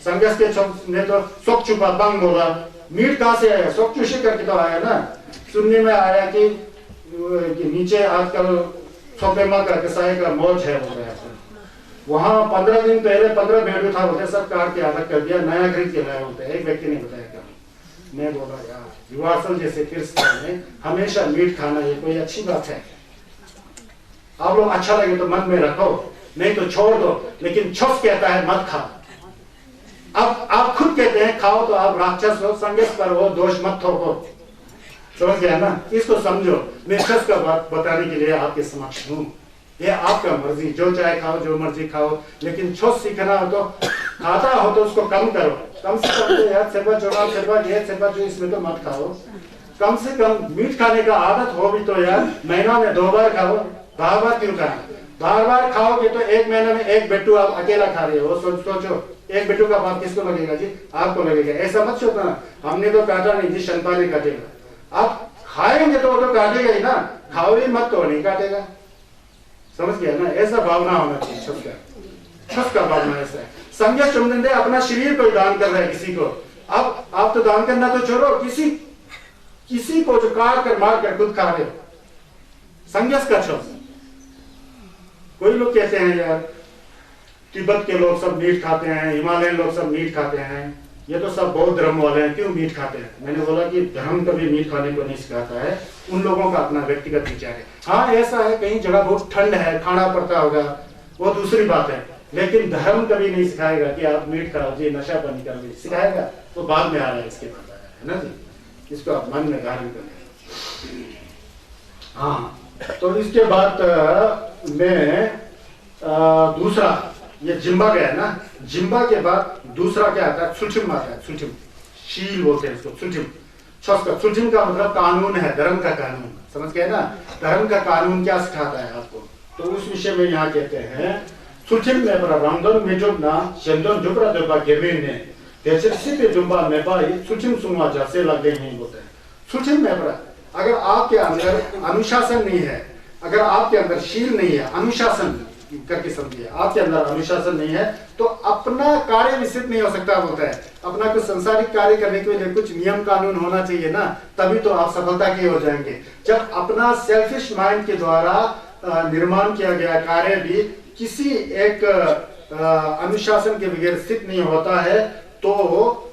संघर्ष के ने तो सोक चुपा बंग बोला, मीट कहाँ से आया? सोक चुशी करके तो आया ना। सुनने में आया कि नीचे आजकल सोपेमा का कसाई का मौज है बोल रहे हैं। वहाँ 15 दिन पहले 15 भेड़ू था बोलते, सब काट के अलग कर दिया, नया खरीद के लाया बोलते। एक व्यक्ति ने बताया कभी। मैं बोला यार, युवासल जैसे क्रिश्चियन में हमेशा मीट खाना ये कोई अच्छी बात है? आप लोग अच्छा लगे तो मन में रखो, नहीं तो छोड़ दो, लेकिन छुस कहता है मत खाओ। अब आप खुद कहते हैं खाओ तो आप राक्षस हो, संघर्ष पर हो, दोष मत थोपो। समझ गया ना? इसको समझो। मैं छुस का बात बताने के लिए आपके समक्ष हूं। ये आपका मर्जी, जो चाहे खाओ, जो मर्जी खाओ, लेकिन छुस सीखना हो तो, खाता हो तो उसको कम करो। कम से कम तो यार सेवा चौड़ा सेवा ये सेवा जो इसमें तो मत खाओ। कम से कम मीट खाने का आदत हो भी तो यार महीना में 2 बार खाओ। बार बार क्यों खाना? बार बार खाओगे तो एक महीने में एक बेटू आप अकेला खा रहे हो। सोचो एक बेटू का बाप किसको लगेगा जी? आपको लगेगा। ऐसा मत सोचना हमने तो काटा नहीं जी, शंता ने काटेगा। आप खाएंगे तो वो तो काटेगा ही ना, खाओ ही मत तो नहीं काटेगा। समझ गया ना? ऐसा भावना होना चाहिए। छुस का भावना ऐसा है। संघर्ष चुमने अपना शरीर को दान कर रहा है किसी को। अब आप तो दान करना तो छोड़ो, किसी को जो काट कर मार कर खुद खा रहे हो। संघर्ष का छुस। कोई लोग कहते हैं यार तिब्बत के लोग सब मीट खाते हैं, हिमालयन लोग सब मीट खाते हैं, ये तो सब बौद्ध धर्म वाले हैं, क्यों मीट खाते हैं? मैंने बोला कि धर्म कभी मीट खाने को नहीं सिखाता है, उन लोगों का अपना व्यक्तिगत विचार है। हाँ ऐसा है कहीं जगह बहुत ठंड है, खाना पड़ता होगा, वो दूसरी बात है, लेकिन धर्म कभी नहीं सिखाएगा कि आप मीट खाओ जी, नशा पानी करो। सिखाएगा तो बाद में आ रहा है, इसके बाद है ना जी। इसको आप मन में धारण करें। हाँ तो इसके बाद में दूसरा ये जिम्बा गया ना, जिम्बा के बाद दूसरा क्या आता है? सुल्चिम आता है। सुल्चिम शील बोलते हैं इसको। सुल्चिम छुस का, सुल्चिम का मतलब कानून है, धर्म का कानून। समझ गए ना? धर्म का कानून क्या सिखाता है आपको, तो उस विषय में यहाँ कहते हैं सुल्चिम में बड़ा रामदन में जो ना शेंदन जुबरा जुबा गेविन ने देशर्षि पे जुम्बा में भाई सुल्चिम सुमा जैसे लगे हैं बोलते हैं। सुल्चिम में बड़ा, अगर आपके अंदर अनुशासन नहीं है, अगर आपके अंदर शील नहीं है, अनुशासन करके समझिए, आपके अंदर अनुशासन नहीं है तो अपना कार्य विस्तृत नहीं हो सकता बोलता है। अपना कुछ संसारिक कार्य करने के लिए कुछ नियम कानून होना चाहिए ना, तभी तो आप सफलता के हो जाएंगे। जब अपना सेल्फिश माइंड के द्वारा निर्माण किया गया कार्य भी किसी एक अनुशासन के बगैर स्थित नहीं होता है, तो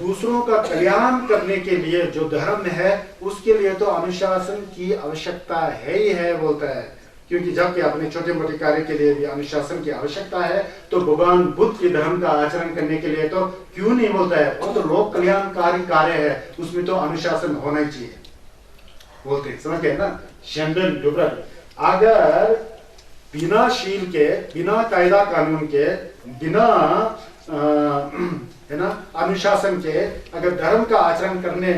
दूसरों का कल्याण करने के लिए जो धर्म है उसके लिए तो अनुशासन की आवश्यकता है ही है बोलता है। क्योंकि जबकि अपने छोटे मोटे कार्य के लिए भी अनुशासन की आवश्यकता है, तो भगवान बुद्ध के धर्म का आचरण करने के लिए तो क्यों नहीं बोलता है? वो तो लोक कल्याणकारी कार्य है, उसमें तो अनुशासन होना ही चाहिए बोलते हैं। समझ गए ना? शेंडन डुबरन अगर बिना शील के, बिना कायदा कानून के, बिना है ना अनुशासन के अगर धर्म का आचरण करने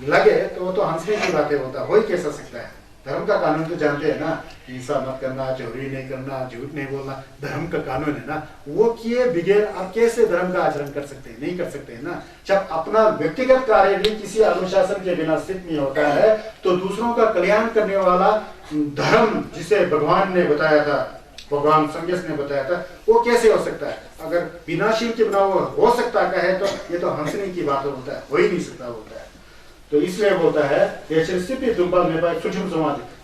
लगे तो वो तो हंसने की बातें होता है। हो ही कैसा सकता है? धर्म का कानून तो जानते हैं ना, हिंसा मत करना, चोरी नहीं करना, झूठ नहीं बोलना, धर्म का कानून है ना। वो किए बगैर आप कैसे धर्म का आचरण कर सकते हैं? नहीं कर सकते हैं ना। जब अपना व्यक्तिगत कार्य भी किसी अनुशासन के बिना स्थित नहीं होता है, तो दूसरों का कल्याण करने वाला धर्म जिसे भगवान ने बताया था, भगवान संघर्ष ने बताया था, वो कैसे हो सकता है? अगर बिना शील के बिना वो हो सकता है तो ये तो हंसने की बात होता है, हो ही नहीं सकता होता है। तो इसलिए बोलता है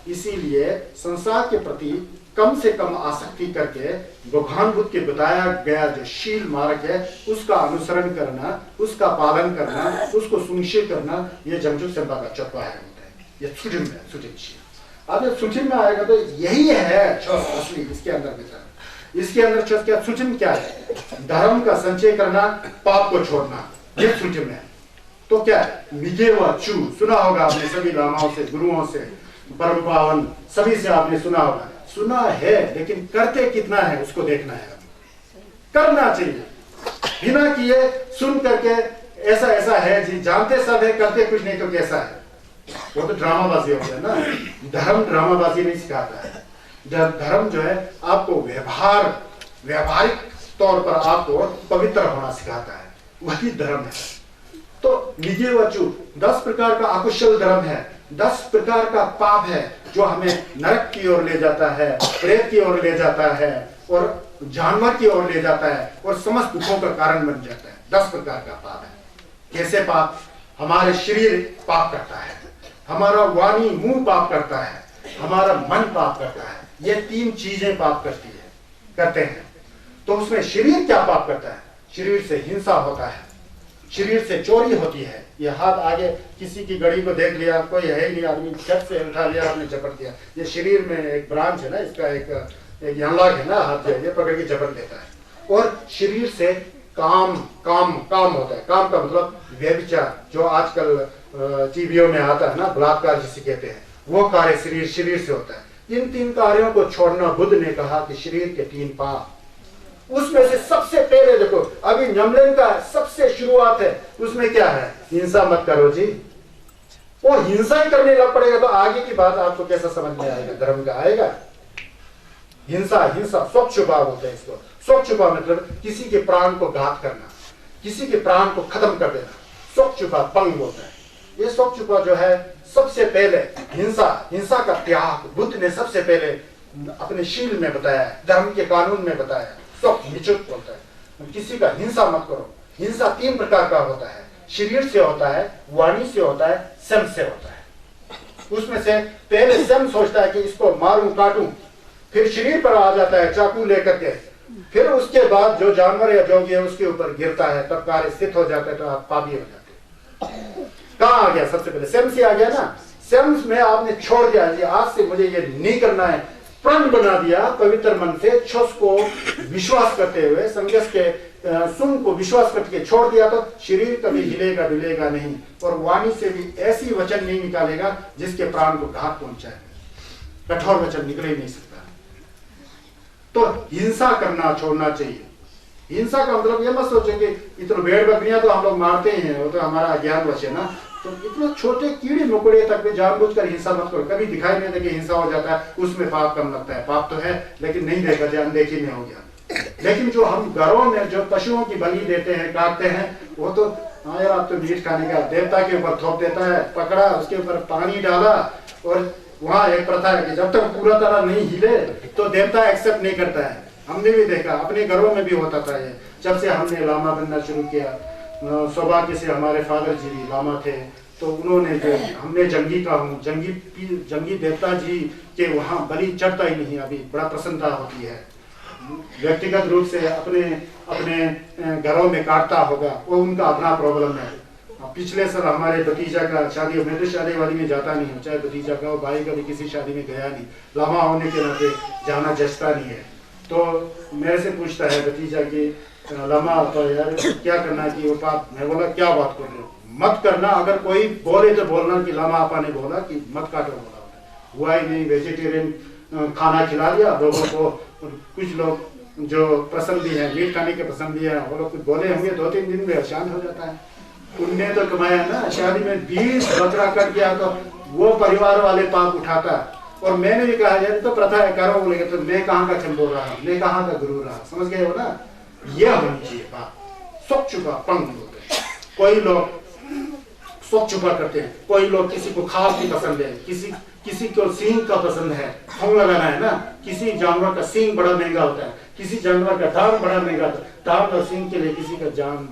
इसीलिए संसार के प्रति कम से कम आसक्ति करके भगवान बुद्ध के बताया गया जो शील मार्ग है उसका अनुसरण करना, उसका पालन करना, उसको सुनिश्चित करना, ये जमजुक सेंपा का चौथा है। ये सुजिम है, सुजिम शील। अब ये सुजिम में आएगा तो यही है असली इसके अंदर विचार। इसके अंदर क्या सुजिम क्या है? धर्म का संचय करना, पाप को छोड़ना, ये सुजिम है। तो क्या मिगेवा चू सुना होगा आपने सभी लामाओं से, गुरुओं से, परम पावन सभी से आपने सुना होगा। सुना है लेकिन करते कितना है उसको देखना है। करना चाहिए, बिना किए सुन करके ऐसा ऐसा है जी, जानते सब है, करते कुछ नहीं तो कैसा है? वो तो ड्रामाबाजी हो गया ना। धर्म ड्रामाबाजी नहीं सिखाता है। धर्म जो है आपको व्यवहारिक तौर पर आपको पवित्र होना सिखाता है, वही धर्म है। तो निजे वचु 10 प्रकार का अकुशल धर्म है, 10 प्रकार का पाप है जो हमें नरक की ओर ले जाता है, प्रेत की ओर ले जाता है और जानवर की ओर ले जाता है और समस्त दुखों का कारण बन जाता है। 10 प्रकार का पाप है। कैसे पाप? हमारे शरीर पाप करता है, हमारा वाणी मुंह पाप करता है, हमारा मन पाप करता है। ये 3 चीजें पाप करते हैं। तो उसमें शरीर क्या पाप करता है? शरीर से हिंसा होता है, शरीर से चोरी होती है। ये हाथ आगे किसी की घड़ी को देख लिया, कोई है ही नहीं, आदमी झट से उठा लिया, आपने झपट दिया। ये शरीर में एक ब्रांच है ना, इसका एक यहाँ है ना, हाथ ये पकड़ के झपट देता है। और शरीर से काम होता है। काम का मतलब व्यभिचार, जो आजकल टीवियों में आता है ना, बलात्कार जिसे कहते हैं, वो कार्य शरीर से होता है। इन 3 कार्यों को छोड़ना, बुद्ध ने कहा कि शरीर के 3 पाप। उसमें से सबसे पहले देखो, अभी यमलेन का सबसे शुरुआत है, उसमें क्या है? हिंसा मत करो जी। वो हिंसा ही करने लग पड़ेगा तो आगे की बात आपको कैसा समझ में आएगा? धर्म का आएगा? हिंसा स्वच्छ छुपा बोलते हैं इसको। स्वच्छ छुपा मतलब किसी के प्राण को घात करना, किसी के प्राण को खत्म कर देना, स्वच्छ छुपा पंग बोलते हैं। ये स्वच्छ छुपा जो है, सबसे पहले हिंसा का त्याग बुद्ध ने सबसे पहले अपने शील में बताया, धर्म के कानून में बताया। स्वच्छ निचुत बोलता है, किसी का हिंसा मत करो। हिंसा 3 प्रकार का होता है, शरीर से होता है, वाणी से होता है, सम से होता है। उसमें से पहले सम सोचता है कि इसको मारूं काटूं, फिर शरीर पर आ जाता है चाकू लेकर के, फिर उसके बाद जो जानवर या जोगी है उसके ऊपर गिरता है, तब कार्य स्थित हो जाता है, तो आप पापी हो जाते हैं। कहाँ आ गया? सबसे पहले सेम से आ गया ना। सेम में आपने छोड़ दिया, आज से मुझे ये नहीं करना है, प्रण बना दिया पवित्र मन से, छस को विश्वास करते हुए, संघर्ष के सुन को विश्वास करके छोड़ दिया, तो शरीर कभी हिलेगा डुलेगा नहीं, और वाणी से भी ऐसी वचन नहीं निकालेगा जिसके प्राण को घात पहुंचाए। कठोर वचन निकल ही नहीं सकता। तो हिंसा करना छोड़ना चाहिए। हिंसा का मतलब ये मत सोचो कि इतने भेड़ बकरियां तो हम लोग मारते हैं, वो तो हमारा अज्ञानवश है ना। तो इतने छोटे कीड़े मकोड़े तक में जानबूझकर हिंसा मत करो। कभी दिखाई नहीं देगी हिंसा हो जाता है, उसमें पाप कम लगता है। पाप तो है लेकिन नहीं देखा जाए, अनदेखी में हो गया। लेकिन जो हम घरों में जो पशुओं की बलि देते हैं, काटते हैं, वो तो हाँ यार आप तो मीट खाने का, देवता के ऊपर थोप देता है, पकड़ा, उसके ऊपर पानी डाला, और वहां एक प्रथा है कि जब तक पूरा तरह नहीं हिले तो देवता एक्सेप्ट नहीं करता है। हमने भी देखा, अपने घरों में भी होता था ये। जब से हमने लामा बनना शुरू किया, सौभाग्य से हमारे फादर जी भी लामा थे, तो उन्होंने जो हमने जंगी देवता जी के वहाँ बलि चढ़ता ही नहीं। अभी बड़ा प्रसन्नता होती है, व्यक्तिगत रूप से अपने घरों में काटता होगा, वो उनका अपना प्रॉब्लम है। पिछले साल हमारे भतीजा का शादी, मैं तो शादी वादी में जाता नहीं हूँ, चाहे भतीजा का हो, भाई का भी किसी शादी में गया नहीं, लामा होने के नाते जाना जचता नहीं है। तो मेरे से पूछता है भतीजा की लामा तो यार क्या करना कि वो पाप। मैं बोला क्या बात कर रहे हो? मत करना। अगर कोई बोले तो बोलना कि लामा आपा ने बोला कि मत काटो, बोला हुआ ही नहीं। वेजिटेरियन खाना खिला दिया लोगों को। कुछ लोग जो पसंद भी है, मीट खाने के पसंद भी है, वो लोग कुछ बोले होंगे, 2-3 दिन में शांत हो जाता है। उनने तो कमाया ना, शादी में 20 बकरा कट गया तो वो परिवार वाले पाप उठाता है। और मैंने भी कहा यार तो प्रथा है, करो बोलेंगे तो मैं कहाँ का चंबोल रहा, मैं कहाँ का गुरु रहा, समझ गए हो ना? यह होनी चाहिए बात। स्वच्छ छुपा पंग होते हैं। कोई लोग स्वच्छ छुपा करते हैं, कोई लोग किसी को खाल की पसंद है, किसी को सींग का पसंद है, थोंग लगाना है ना। किसी जानवर का सींग बड़ा महंगा होता है, किसी जानवर का दाम बड़ा महंगा होता है। दाम और सींग के लिए किसी का जान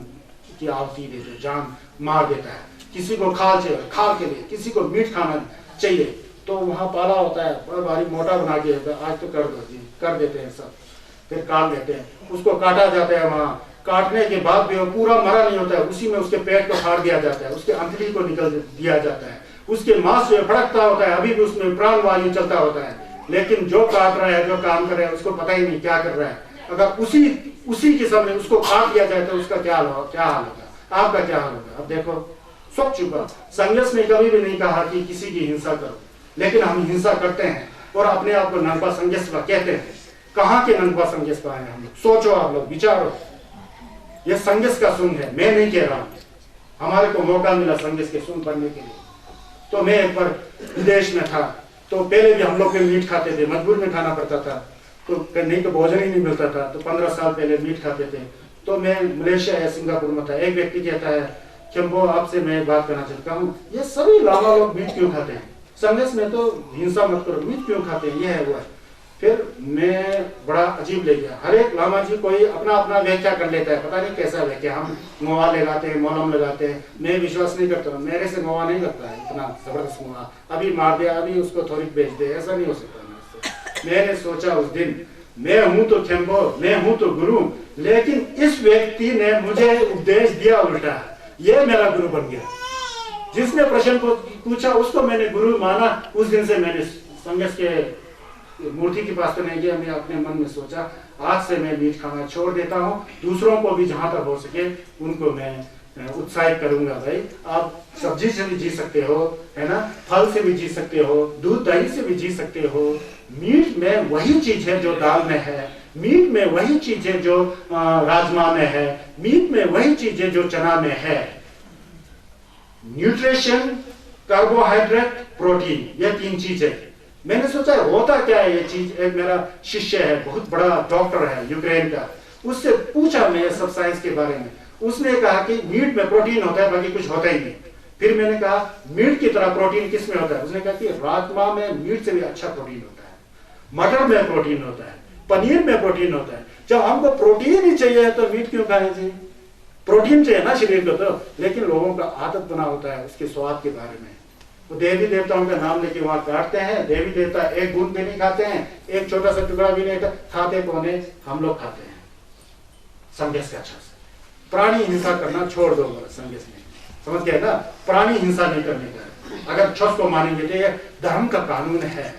की आहुति देते, जान मार देता है। किसी को खाल चाहिए, खाल के लिए किसी को मीट खाना चाहिए, तो वहाँ पाला होता है, बड़ा भारी मोटा बना के आज तो कर दो जी, कर देते हैं सब, फिर काट लेते हैं, उसको काटा जाता है। वहाँ काटने के बाद भी वो पूरा मरा नहीं होता है, उसी में उसके पेट को फाड़ दिया जाता है, उसके अंतड़ी को निकल दिया जाता है, उसके मांस जो फड़कता होता है, अभी भी उसमें प्राण वायु चलता होता है। लेकिन जो काट रहा है, जो काम कर रहा है, उसको पता ही नहीं क्या कर रहा है। अगर उसी के सामने उसको काट दिया जाए तो उसका क्या हाल होगा, आपका क्या हाल होगा? अब देखो, स्वच्छ छुपा संघर्ष ने कभी भी नहीं कहा कि किसी की हिंसा करो, लेकिन हम हिंसा करते हैं और अपने आप को नंपा संघर्ष कहते हैं। कहाँ के नंपा संघर्ष पाए हम लोग? सोचो आप लोग, विचारो। यह संघर्ष का सुन है, मैं नहीं कह रहा हूँ। हमारे को मौका मिला संघर्ष के सुन बनने के लिए। तो मैं एक बार विदेश में था, तो पहले भी हम लोग मीट खाते थे, मजबूर में खाना पड़ता था, तो नहीं तो भोजन ही नहीं मिलता था। तो 15 साल पहले मीट खाते थे। तो मैं मलेशिया या सिंगापुर में था, एक व्यक्ति कहता है चंबो आपसे मैं एक बात करना चाहता हूँ, ये सभी लामा लोग मीट क्यों खाते हैं? संघर्ष में तो हिंसा मत करो, मीट क्यों खाते हैं? ये है वो है। फिर मैं बड़ा अजीब ले गया। हर एक लामा जी कोई अपना अपना व्याख्या कर लेता है, पता नहीं कैसा व्याख्या। हम मोवा लगाते हैं, मौलम लगाते हैं, मैं विश्वास नहीं करता, मेरे से मोवा नहीं करता है इतना जबरदस्त मोवा, अभी मार दिया अभी उसको थोड़ी बेच दे, ऐसा नहीं हो सकता मेरे से। मैंने सोचा उस दिन मैं हूं तो खेम्बो, मैं हूं तो गुरु, लेकिन इस व्यक्ति ने मुझे उपदेश दिया उल्टा, ये मेरा गुरु बन गया। जिसने प्रश्न को पूछा उसको मैंने गुरु माना। उस दिन से मैंने संघर्ष के मूर्ति के पास तो नहीं गया, मैं अपने मन में सोचा आज से मैं मीट खाना छोड़ देता हूँ, दूसरों को भी जहां तक हो सके उनको मैं उत्साहित करूंगा। भाई आप सब्जी से भी जी सकते हो, है ना, फल से भी जी सकते हो, दूध दही से भी जी सकते हो। मीट में वही चीज है जो दाल में है, मीट में वही चीज है जो राजमा में है, मीट में वही चीज है जो चना में है। न्यूट्रिशन, कार्बोहाइड्रेट, प्रोटीन, ये तीन चीज है। मैंने सोचा होता क्या है ये चीज। एक मेरा शिष्य है, बहुत बड़ा डॉक्टर है यूक्रेन का, उससे पूछा मैं सब साइंस के बारे में। उसने कहा कि मीट में प्रोटीन होता है, बाकी कुछ होता ही नहीं। फिर मैंने कहा मीट की तरह प्रोटीन किस में होता है? उसने कहा कि राजमा में मीट से भी अच्छा प्रोटीन होता है, मटर में प्रोटीन होता है, पनीर में प्रोटीन होता है। जब हमको प्रोटीन ही चाहिए तो मीट क्यों खाए जी? प्रोटीन चाहिए ना शरीर को तो। लेकिन लोगों का आदत बना होता है उसके स्वाद के बारे में। वो देवी देवताओं का नाम लेके वहां काटते हैं, देवी देवता एक बूंद भी नहीं खाते हैं, एक छोटा सा टुकड़ा भी नहीं खाते, कौन है? हम लोग खाते हैं। संघर्ष का अच्छा से प्राणी हिंसा करना छोड़ दो, संघर्ष में समझ गए ना, प्राणी हिंसा नहीं करने का। अगर छस को मानेंगे तो ये धर्म का कानून है,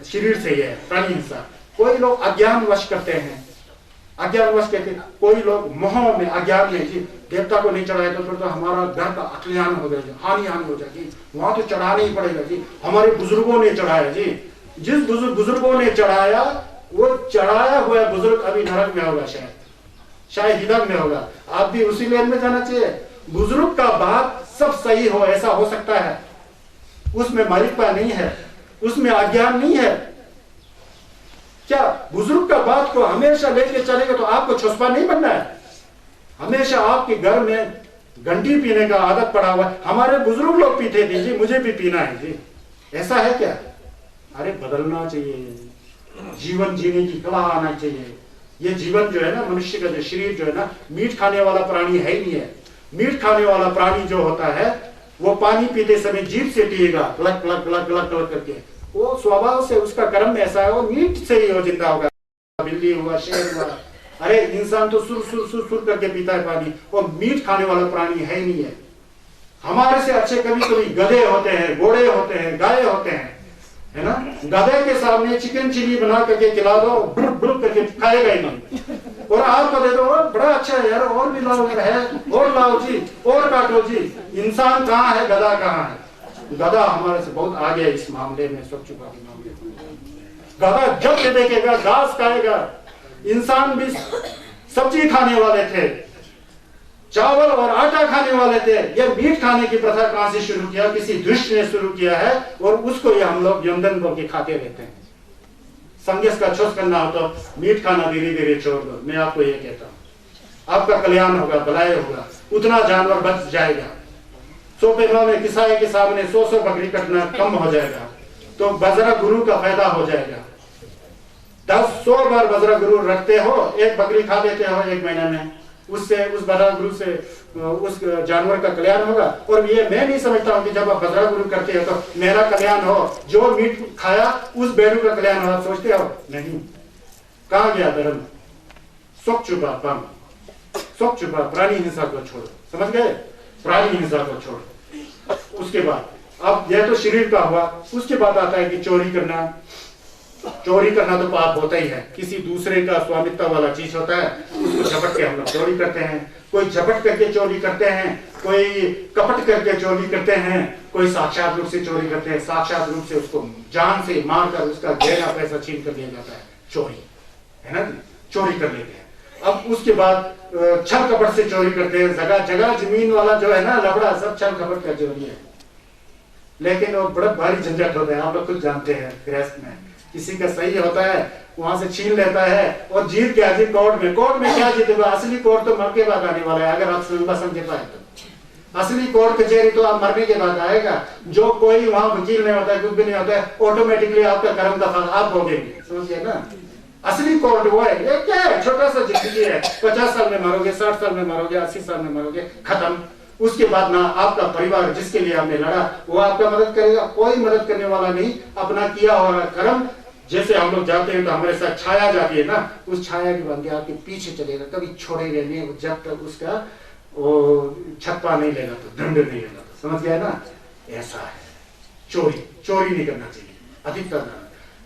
शरीर से ये प्राणी हिंसा। कोई लोग अज्ञानवश करते हैं, अज्ञानवश कहते हैं, कोई लोग मोह में अज्ञान में जी देवता को नहीं चढ़ाए तो फिर तो हमारा घर का अकल्याण हो जाएगा, हानि हो जाएगी, वहां तो चढ़ाना ही पड़ेगा जी, हमारे बुजुर्गों ने चढ़ाया जी। जिस बुजुर्गों ने चढ़ाया वो चढ़ाया हुआ बुजुर्ग अभी नरक में होगा, शायद हिदक में होगा। आप भी उसी लेन में जाना चाहिए। बुजुर्ग का बात सब सही हो ऐसा हो सकता है, उसमें मालिकपा नहीं है, उसमें अज्ञान नहीं है। क्या बुजुर्ग का बात को हमेशा लेके चलेगा तो आपको छुस्पा नहीं बनना है? हमेशा आपके घर में घंटी पीने का आदत पड़ा हुआ है, हमारे बुजुर्ग लोग पीते थे जी, मुझे भी पीना है जी, ऐसा है क्या? अरे बदलना चाहिए, जीवन जीने की कला आना चाहिए। ये जीवन जो है ना, मनुष्य का जो शरीर जो है ना, मीट खाने वाला प्राणी है ही नहीं है। मीट खाने वाला प्राणी जो होता है वो पानी पीते समय जीभ से पिएगा, गलक गलक गलक गलक गलक करके। वो स्वभाव से उसका कर्म ऐसा है, वो मीट से ही वो जिंदा होगा। बिल्ली हुआ, शेर हुआ, अरे इंसान तो सुर सुर सुर सुर करके पीता है पानी, वो मीट खाने वाला प्राणी है ही नहीं है। हमारे से अच्छे कभी कभी गधे होते हैं, घोड़े होते हैं, गाय होते हैं, है ना। गधे के सामने चिकन चिली बना करके खिला दो, ब्रुक ब्रुक करके खाएगा ही नहीं। और आपको दे दो, बड़ा अच्छा है यार, और भी लाओ है, और लाओ जी, और काटो जी। इंसान कहाँ है, गधा कहाँ है? गधा हमारे से बहुत आगे है इस मामले में, सब चुका के मामले में। गधा जब से देखेगा घास खाएगा। इंसान भी सब्जी खाने वाले थे, चावल और आटा खाने वाले थे। ये मीट खाने की प्रथा कहां से शुरू किया? किसी दुष्ट ने शुरू किया है, और उसको ये हम लोग यमदन करके खाते रहते हैं। संघर्ष का छोड़ करना हो तो मीट खाना धीरे धीरे छोड़ दो। मैं आपको ये कहता हूं, आपका कल्याण होगा, भलाई होगा, उतना जानवर बच जाएगा। 100 पैनों में किसाई के सामने 100 बकरी कटना कम हो जाएगा, तो बजरा गुरु का फायदा हो जाएगा। 10-100 बार बजरा गुरु रखते हो, एक बकरी खा देते हो एक महीने में, उससे उस बजरा गुरु से उस जानवर का कल्याण होगा। और ये मैं नहीं समझता हूं कि जब आप बजरा गुरु करते हो तो मेरा कल्याण हो, जो मीट खाया उस बैलू का कल्याण हो, आप सोचते हो? नहीं। कहां गया धर्म? सुख छुपा पम, सुख छुपा, प्राणी हिंसा को छोड़ो, समझ गए? प्राणी हिंसा को छोड़ो। उसके बाद अब यह तो शरीर का हुआ, उसके बाद आता है कि चोरी करना। चोरी करना तो पाप होता ही है, किसी दूसरे का स्वामित्व वाला चीज होता है, उसको झपट के हम लोग चोरी करते हैं। कोई झपट करके चोरी करते हैं, कोई कपट करके चोरी करते हैं, कोई साक्षात रूप से चोरी करते हैं। साक्षात रूप से उसको जान से मारकर उसका गहरा पैसा छीन कर लिया जाता है, चोरी है ना, चोरी कर लेते हैं। अब उसके बाद छल कपट से चोरी करते हैं। जगह जगह जमीन वाला जो है ना लफड़ा, सब छल कपट का चोरी है। लेकिन वो बड़ा भारी झंझट होता है, आप लोग खुद जानते हैं। गृहस्थ में किसी का सही होता है, वहां से छीन लेता है और जीत गया जी कोर्ट में। कोर्ट में क्या जीतेगा? असली कोर्ट तो मर के बाद आने वाला है, अगर आप लंबा समझे पाए तो। असली कोर्ट कचहरी तो आप मरने के बाद आएगा। जो कोई वहां वकील नहीं होता है, कुछ भी नहीं होता है, ऑटोमेटिकली आपका कर्म का फल आप भोगेंगे। समझिए ना, असली कोर्ट वो है। ये क्या है, छोटा सा जिंदगी है, 50 साल में मरोगे, 60 साल में मरोगे, 80 साल में मरोगे, खत्म। उसके बाद ना आपका परिवार जिसके लिए आपने लड़ा वो आपका मदद करेगा, कोई मदद करने वाला नहीं। अपना किया हुआ कर्म, जैसे हम लोग जाते हैं तो हमारे साथ छाया जाती है ना, उस छाया के बंदे आपके पीछे चलेगा, कभी छोड़ेगा नहीं जब तक उसका वो छप्पा नहीं लेगा तो, दंड नहीं लेगा तो। समझ गया ना, ऐसा है। चोरी नहीं करना चाहिए अधिकतर।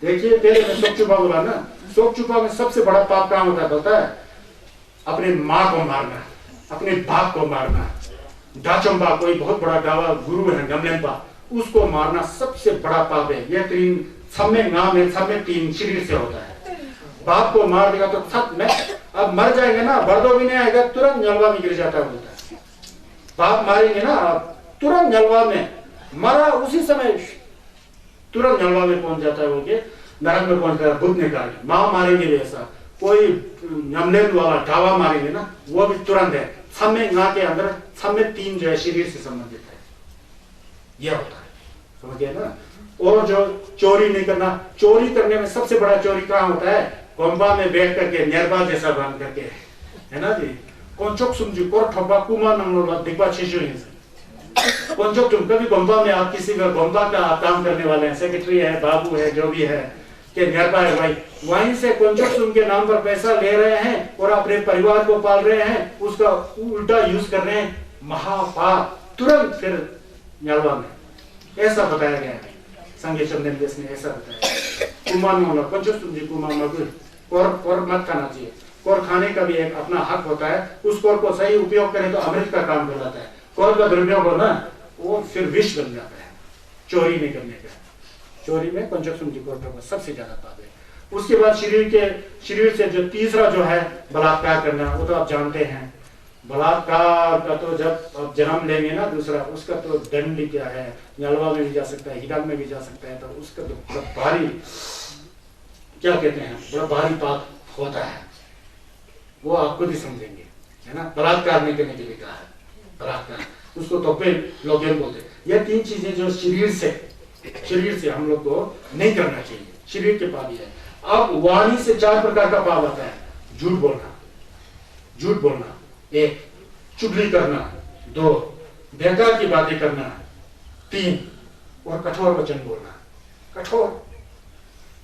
देखिए पहले मैं शोक छुपा बोला ना, शोक छुपा में सबसे बड़ा पाप काम होता है अपने माँ को मारना, अपने बाप को मारना। दाचंबा कोई बहुत बड़ा डावा गुरु है गमलेंपा, उसको मारना सबसे बड़ा पाप है। ये 3 सब में नाम है, सब में 3 शरीर से होता है। बाप को मार देगा तो सब में अब मर जाएंगे ना, बर्दो भी नहीं आएगा, तुरंत जलवा में गिर जाता है बोलता है। बाप मारेंगे ना तुरंत जलवा में, मरा उसी समय तुरंत जलवा में पहुंच जाता है, वो के नरक में पहुंचता है। बुद्ध ने कहा माँ मारेंगे भी ऐसा, कोई नमलेन वाला ढावा मारेंगे ना वो भी तुरंत है। सब में ना के अंदर सब में 3 जो है शरीर से संबंधित है, यह होता है। समझ गए ना। और जो चोरी नहीं करना, चोरी करने में सबसे बड़ा चोरी कहाँ होता है, गोम्बा में बैठ करके निर्भा जैसा बन करके, है ना जी। कौनचोक सुमजू कोर ठोबा कुमा नंगलोला दिखवा छिशु है। कौनचोक तुम कभी गोम्बा में आप किसी का गोम्बा का आप काम करने वाले हैं, सेक्रेटरी है, बाबू है, जो भी है, कि निर्भा है भाई, वहीं से कौनचोक सुम के नाम पर पैसा ले रहे हैं और अपने परिवार को पाल रहे हैं, उसका उल्टा यूज कर रहे हैं, महापाप तुरंत फिर निर्भा में। ऐसा बताया गया है संघ चंदन देश ने, ऐसा बताया। कुमान होना कौनचोक सुम जी कुमान कोर मत खाना चाहिए। कोर खाने का भी एक अपना हक होता है, उस कोर को सही उपयोग करें तो अमृत का काम कर जाता है। कोर का दुरुपयोग हो ना वो फिर विष बन जाता है। चोरी नहीं करने का, चोरी में पंचों जी कोर का सबसे ज्यादा पाप है। उसके बाद शरीर से जो तीसरा जो है बलात्कार करना, वो तो आप जानते हैं। बलात्कार का तो जब आप जन्म लेंगे ना दूसरा, उसका तो दंड क्या है, नलवा में भी जा सकता है, हिडाल में भी जा सकता है, तो उसका तो बड़ा भारी क्या कहते हैं, बड़ा भारी पाप होता है। वो आप खुद ही समझेंगे, है ना। बलात्कार नहीं करने के लिए कहा है, बलात्कार उसको तो पे लोग बोलते हैं। ये 3 चीजें जो शरीर से हम लोग को नहीं करना चाहिए, शरीर के पाप है। अब वाणी से 4 प्रकार का पाप आता है। झूठ बोलना 1, चुगली करना 2, बेकार की बातें करना 3, और कठोर वचन बोलना। कठोर,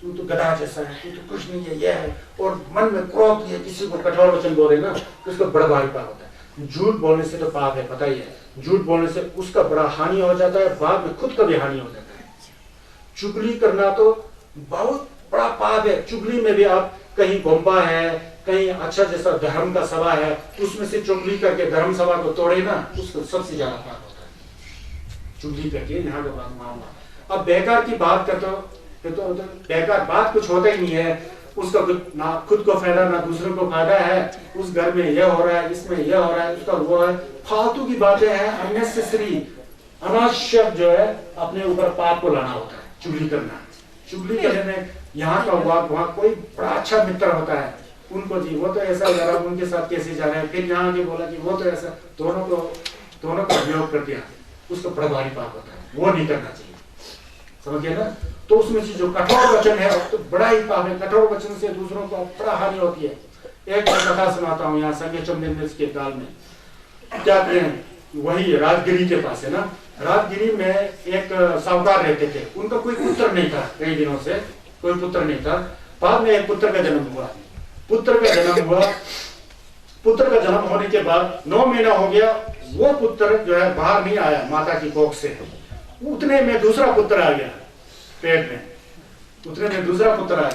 तू तो गधा जैसा है, तू तो कुछ नहीं है, यह है, और मन में क्रोध है, किसी को कठोर वचन बोले ना तो उसको बड़ा भारी पाप होता है। झूठ बोलने से तो पाप है, पता ही है। झूठ बोलने से उसका बड़ा हानि हो जाता है, बाद में खुद का भी हानि हो जाता है। चुगली करना तो बहुत बड़ा पाप है। चुगली में भी आप कहीं गोम्बा है, कहीं अच्छा जैसा धर्म का सभा है, उसमें से चुगली करके धर्म सभा को तोड़े ना, उसको सबसे ज्यादा पाप होता है। चुगली करके यहाँ का बात मामला। अब बेकार की बात करते हो तो बेकार बात कुछ होता ही नहीं है, उसका ना खुद को फायदा ना दूसरों को फायदा है। उस घर में यह हो रहा है, इसमें यह हो रहा है, उसका वो है, फालतू की बातें हैं, अननेसेसरी अनावश्यक जो है अपने ऊपर पाप को लाना होता है। चुगली करने में यहाँ का वहाँ कोई बड़ा अच्छा मित्र होता है, उनको जी वो तो ऐसा जरा उनके साथ कैसे जा रहे हैं, फिर यहाँ के बोला कि वो तो ऐसा, दोनों का वियोग कर दिया, उसको बड़ा भारी पाप होता है। वो नहीं करना चाहिए, समझिए ना। तो उसमें से जो कठोर वचन है तो बड़ा ही पाप है। कठोर वचन से दूसरों को बड़ा हानि होती है। एक कथा सुनाता हूँ यहाँ संघ चंदन के काल में, क्या करें, वही राजगिरी के पास है ना, राजगिरी में एक साहूकार रहते थे, उनका कोई पुत्र नहीं था, कई दिनों से कोई पुत्र नहीं था। बाद में एक पुत्र का जन्म हुआ। पुत्र का जन्म होने के बाद 9 महीना हो गया, वो पुत्र जो है बाहर नहीं आया माता की कोख से। उतने में दूसरा पुत्र आ गया पेट में, उतने में दूसरा पुत्र आ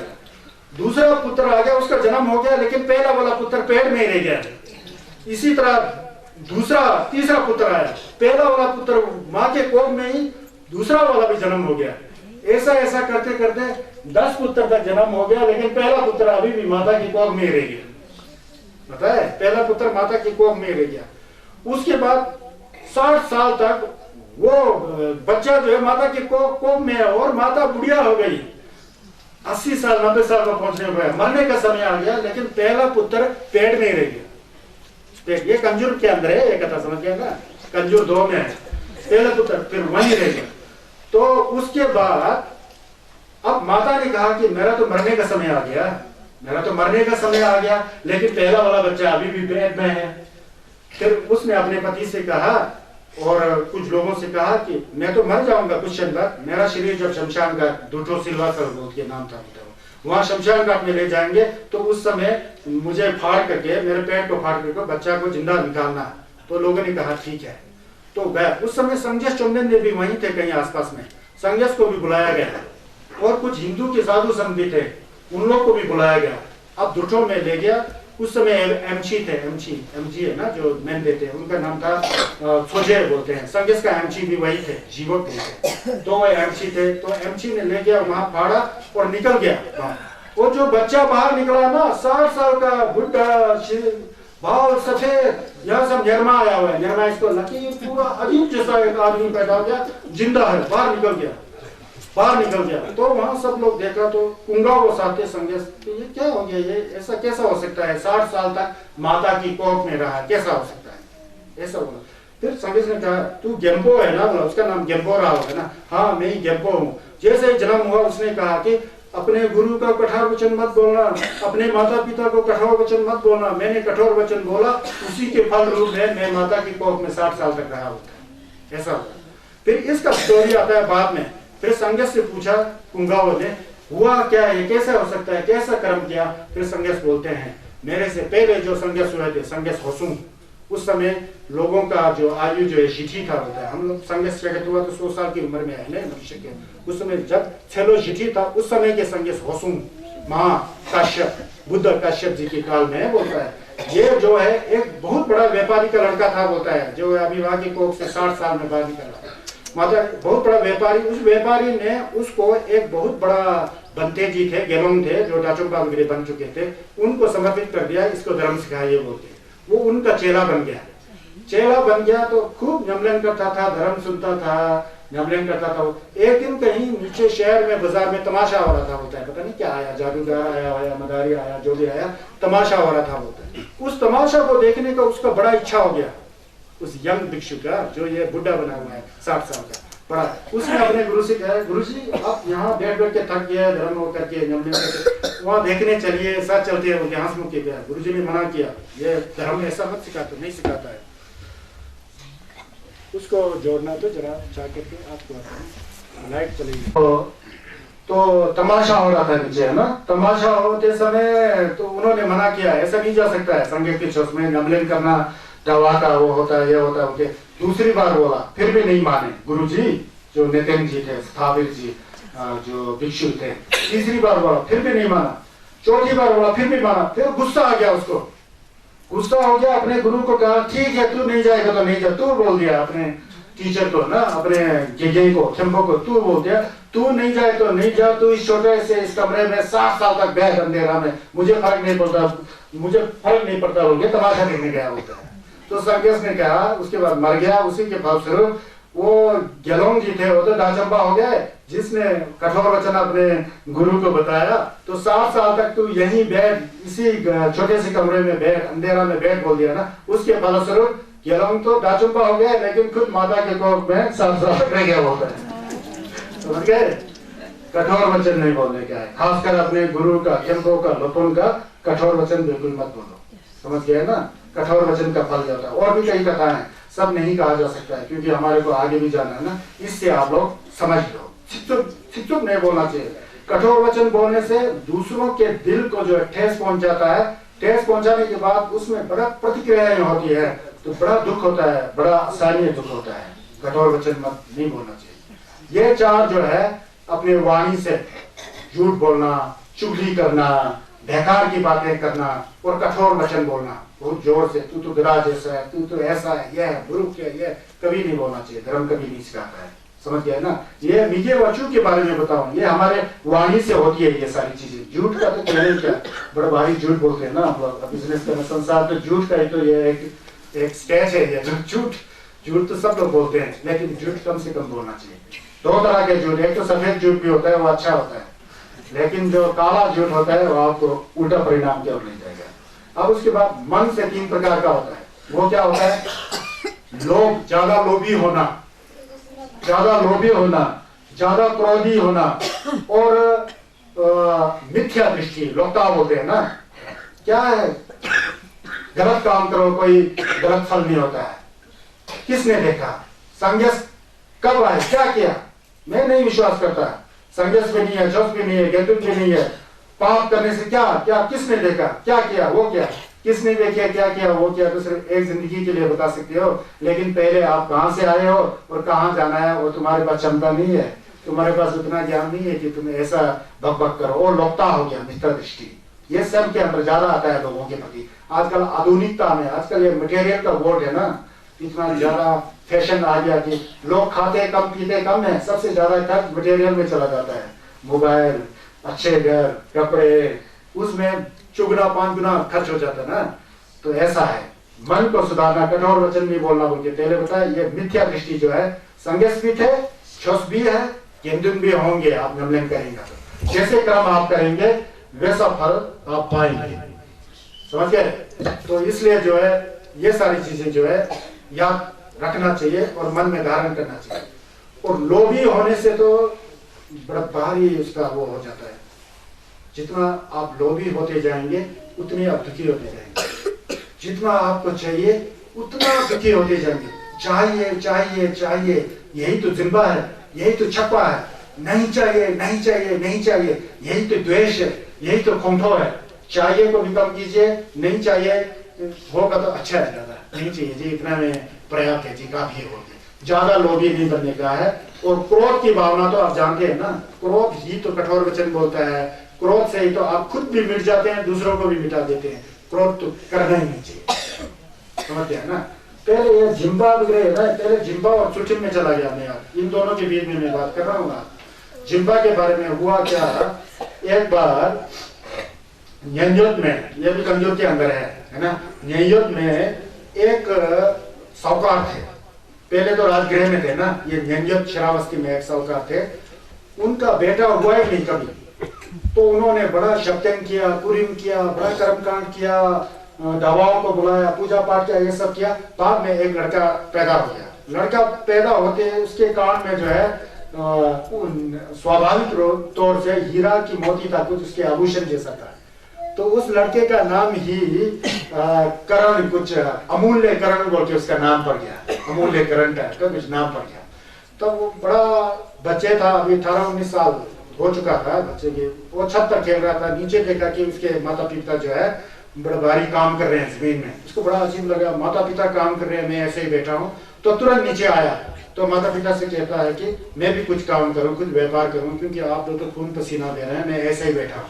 गया, उसका जन्म हो गया, लेकिन पहला वाला पुत्र पेट में ही रह गया। इसी तरह तीसरा पुत्र आया, पहला वाला पुत्र माँ के कोख में ही दूसरा वाला भी जन्म हो गया। ऐसा करते करते 10 पुत्र का जन्म हो गया, लेकिन पहला पुत्र अभी भी माता की कोख में ही रह गया। पता है, पहला पुत्र माता की कोख में ही रह गया। उसके बाद 60 साल तक वो बच्चा जो है माता के कोख में है, और माता बुढ़िया हो गई, 80 साल 90 साल में पहुंचने को है, मरने का समय आ गया, लेकिन पहला पुत्र पेट में ही रह गया। ये कंजूर के अंदर है, ये कथा समझ गया ना, कंजूर 2 में है, पहला पुत्र फिर वहीं रह गया। तो उसके बाद अब माता ने कहा कि मेरा तो मरने का समय आ गया, मेरा तो मरने का समय आ गया, लेकिन पहला वाला बच्चा अभी भी पेट में है। फिर उसने अपने पति से कहा और कुछ लोगों से कहा कि मैं तो मर जाऊंगा कुछ क्षण बाद, मेरा शरीर जब शमशान घाट दूठो सिल्वासर के नाम था वहां शमशान घाट में ले जाएंगे, तो उस समय मुझे फाड़ करके, मेरे पेट को फाड़ करके बच्चा को जिंदा निकालना। तो लोगों ने कहा ठीक है। तो गया। उस समय संगेश चौंदन देव भी वहीं थे कहीं आसपास में, संगेश को भी बुलाया गया और कुछ हिंदू के साधु संत भी थे, उन लोग को भी बुलाया गया। अब दूठो में ले गया। उस समय एमची थे, एमजी है ना जो मेहंदे थे, उनका नाम था सोजे बोलते हैं, संगेश का एमची भी वही थे, जीवक थे। तो वो एमची थे, तो एमची ने ले गया वहां फाड़ा और निकल गया। वो जो बच्चा बाहर निकला ना, 60 साल का बुढ़ा, बाल सफेद, यहाँ सब निर्मा आया हुआ है, निर्मा इसको लकी पूरा अजीब जैसा एक आदमी पैदा हो गया, जिंदा है, बाहर निकल गया। तो वहां सब लोग देखा तो कुंगा वो साथे संगेश, ये क्या हो गया, ये ऐसा कैसा हो सकता है, 60 साल तक माता की कोख में रहा, कैसा हो सकता है, ऐसा बोला। फिर संगेश ने कहा तू गेम्बो है ना, बोला उसका नाम गेम्बो रहा होगा ना, हाँ मैं ही गेम्बो हूँ। जैसे ही जन्म हुआ उसने कहा कि अपने गुरु का कठोर वचन मत बोलना, अपने माता पिता को कठोर वचन मत बोलना। मैंने कठोर वचन बोला, उसी के फल रूप में मैं माता की कोख में 60 साल तक रहा होता है, ऐसा होता। फिर इसका स्टोरी आता है बाद में। फिर संगेश से पूछा कुंगाओ ने, हुआ क्या है, कैसा हो सकता है, कैसा कर्म किया। फिर संगेश बोलते हैं मेरे से पहले जो संगेश हुए थे, संगेश होसुम, उस समय लोगों का जो आयु जो है शिठी था होता है, हम लोग संगेश जगत हुआ तो 100 साल की उम्र में है ना मनुष्य के, उस समय जब छेलो शिठी था उस समय के संगेश होसुम महा काश्यप, बुद्ध काश्यप जी के काल में बोलता है। ये जो है एक बहुत बड़ा व्यापारी का लड़का था बोलता है, जो अभी वहां की कोख से 60 साल में बाहर निकला, मतलब बहुत बड़ा व्यापारी। उस व्यापारी ने उसको एक बहुत बड़ा बनते जी थे, गेलोंग थे, जो डाचोंपा वगैरह बन चुके थे, उनको समर्पित कर दिया, इसको धर्म सिखाइए बोलते। वो उनका चेला बन गया तो खूब न्यामलेन करता था, धर्म सुनता था, न्यामलेन करता था। एक दिन कहीं नीचे शहर में बाजार में तमाशा हो रहा था बोलता है, पता नहीं क्या आया, जादूगर आया, मदारी आया, जो भी आया, तमाशा हो रहा था बोलता है। उस तमाशा को देखने का उसका बड़ा इच्छा हो गया, उस यंग भिक्षु का, जो ये बुढ़ा बना हुआ है 60 साल का बड़ा। उसने अपने गुरु से कहा, गुरु जी आप यहाँ बैठ के थक गया, धर्म हो करके वहाँ देखने चलिए, साथ चलते हैं। उनके हंस मुख के गया, गुरु जी ने मना किया, ये धर्म ऐसा मत सिखाता, नहीं सिखाता है। उसको जोड़ना तो जरा चाह करके आपको लाइट चलेगी। तो तमाशा हो रहा था नीचे, है ना, तमाशा होते समय तो उन्होंने मना किया, ऐसा नहीं जा सकता है, संगीत के चौस में नमलेन करना, दवा का वो होता है, ये होता है। उनके दूसरी बार बोला, फिर भी नहीं माने गुरुजी, जो नितिन जी थे, स्थाविर जी जो भिक्षु थे। तीसरी बार बोला, फिर भी नहीं माना। चौथी बार बोला, फिर भी माना। फिर गुस्सा आ गया उसको, गुस्सा हो गया, अपने गुरु को कहा ठीक है तू नहीं जाएगा तो नहीं जा। तू बोल दिया अपने टीचर को ना, अपने गेगे को, खेम्बो को, तू बोल दिया तू नहीं जाए तो नहीं जा, तू इस छोटे से इस कमरे में 60 साल तक बैठ अंधेरा में, मुझे फर्क नहीं पड़ता बोल के तमाशा देखने गया होता है। तो संगेश ने कहा, उसके बाद मर गया। उसी के फलस्वरूप वो गेलोंग जी थे, वो तो डाचंबा हो गए, जिसने कठोर वचन अपने गुरु को बताया। तो 60 साल तक तू यहीं बैठ, इसी छोटे से कमरे में बैठ, अंधेरा में बैठ बोल दिया ना, उसके फलस्वरूप गेलोंग तो डाचंबा हो गया, लेकिन खुद माता के कोख में 60 साल तक रह गया बोलता है। समझ गए, कठोर वचन नहीं बोलने का है, खासकर अपने गुरु का, खेम्बो का, लोपुन का कठोर वचन बिल्कुल मत बोलो। समझ गए ना, कठोर वचन का फल जाता है। और भी कई कथाएं हैं, सब नहीं कहा जा सकता है, क्योंकि हमारे को आगे भी जाना है ना, इससे आप लोग समझ लो। छिप नहीं बोलना चाहिए। कठोर वचन बोलने से दूसरों के दिल को जो ठेस पहुंचाता है, ठेस पहुंचाने के बाद उसमें बड़ा प्रतिक्रियाएं होती है, तो बड़ा दुख होता है, बड़ा असहनीय दुख होता है। कठोर वचन मत नहीं बोलना चाहिए। ये चार जो है, अपने वाणी से झूठ बोलना, चुगली करना, बेकार की बातें करना और कठोर वचन बोलना बहुत जोर से, तू तो गधा जैसा है, तू तो ऐसा है, यह है बुरुक है, यह कभी नहीं बोलना चाहिए। धर्म कभी नहीं सिखाता है। समझ गया ना। ये मीडिय वचू के बारे में बताऊं, ये हमारे वाणी से होती है ये सारी चीजें। झूठ का तो कहने क्या, बड़ा भारी झूठ बोलते हैं ना हम लोग बिजनेस का संसार, तो झूठ का ही तो ये एक स्टेज है। ये झूठ तो सब लोग बोलते हैं, लेकिन झूठ कम से कम बोलना चाहिए। 2 तरह के झूठ, एक तो सफेद झूठ भी होता है, वो अच्छा होता है, लेकिन जो काला झूठ होता है वो आपको उल्टा परिणाम की ओर ले जाएगा। अब उसके बाद मन से 3 प्रकार का होता है। वो क्या होता है? लोभ, ज्यादा लोभी होना, ज्यादा लोभी होना, ज्यादा क्रोधी होना, और मिथ्या दृष्टि, लोकता बोलते हैं ना, क्या है, गलत काम करो कोई गलत फल नहीं होता है। किसने देखा? संन्यास कब आए, क्या किया? मैं नहीं विश्वास करता। संन्यास भी नहीं है, जस भी नहीं है, गेतुक भी नहीं है। पाप करने से क्या क्या किसने देखा, क्या किया, वो क्या, किसने देखा, क्या किया, वो क्या, तो सिर्फ एक जिंदगी के लिए बता सकते हो। लेकिन पहले आप कहां से आए हो और कहां जाना है, वो तुम्हारे पास क्षमता नहीं है, तुम्हारे पास उतना ज्ञान नहीं है कि तुम ऐसा बकबक करो। और लोकता हो गया, मिथ्या दृष्टि, ये सब के अंदर ज्यादा आता है लोगों के प्रति। आजकल आधुनिकता में, आजकल ये मटेरियल का वर्ड है ना, इतना ज्यादा फैशन आ गया कि लोग खाते कम पीते कम है, सबसे ज्यादा खर्च मटेरियल में चला जाता है। मोबाइल, अच्छे घर, कपड़े, उसमें चुगना 5 गुना खर्च हो जाता है ना। तो ऐसा है, मन को सुधारना, कठोर वचन नहीं बोलना बोल के पहले बताया। ये मिथ्या दृष्टि जो है, संन्यास भी थे, छस भी है, केंद्र भी होंगे। आप नमलन करेंगे तो जैसे कर्म आप करेंगे वैसा फल आप पाएंगे, समझ गए? तो इसलिए जो है ये सारी चीजें जो है याद रखना चाहिए और मन में धारण करना चाहिए। और लोभी होने से तो बड़ा भारी उसका वो हो जाता है। जितना आप लोभी होते जाएंगे उतने आप दुखी होते जाएंगे। जितना आपको चाहिए उतना दुखी होते जाएंगे। चाहिए चाहिए चाहिए, यही तो जिंबा है, यही तो छप्पा है। नहीं चाहिए नहीं चाहिए नहीं चाहिए, यही तो द्वेष है, यही तो खोंठो है। चाहिए को भी कम कीजिए, नहीं चाहिए होगा तो अच्छा है, ज्यादा नहीं चाहिए जी, इतना में पर्याप्त है जी, काफी है, ज्यादा लोभी नहीं बनने का है। और क्रोध की भावना तो आप जानते हैं ना, क्रोध ही तो कठोर वचन बोलता है। क्रोध से ही तो आप खुद भी मिट जाते हैं, दूसरों को भी मिटा देते हैं। क्रोध तो करना ही नहीं चाहिए, समझते हैं ना। पहले ये जिम्बा वगैरह है ना, पहले जिम्बा और चुटिन में चला गया मैं, इन दोनों के बीच में मैं बात कर रहा हूँ। जिम्बा के बारे में हुआ क्या, एक बार न्यंजोत में, ये भी कमजोर के अंदर है ना, न्यंजोत में एक साहूकार थे। पहले तो राजगृह में थे ना, ये न्यंजोत श्रावस्ती में एक साहूकार थे। उनका बेटा हुआ ही नहीं कभी, तो उन्होंने बड़ा शब्दन किया, कुरिम किया, बड़ा कर्मकांड किया, दवाओं को बुलाया, पूजा पाठ किया, ये सब किया। बाद में एक लड़का पैदा हो गया। लड़का पैदा होते उसके कान में जो है स्वाभाविक तौर से हीरा की मोती था, कुछ उसके आभूषण जैसा था। तो उस लड़के का नाम ही करण, कुछ अमूल्य करण बोल के उसका नाम पड़ गया, अमूल्य करण टाइप का कुछ नाम पड़ गया। तो वो बड़ा बच्चे था, अभी 18-19 साल हो चुका था बच्चे के। वो छत पर खेल रहा था, नीचे देखा कि उसके माता पिता जो है बड़ा भारी काम कर रहे हैं जमीन में। उसको बड़ा अजीब लगा, माता पिता काम कर रहे हैं, मैं ऐसे ही बैठा हूँ। तो तुरंत नीचे आया, तो माता पिता से कहता है कि मैं भी कुछ काम करूँ, कुछ व्यापार करूँ, क्योंकि आप लोग तो खून पसीना दे रहे हैं, मैं ऐसे ही बैठा हूँ।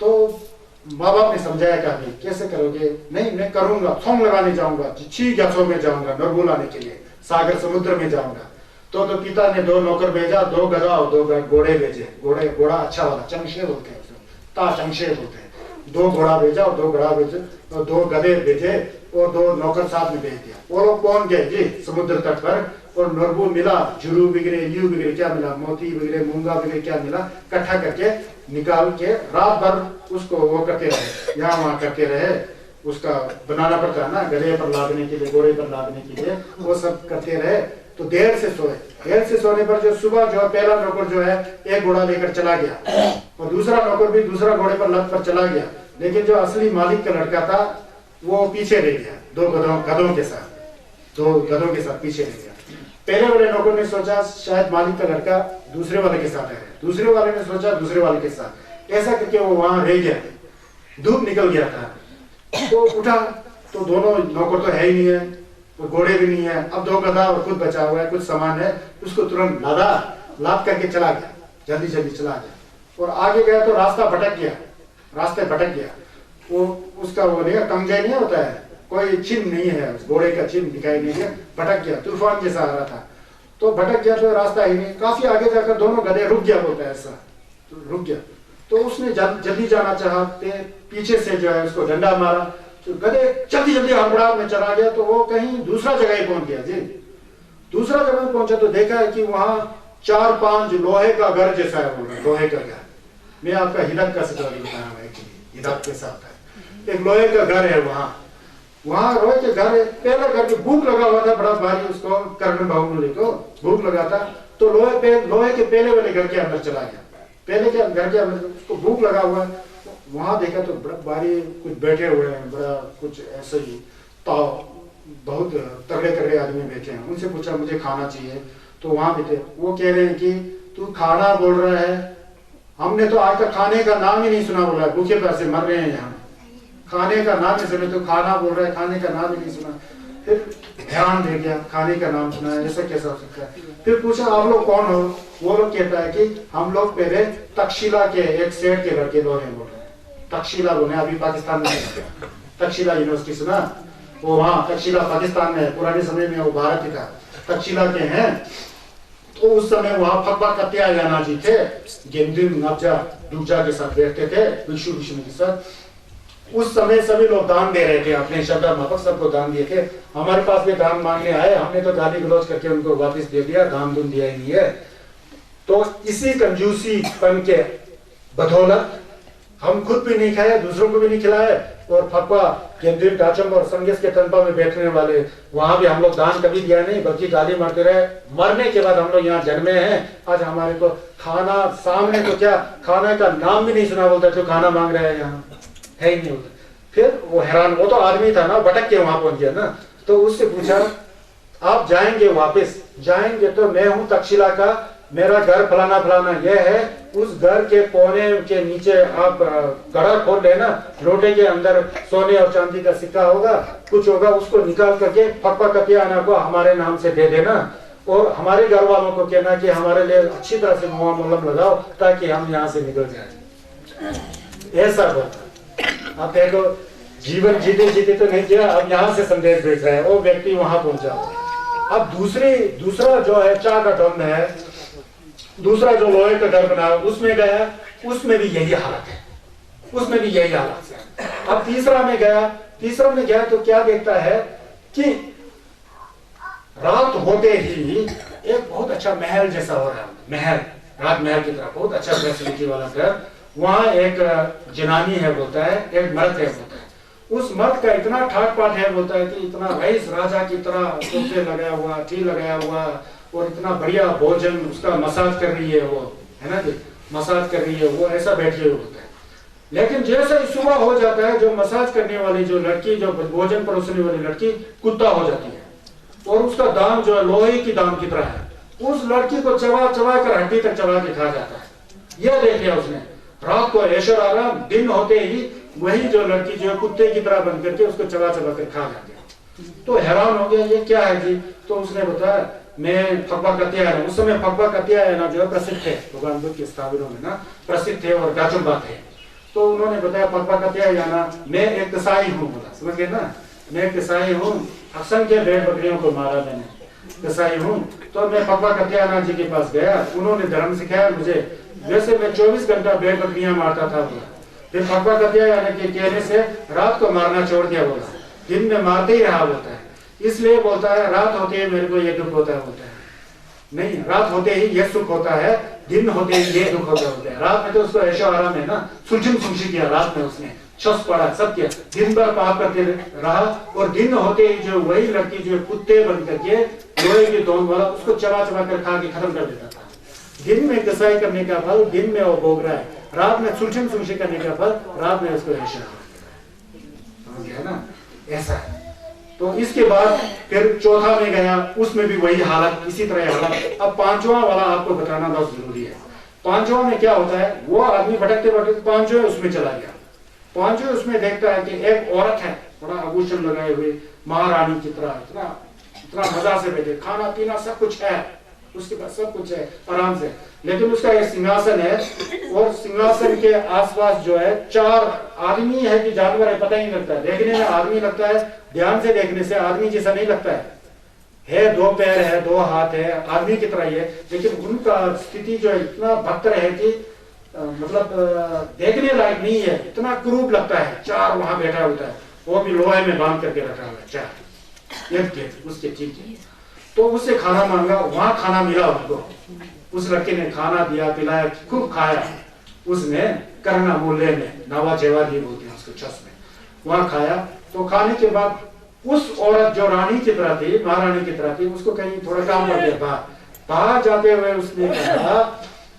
तो माँ बाप ने समझाया क्या, कैसे करोगे? नहीं, मैं करूंगा, थोंग लगाने जाऊंगा, 6 गसों में जाऊंगा, नरबू लाने के लिए, सागर समुद्र में जाऊंगा। तो पिता ने 2 नौकर भेजा, 2 गधा और 2 घोड़े भेजे। घोड़ा अच्छा वाला, चंगशे बोलते हैं उसे, चंगशे बोलते हैं। 2 घोड़ा भेजा और 2 घोड़ा भेजे और 2 गधे भेजे और 2 नौकर साथ में भेज दिया। वो लोग पहुंच गए जी समुद्र तट पर, और नरबू मिला, जुरू वगैरह, यू वगैरह क्या मिला, मोती वगैरह, मूंगा वगैरह क्या मिला, इकट्ठा करके निकाल के रात भर उसको वो करते रहे, यहाँ वहाँ करते रहे। उसका बनाना पड़ता है ना, गधे पर लादने के लिए, घोड़े पर लादने के लिए, वो सब करते रहे। तो देर से सोए। देर से सोने पर जो सुबह जो पहला नौकर जो है एक घोड़ा लेकर चला गया, और दूसरा नौकर भी दूसरा घोड़े पर लद पर चला गया। लेकिन जो असली मालिक का लड़का था वो पीछे रह गया, 2 गधों के साथ, 2 गधों के साथ पीछे रह गया। पहले वाले नौकर ने सोचा शायद मालिक का लड़का दूसरे वाले के साथ है, दूसरे वाले ने सोचा दूसरे वाले के साथ, ऐसा करके वो वहां रह गया। धूप निकल गया था, तो उठा तो दोनों नौकर तो है ही नहीं है, तो घोड़े भी नहीं है। अब 2 गधा और खुद बचा हुआ है, कुछ सामान है, उसको तुरंत लाद करके चला गया, जल्दी जल्दी चला गया। और आगे गया तो रास्ता भटक गया, रास्ते भटक गया। वो उसका वो नहीं, कंगे नहीं होता है, कोई चिन्ह नहीं है, घोड़े का चिन्ह दिखाई नहीं है, भटक गया, तूफान जैसा आ रहा था। तो भटक गया तो रास्ता ही नहीं। काफी आगे जाकर दोनों गधे रुक गया, बोलता है ऐसा, तो रुक गया। तो उसने जल्दी जाना चाहते, पीछे से जो है उसको डंडा मारा, तो गधे जल्दी जल्दी हड़बड़ाहट में चला गया। तो वो कहीं दूसरा जगह ही पहुंच गया जी। दूसरा जगह पहुंचा तो देखा है कि वहां 4-5 लोहे का घर जैसा है, लोहे का घर। मैं आपका हिदक का स्टोरी बता रहा हूँ, हिदक के साथ है, एक लोहे का घर है वहां। वहां रोए के घर पहले घर की भूख लगा हुआ था बड़ा भारी, उसको कर्ण बाहुबली को भूख लगा था, तो लोहे के पहले वाले घर के अंदर चला गया। पहले के घर के अंदर उसको भूख लगा हुआ, वहां देखा तो बड़ा भारी कुछ बैठे हुए हैं, बड़ा कुछ ऐसे ही ताव, बहुत तगड़े तगड़े आदमी बैठे हैं। उनसे पूछा मुझे खाना चाहिए, तो वहां भी थे। वो कह रहे हैं कि तू खाना बोल रहा है, हमने तो आज तक खाने का नाम ही नहीं सुना, बोला भूखे प्यासे मर रहे हैं यहाँ, खाने का नाम नहीं सुने, तो खाना बोल रहा है, खाने का नाम ही नहीं सुना। फिर ध्यान दे गया, खाने का नाम सुना है, ऐसा कैसा हो सकता है। फिर पूछा आप लोग कौन हो? वो लोग कहता है कि हम लोग पहले तक्षशिला के एक सेठ के लड़के लोग हैं, बोल रहे हैं। तक्षशिला बोले अभी पाकिस्तान में, तक्षशिला यूनिवर्सिटी सुना, वो वहाँ तक्षशिला पाकिस्तान में, पुराने समय में वो भारत ही था, तक्षशिला के हैं। तो उस समय वहाँ फब्बा कत्यायाना जी थे, गेंदिन नब्जा दूजा के साथ बैठते थे, विष्णु के साथ। उस समय सभी लोग दान दे रहे थे, अपने श्रद्धा माफक सबको दान दिए थे। हमारे पास भी दान मांगने आए, हमने तो गाली गलौज करके उनको वापस दे दिया, दान दून दिया ही नहीं है। तो इसी कंजूसीपन के बदौलत हम खुद भी नहीं खाए, दूसरों को भी नहीं खिलाए, और फब्बा केंद्रीय टाचम और संगेस के तनपा में बैठने वाले, वहां भी हम लोग दान कभी दिया नहीं, बल्कि गाली मारते रहे। मरने के बाद हम लोग यहाँ जन्मे हैं, आज हमारे को खाना सामने, तो क्या खाने का नाम भी नहीं सुना, बोलता तो खाना मांग रहा है, यहाँ है ही नहीं होता। फिर वो हैरान, वो तो आदमी था ना, भटक के वहां पहुंच गया ना। तो उससे पूछा आप जाएंगे वापस? जाएंगे तो मैं हूं तक्षशिला का, मेरा घर फलाना फलाना ये है, उस घर के कोने के नीचे आप गड़ा खोल लेना, लोटे के अंदर सोने और चांदी का सिक्का होगा, कुछ होगा, उसको निकाल करके फब्बा कत्यायाना को हमारे नाम से दे देना, और हमारे घर वालों को कहना कि हमारे लिए अच्छी तरह से मुआ मुलम लगाओ ताकि हम यहाँ से निकल जाए। ऐसा बोलता। अब देखो जीवन जीते जीते तो नहीं किया, अब यहाँ से संदेश भेज रहे हैं, वो व्यक्ति वहां पहुंचा। अब दूसरा जो है चाह का ड्रम है, दूसरा जो लोहे का डर बना उसमें गया, उसमें भी यही हालत है, उसमें भी यही हालत है। अब तीसरा में गया तो क्या देखता है कि रात होते ही एक बहुत अच्छा महल जैसा हो रहा है, महल, राजमहल की तरह बहुत अच्छा फैसिलिटी वाला घर। वहां एक जनानी है बोलता है, एक मर्द है बोलता है। उस मर्द का इतना ठाट पाट है बोलता है कि इतना रईस राजा की तरह सोफे लगाया हुआ, टी लगाया हुआ, और इतना बढ़िया भोजन, उसका मसाज कर रही है वो, है ना जी, मसाज कर रही है वो, ऐसा बैठे हुए होता है। लेकिन जैसे ही सुबह हो जाता है, जो मसाज करने वाली जो लड़की, जो भोजन परोसने वाली लड़की कुत्ता हो जाती है, और उसका दाम जो है लोहे की दाम की तरह है, उस लड़की को चबा चबा कर हड्डी तक चबा के खा जाता है। यह देख लिया उसने। रात को ऐशो आराम, दिन होते ही वही जो लड़की जो है कुत्ते की तरह बन करके उसको चबा चबा कर खा जाती। तो हैरान हो गया, ये क्या है जी? तो उसने बताया मैं फब्बा कत्यायाना, उस समय फब्बा कत्यायाना जो है प्रसिद्ध थे, भगवान बुद्ध के स्थापनों में ना प्रसिद्ध थे और गाचुम्बा थे। तो उन्होंने बताया फब्बा कत्यायाना मैं एक कसाई हूँ, बोला, समझ गए ना, मैं एक कसाई हूँ, असंख्य भेड़ बकरियों को मारा मैंने, कसाई हूँ। तो मैं फब्बा कत्यायाना जी के पास गया, उन्होंने धर्म सिखाया मुझे, वैसे मैं 24 घंटा भेड़ बकरियां मारता था, बोला। फिर फब्बा कत्यायाना के कहने से रात को मारना छोड़ दिया, बोला, दिन में मारते ही रहा, बोलता है। इसलिए बोलता है रात होते ही मेरे को ये दुख होता है, बोलता है नहीं, रात होते ही ये सुख होता है, दिन होते ही ये दुख होता है। रात में तो उसको ऐशो आराम है ना, सुलझन सुलझी किया, रात में उसने छस पड़ा, सब किया, दिन भर पाप करते रहा, और दिन होते ही जो वही लड़की जो कुत्ते बन करके लोहे की दोन वाला उसको चबा चबा कर खा के खत्म कर देता था। दिन में कसाई करने का फल दिन में वो भोग रहा है, रात में सुलझन सुलझी करने का फल रात में उसको ऐशो है ना, ऐसा है। तो इसके बाद फिर चौथा में गया, उसमें भी वही हालत, इसी तरह हालत। अब पांचवा वाला आपको बताना बहुत जरूरी है। पांचवा में क्या होता है, वो आदमी भटकते भटकते पांचवे उसमें चला गया। पांचवे उसमें देखता है कि एक औरत है, बड़ा आभूषण लगाए हुए, महारानी की तरह, इतना मजा से बैठे, खाना पीना सब कुछ है उसके पास, सब कुछ है आराम से, लेकिन उसका एक सिंहासन है, और सिंहासन के आसपास जो है 4 आदमी है कि जानवर है पता ही नहीं लगता है, देखने में आदमी लगता है, ध्यान से देखने से आदमी जैसा नहीं लगता है 2 पैर है, 2 हाथ है, आदमी की तरह ही है, लेकिन उनका स्थिति जो है इतना भद्र है कि मतलब देखने लायक नहीं है, इतना क्रूप लगता है। 4 वहां बैठा होता है, वो भी लोहे में बांध करके रखा हुआ है, 4 उसके ठीक है। तो उससे खाना मांगा, वहां खाना मिला उनको, उस लड़के ने खाना दिया, पिलाया, खूब खाया उसने, करना मूल्य में नवा जेवा दी बोलते हैं उसको, छस में, वहां खाया। तो खाने के बाद उस औरत जो रानी की तरह थी, महारानी की तरह थी, उसको कहीं थोड़ा काम कर दिया बाहर। बाहर जाते हुए उसने कहा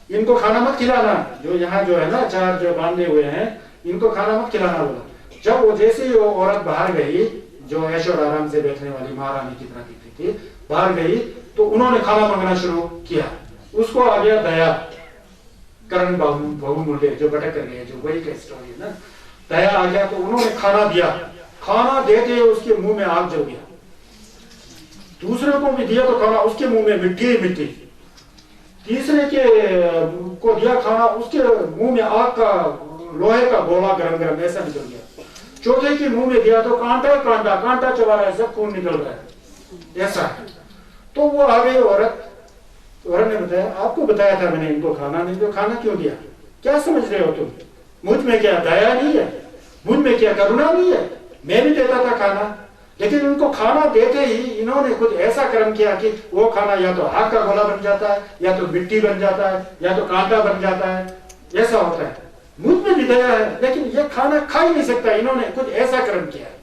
इनको खाना मत खिलाना, जो यहाँ जो है ना चार जो बांधे हुए हैं, इनको खाना मत खिलाना बोला। जब वो जैसे ही वो औरत बाहर गई, जो ऐशो और आराम से बैठने वाली महारानी की तरह दिखती थी, बाहर गई तो उन्होंने खाना मांगना शुरू किया। उसको आ गया दया, करण बहुमूल्य जो भटक कर गए, जो वही का स्टोरी है ना, दया आ गया तो उन्होंने खाना दिया। खाना देते उसके मुंह में आग जल गया। दूसरे को भी दिया तो खाना, उसके मुंह में मिट्टी ही मिट्टी। तीसरे के को दिया खाना, उसके मुंह में आग का, लोहे का गोला गरम गरम ऐसा निकल गया। चौथे के मुंह में दिया तो कांटा कांटा कांटा चबा रहा है, सब खून निकल रहा है, ऐसा है। तो वो आ गई औरत ने बताया आपको बताया था मैंने इनको खाना नहीं, तो खाना क्यों दिया? क्या समझ रहे हो तुम? मुझ में क्या दया नहीं है? मुझ में क्या करुणा नहीं है? मैं भी देता था खाना, लेकिन उनको खाना देते ही इन्होंने कुछ ऐसा कर्म किया कि वो खाना या तो आग का गोला बन जाता है, या तो मिट्टी बन जाता है, या तो कांटा बन जाता है, ऐसा होता है। मुझ में भी दया है, लेकिन ये खाना खा ही नहीं सकता, इन्होंने कुछ ऐसा कर्म किया है।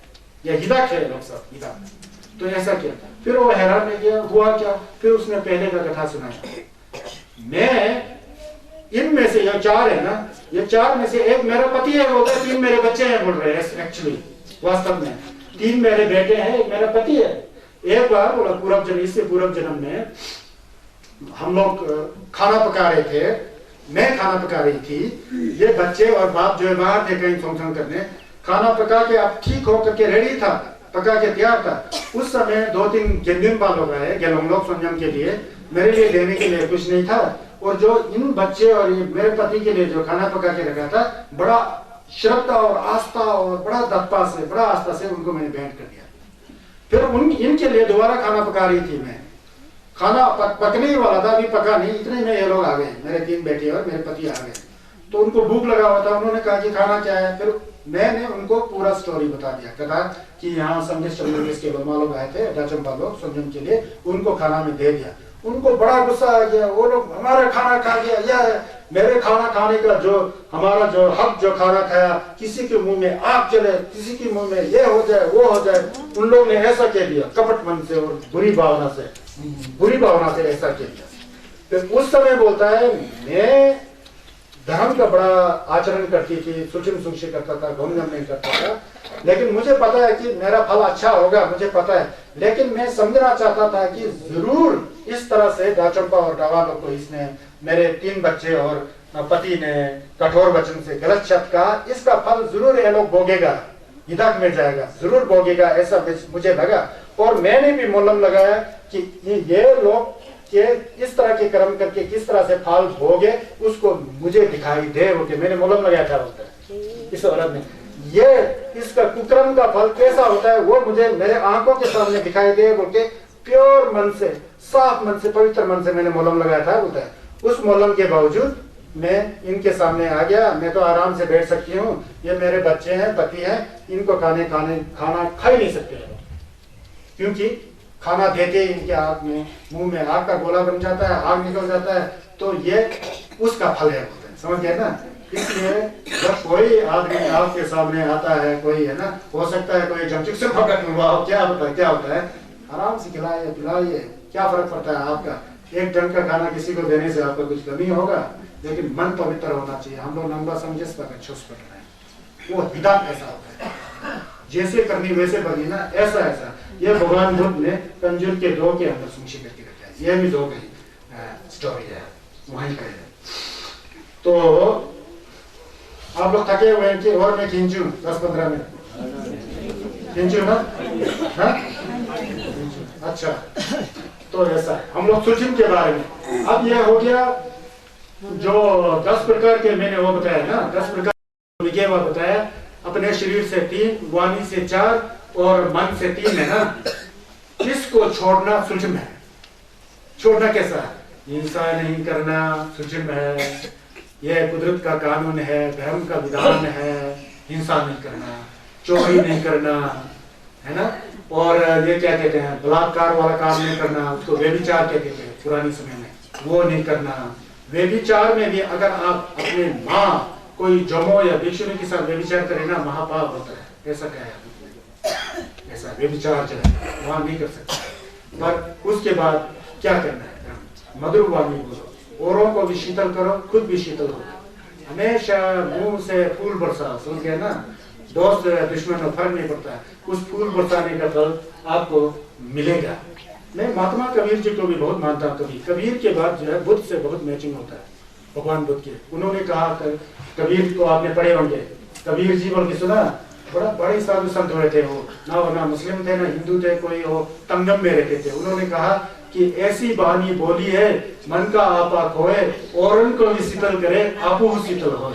यह हिदाक है लोग सब, हिदाक। तो ऐसा किया था। फिर वो हैरान रह गया, हुआ क्या? फिर उसने पहले का कथा सुनाया। मैं इनमें से, ये चार है ना, ये चार में से एक मेरा पति है बोलता है, 3 मेरे बच्चे हैं बोल रहे हैं। एक्चुअली वास्तव में 3 मेरे बेटे हैं, एक मेरा पति है। एक बार बोला पूर्व जन्म, इससे पूर्व जन्म में हम लोग खाना पका रहे थे, मैं खाना पका रही थी, ये बच्चे और बाप जो है बाहर थे कहीं फंक्शन करने। खाना पका के अब ठीक होकर के रेडी था, पका के तैयार था। उस समय 2-3 गेंदिन बाल लोग आए गेलोंगलोक संयम के लिए, मेरे लिए देने के लिए कुछ नहीं था। और जो इन बच्चे और ये मेरे पति के लिए जो खाना पका के रखा था, बड़ा श्रद्धा और आस्था और बड़ा दत्ता से, बड़ा आस्था से उनको मैंने भेंट कर दिया। फिर इनके लिए दोबारा खाना पका रही थी मैं। खाना पकने ही वाला था, अभी पका नहीं, इतने में ये लोग आ गए, मेरे 3 बेटे और मेरे पति आ गए। तो उनको भूख लगा हुआ था, उन्होंने कहा कि खाना क्या है? फिर मैंने उनको पूरा स्टोरी बता दिया, कहा कि यहाँ संदेश चंद्र के वर्मा लोग आए थे, डाचंपा लोग संयम के लिए, उनको खाना में दे दिया। उनको बड़ा गुस्सा आ गया, वो लोग हमारा खाना खा गया, यह मेरे खाना खाने का जो हमारा जो हक, जो खाना खाया, किसी के मुंह में आग चले, किसी के मुंह में ये हो जाए वो हो जाए। उन लोग ने ऐसा कह दिया कपट मन से और बुरी भावना से ऐसा कह दिया। तो उस समय बोलता है मैं धर्म का बड़ा आचरण करती थी, सुचिम सुशी करता था, घूमघाम नहीं करता था, लेकिन मुझे पता है कि मेरा फल अच्छा होगा, मुझे पता है। लेकिन मैं समझना चाहता था कि जरूर इस तरह से दाचंपा और डावा लोग को इसने, मेरे 3 बच्चे और पति ने कठोर वचन से गलत शब्द कहा, इसका फल जरूर ये लोग भोगेगा, हिदाक में जाएगा, जरूर भोगेगा, ऐसा मुझे लगा। और मैंने भी मोलम लगाया कि ये लोग के इस तरह के कर्म करके किस तरह से फल भोगे, उसको मुझे दिखाई दे, वो मैंने मोलम लगाया था बोलता है इस औरत ने। ये इसका कुकर्म का फल कैसा होता है वो मुझे मेरे आंखों के सामने दिखाई दे बोल के प्योर मन से, साफ मन से, पवित्र मन से मैंने मोलम लगाया था बोलता है। उस मोलम के बावजूद मैं इनके सामने आ गया, मैं तो आराम से बैठ सकती हूँ, ये मेरे बच्चे हैं, पति हैं, इनको खाना खा ही नहीं सकते, क्योंकि खाना देते ही इनके आग में, मुंह में आग का गोला बन जाता है, आग निकल जाता है। तो ये उसका फल है बोलते हैं, समझ गए ना? इसलिए जब कोई आदमी आपके सामने आता है, कोई है ना, हो सकता है कोई जमचिक से भगत हुआ हो, क्या होता है, आराम से खिलाइए पिलाइए, क्या फर्क पड़ता है आपका? एक ढंग का खाना किसी को देने से आपको कुछ कमी होगा, लेकिन मन पवित्र होना चाहिए। हम लोग लंबा समझे छुस पड़ रहे हैं, वो हिदायत ऐसा होता है, जैसे करनी वैसे बनी ना, ऐसा। ये भगवान बुद्ध ने कंजूर के 2 के अंदर सुनिश्चित करके रखा है। ये भी 2 की स्टोरी है, वहीं का है। तो आप लोग थके हुए हैं कि और मैं खींचूं 10-15 मिनट खींचूं ना? अच्छा, तो ऐसा है हम लोग सुचिम के बारे में। अब ये हो गया जो 10 प्रकार के मैंने वो बताया ना, 10 प्रकार विज्ञान बताया। अपने शरीर से 3, वाणी से 4 और मन से 3 है ना, इसको छोड़ना सुचिम है। छोड़ना कैसा? हिंसा नहीं करना सुचिम है, यह कुदरत का कानून है, धर्म का विधान है, हिंसा नहीं करना, चोरी नहीं करना, है ना। और ये क्या कहते हैं, बलात्कार वाला काम नहीं करना, उसको व्यभिचार कहते थे पुराने समय में, वो नहीं करना। व्यभिचार में भी अगर आप अपने माँ कोई जमो या भिक्षुणी के साथ व्यभिचार करे ना, महापाप होता है, ऐसा क्या है, ऐसा व्यभिचार जो है वहाँ नहीं कर सकते। पर उसके बाद क्या करना है, मधुर वाणी बोलो, औरों को भी शीतल करो, खुद भी शीतल हो। हमेशा मुंह से फूल बरसा, समझ गए ना, दोस्त दुश्मन में फर्क नहीं पड़ता है, उस फूल बरसाने का फल आपको मिलेगा। मैं महात्मा कबीर जी को भी बहुत मानता हूँ। कबीर के बाद जो है बुद्ध से बहुत मैचिंग होता है, भगवान बुद्ध के। उन्होंने कहा, कबीर को आपने पढ़े होंगे, कबीर जी बोल के सुना, बड़ा बड़े साधु संत हुए थे वो, ना मुस्लिम थे ना हिंदू थे, कोई वो तंगम में रहते थे। उन्होंने कहा कि ऐसी वाणी बोली है, मन का आपा खोए, और उनको भी शीतल करे, आपू शीतल हो।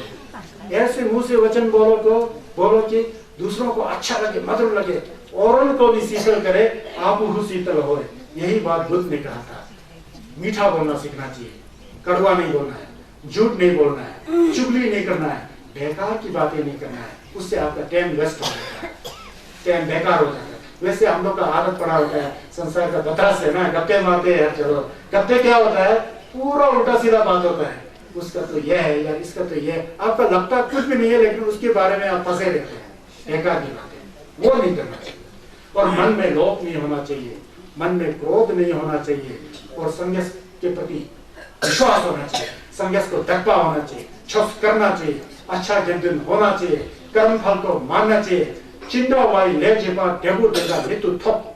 ऐसे मुंह से वचन बोलो कि दूसरों को अच्छा लगे, मधुर लगे, और उनको भी शीतल करे, आपू शीतल हो। यही बात बुद्ध ने कहा था। मीठा बोलना सीखना चाहिए, कड़वा नहीं बोलना है, झूठ नहीं बोलना है, चुगली नहीं करना है, बेकार की बातें नहीं करना है, उससे आपका टाइम वेस्ट हो जाता है, टाइम बेकार हो जाता है। वैसे हम लोग का आदत पड़ा होता है संसार का बतरा से ना, गप्पे मारते हैं, चलो गप्पे क्या होता है, पूरा उल्टा सीधा बात होता है, उसका तो यह है या इसका तो यह, आपका लगता कुछ भी नहीं है, लेकिन उसके बारे में आप फंसे रहते हैं, बेकार की बातें, वो नहीं करना चाहिए। और मन में लोभ नहीं होना चाहिए, मन में क्रोध नहीं होना चाहिए, और संघर्ष के प्रति विश्वास होना चाहिए, संघर्ष को दक्पा होना चाहिए, छुप करना चाहिए, अच्छा दिन होना चाहिए, कर्म फल को मानना चाहिए। चिंता वाई ले जेपा टेबू देगा मृत्यु थप,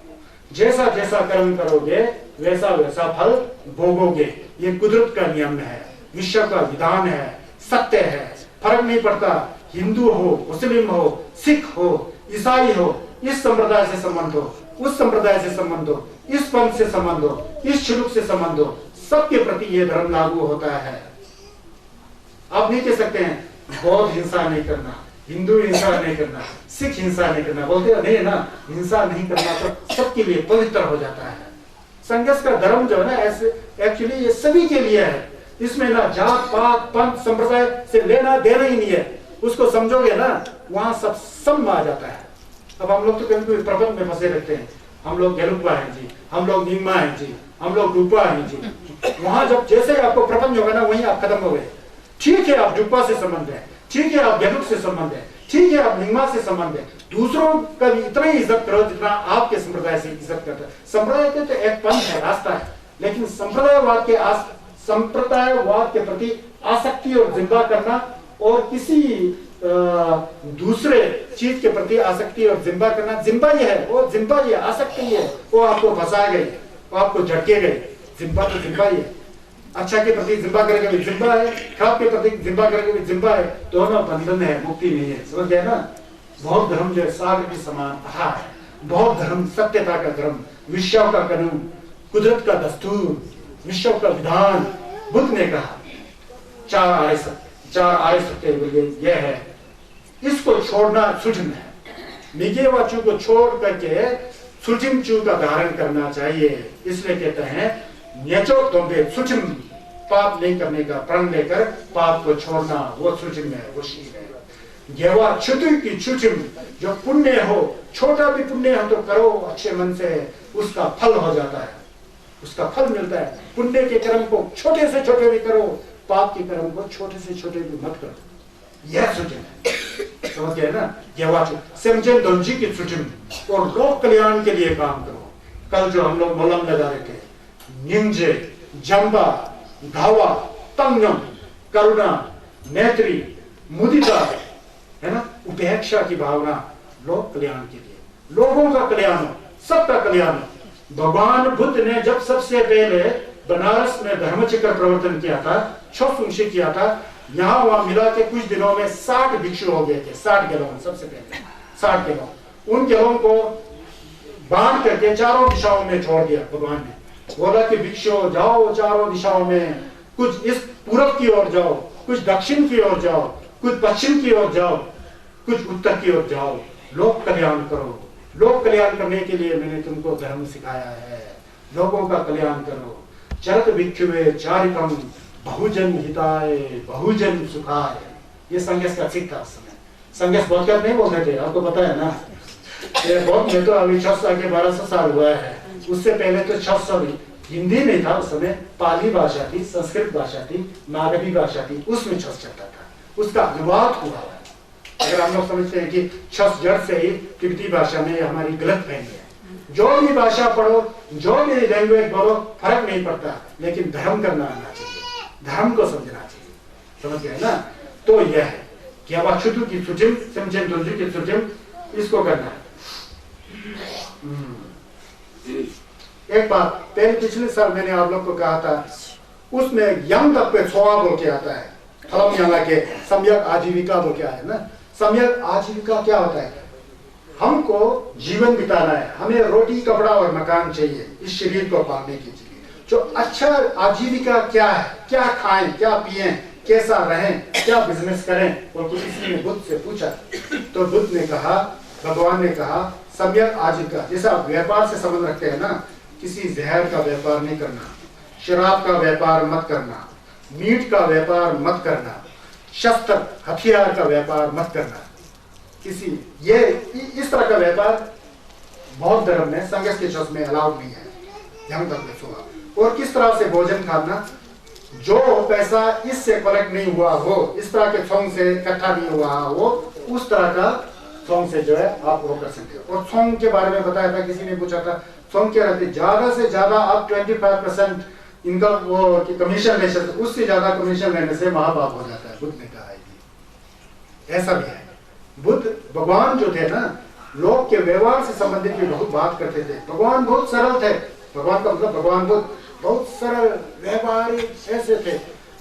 जैसा जैसा कर्म करोगे वैसा वैसा फल भोगोगे। ये कुदरत का नियम है, विश्व का विधान है, सत्य है। फर्क नहीं पड़ता हिंदू हो, मुस्लिम हो, सिख हो, ईसाई हो, इस संप्रदाय से संबंध हो, उस संप्रदाय से संबंध हो, इस पंथ से संबंध हो, इस शुल्क से संबंध हो, सबके प्रति ये धर्म लागू होता है। आप नहीं कह सकते हैं बौद्ध हिंसा नहीं करना, हिंदू हिंसा नहीं करना, सिख हिंसा नहीं करना, बोलते नहीं है ना, हिंसा नहीं करना तो सबके लिए पवित्र हो जाता है। संघर्ष का धर्म जो है ना, ऐसे एक्चुअली ये सभी के लिए है, इसमें ना जात पात पंथ संप्रदाय से लेना देना ही नहीं है। उसको समझोगे ना, वहां सब सम आ जाता है। अब हम लोग तो कभी प्रबंध में फंसे रहते हैं, हम लोग गेलुपा है जी, हम लोग निम्मा है जी, हम लोग डुप्पा है जी। वहां जब जैसे आपको प्रबंध होगा ना, वहीं आप खत्म हो गए। ठीक है आप डुप्पा से संबंध है, ठीक है आप गेलुप से संबंध है, ठीक है आप निम्मा से संबंध है, दूसरों का भी इतना ही इज्जत करो जितना आपके संप्रदाय से इज्जत करता है। संप्रदाय के तो एक पंथ है, रास्ता है, लेकिन संप्रदायवाद के प्रति आसक्ति और जिंदा करना और किसी दूसरे चीज के प्रति आसक्ति और जिंदा करना, जिंदा ही है वो, जिंदा ही है, आसक्ति ही है, वो आपको फंसा गई, वो आपको झटके गए। जिंदा तो जिंदा ही है, अच्छा के प्रति जिंदा करके भी जिंदा है, खराब के प्रति जिंदा करके भी जिंदा है, दोनों बंधन है, मुक्ति नहीं है। समझ गए ना। बौद्ध धर्म जो है सागर के समान है, बौद्ध धर्म सत्यता का धर्म, विश्व का कानून, कुदरत का दस्तूर, विश्व का विधान। बुद्ध ने कहा चार आर्य सत्य यह है, इसको छोड़ना सुजम है। निगेवाचु को छोड़ करके सुजिम चू का धारण करना चाहिए। इसलिए कहते हैं न्यचो तोंबे सुचिम, पाप नहीं करने का प्रण लेकर पाप को छोड़ना, वो सुचिम है, वो शील है। गेवा छुतु की छुचिम, जो पुण्य हो, छोटा भी पुण्य हो तो करो अच्छे मन से, उसका फल हो जाता है, उसका फल मिलता है। पुण्य के कर्म को छोटे से छोटे भी करो, पाप के कर्म को छोटे से छोटे भी मत करो, यह सुचिम है। समझ गए ना। गेवा समझे दोंजी की सुचिम, और लोक कल्याण के लिए काम करो। कल जो हम लोग मलम लगा रहे थे, निंजे, जंबा, धावा, तंगम, करुणा, मैत्री, मुदिता, है ना, उपेक्षा की भावना, लोक कल्याण के लिए, लोगों का कल्याण, सबका कल्याण। भगवान बुद्ध ने जब सबसे पहले बनारस में धर्मचक्र प्रवर्तन किया था, छुंशी किया था, यहाँ वहां मिला के कुछ दिनों में 60 भिक्षु हो गए थे। 60 गेलों, सबसे पहले 60 गेलों। उन गेलों को बांध करके चारों दिशाओं में छोड़ दिया भगवान ने। बोला कि भिक्षु जाओ चारों दिशाओं में, कुछ इस पूरब की ओर जाओ, कुछ दक्षिण की ओर जाओ, कुछ पश्चिम की ओर जाओ, कुछ उत्तर की ओर जाओ, लोक कल्याण करो। लोक कल्याण करने के लिए मैंने तुमको धर्म सिखाया है, लोगों का कल्याण करो। चरत भिक्षुवे चारिकम, बहुजन हिताय बहुजन सुखाय। ये संघर्ष का सिख था उस समय। संघर्ष बहुत कर नहीं बोलते थे, आपको पता है ना। ये बहुत, मैं तो अभी 6 साल के 1200 साल हुआ है, उससे पहले तो 600 हिंदी नहीं था उस समय, पाली भाषा थी, संस्कृत भाषा थी, मागधी भाषा थी, उसमें छस चलता था, उसका अनुवाद हुआ है। अगर हम लोग समझते हैं कि छस जड़ से ही तिब्बती भाषा में हमारी गलत फहमी है। जो भी भाषा पढ़ो, जो भी लैंग्वेज बोलो, फर्क नहीं पड़ता, लेकिन धर्म करना आना चाहिए, धर्म को समझना चाहिए। समझ गए ना? तो यह है कि अब अछुतु की सुचिम समझें दुर्जु की सुचिम, इसको करना है। एक बात पहले पिछले साल मैंने आप लोग को कहा था, उसमें यंग तक पे छोआ बोल के आता है, फलम यहाँ के सम्यक आजीविका बोल के आया ना। सम्यक आजीविका क्या होता है? हमको जीवन बिताना है, हमें रोटी कपड़ा और मकान चाहिए इस शरीर को पालने के लिए। जो अच्छा आजीविका क्या है, क्या खाएं, क्या पिएं, कैसा रहें, क्या बिजनेस करें, और किसी ने बुद्ध से पूछा तो बुद्ध ने कहा, भगवान ने कहा, सम्यक आजीविका। जैसे आप व्यापार से संबंध रखते हैं ना, किसी जहर का व्यापार नहीं करना, शराब का व्यापार मत करना, मीट का व्यापार मत करना, शस्त्र हथियार का व्यापार मत करना, किसी ये इस तरह का व्यापार बौद्ध धर्म में संघर्ष के शब्द में अलाउड नहीं है। यहाँ तक सुना। और किस तरह से भोजन खाना, जो पैसा इससे कलेक्ट नहीं हुआ हो, इस तरह के सोंग से इकट्ठा नहीं हुआ हो, उस तरह का सोंग से जो है आप वो कर सकते हो। और सोंग के बारे में बताया था, किसी ने पूछा था सोंग क्या रहते, ज्यादा से ज्यादा आप 25% इनका वो कमीशन ले सकते, उससे ज्यादा कमीशन लेने से महापाप हो जाता है, बुद्ध ने कहा है। ऐसा भी है। बुद्ध भगवान जो थे ना, लोग के व्यवहार से संबंधित भी बहुत बात करते थे। भगवान बहुत सरल थे, भगवान का मतलब भगवान बुद्ध बहुत सरल व्यवहारिक ऐसे थे,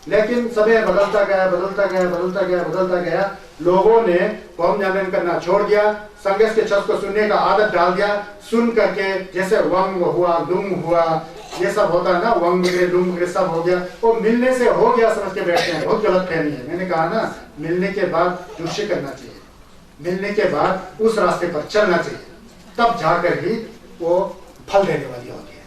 लेकिन समय बदलता गया बदलता गया बदलता गया बदलता गया। लोगों ने कौम जामन करना छोड़ दिया, संघर्ष के शब्द को सुनने का आदत डाल दिया। सुन करके जैसे वंग हुआ, लुंग हुआ, ये सब होता है ना, वंग वगैरह लुंग वगैरह सब हो गया, वो मिलने से हो गया समझ के बैठते हैं। बहुत गलत फहमी है। मैंने कहा ना, मिलने के बाद दुष्य करना चाहिए, मिलने के बाद उस रास्ते पर चलना चाहिए, तब जाकर ही वो फल देने वाली होती है।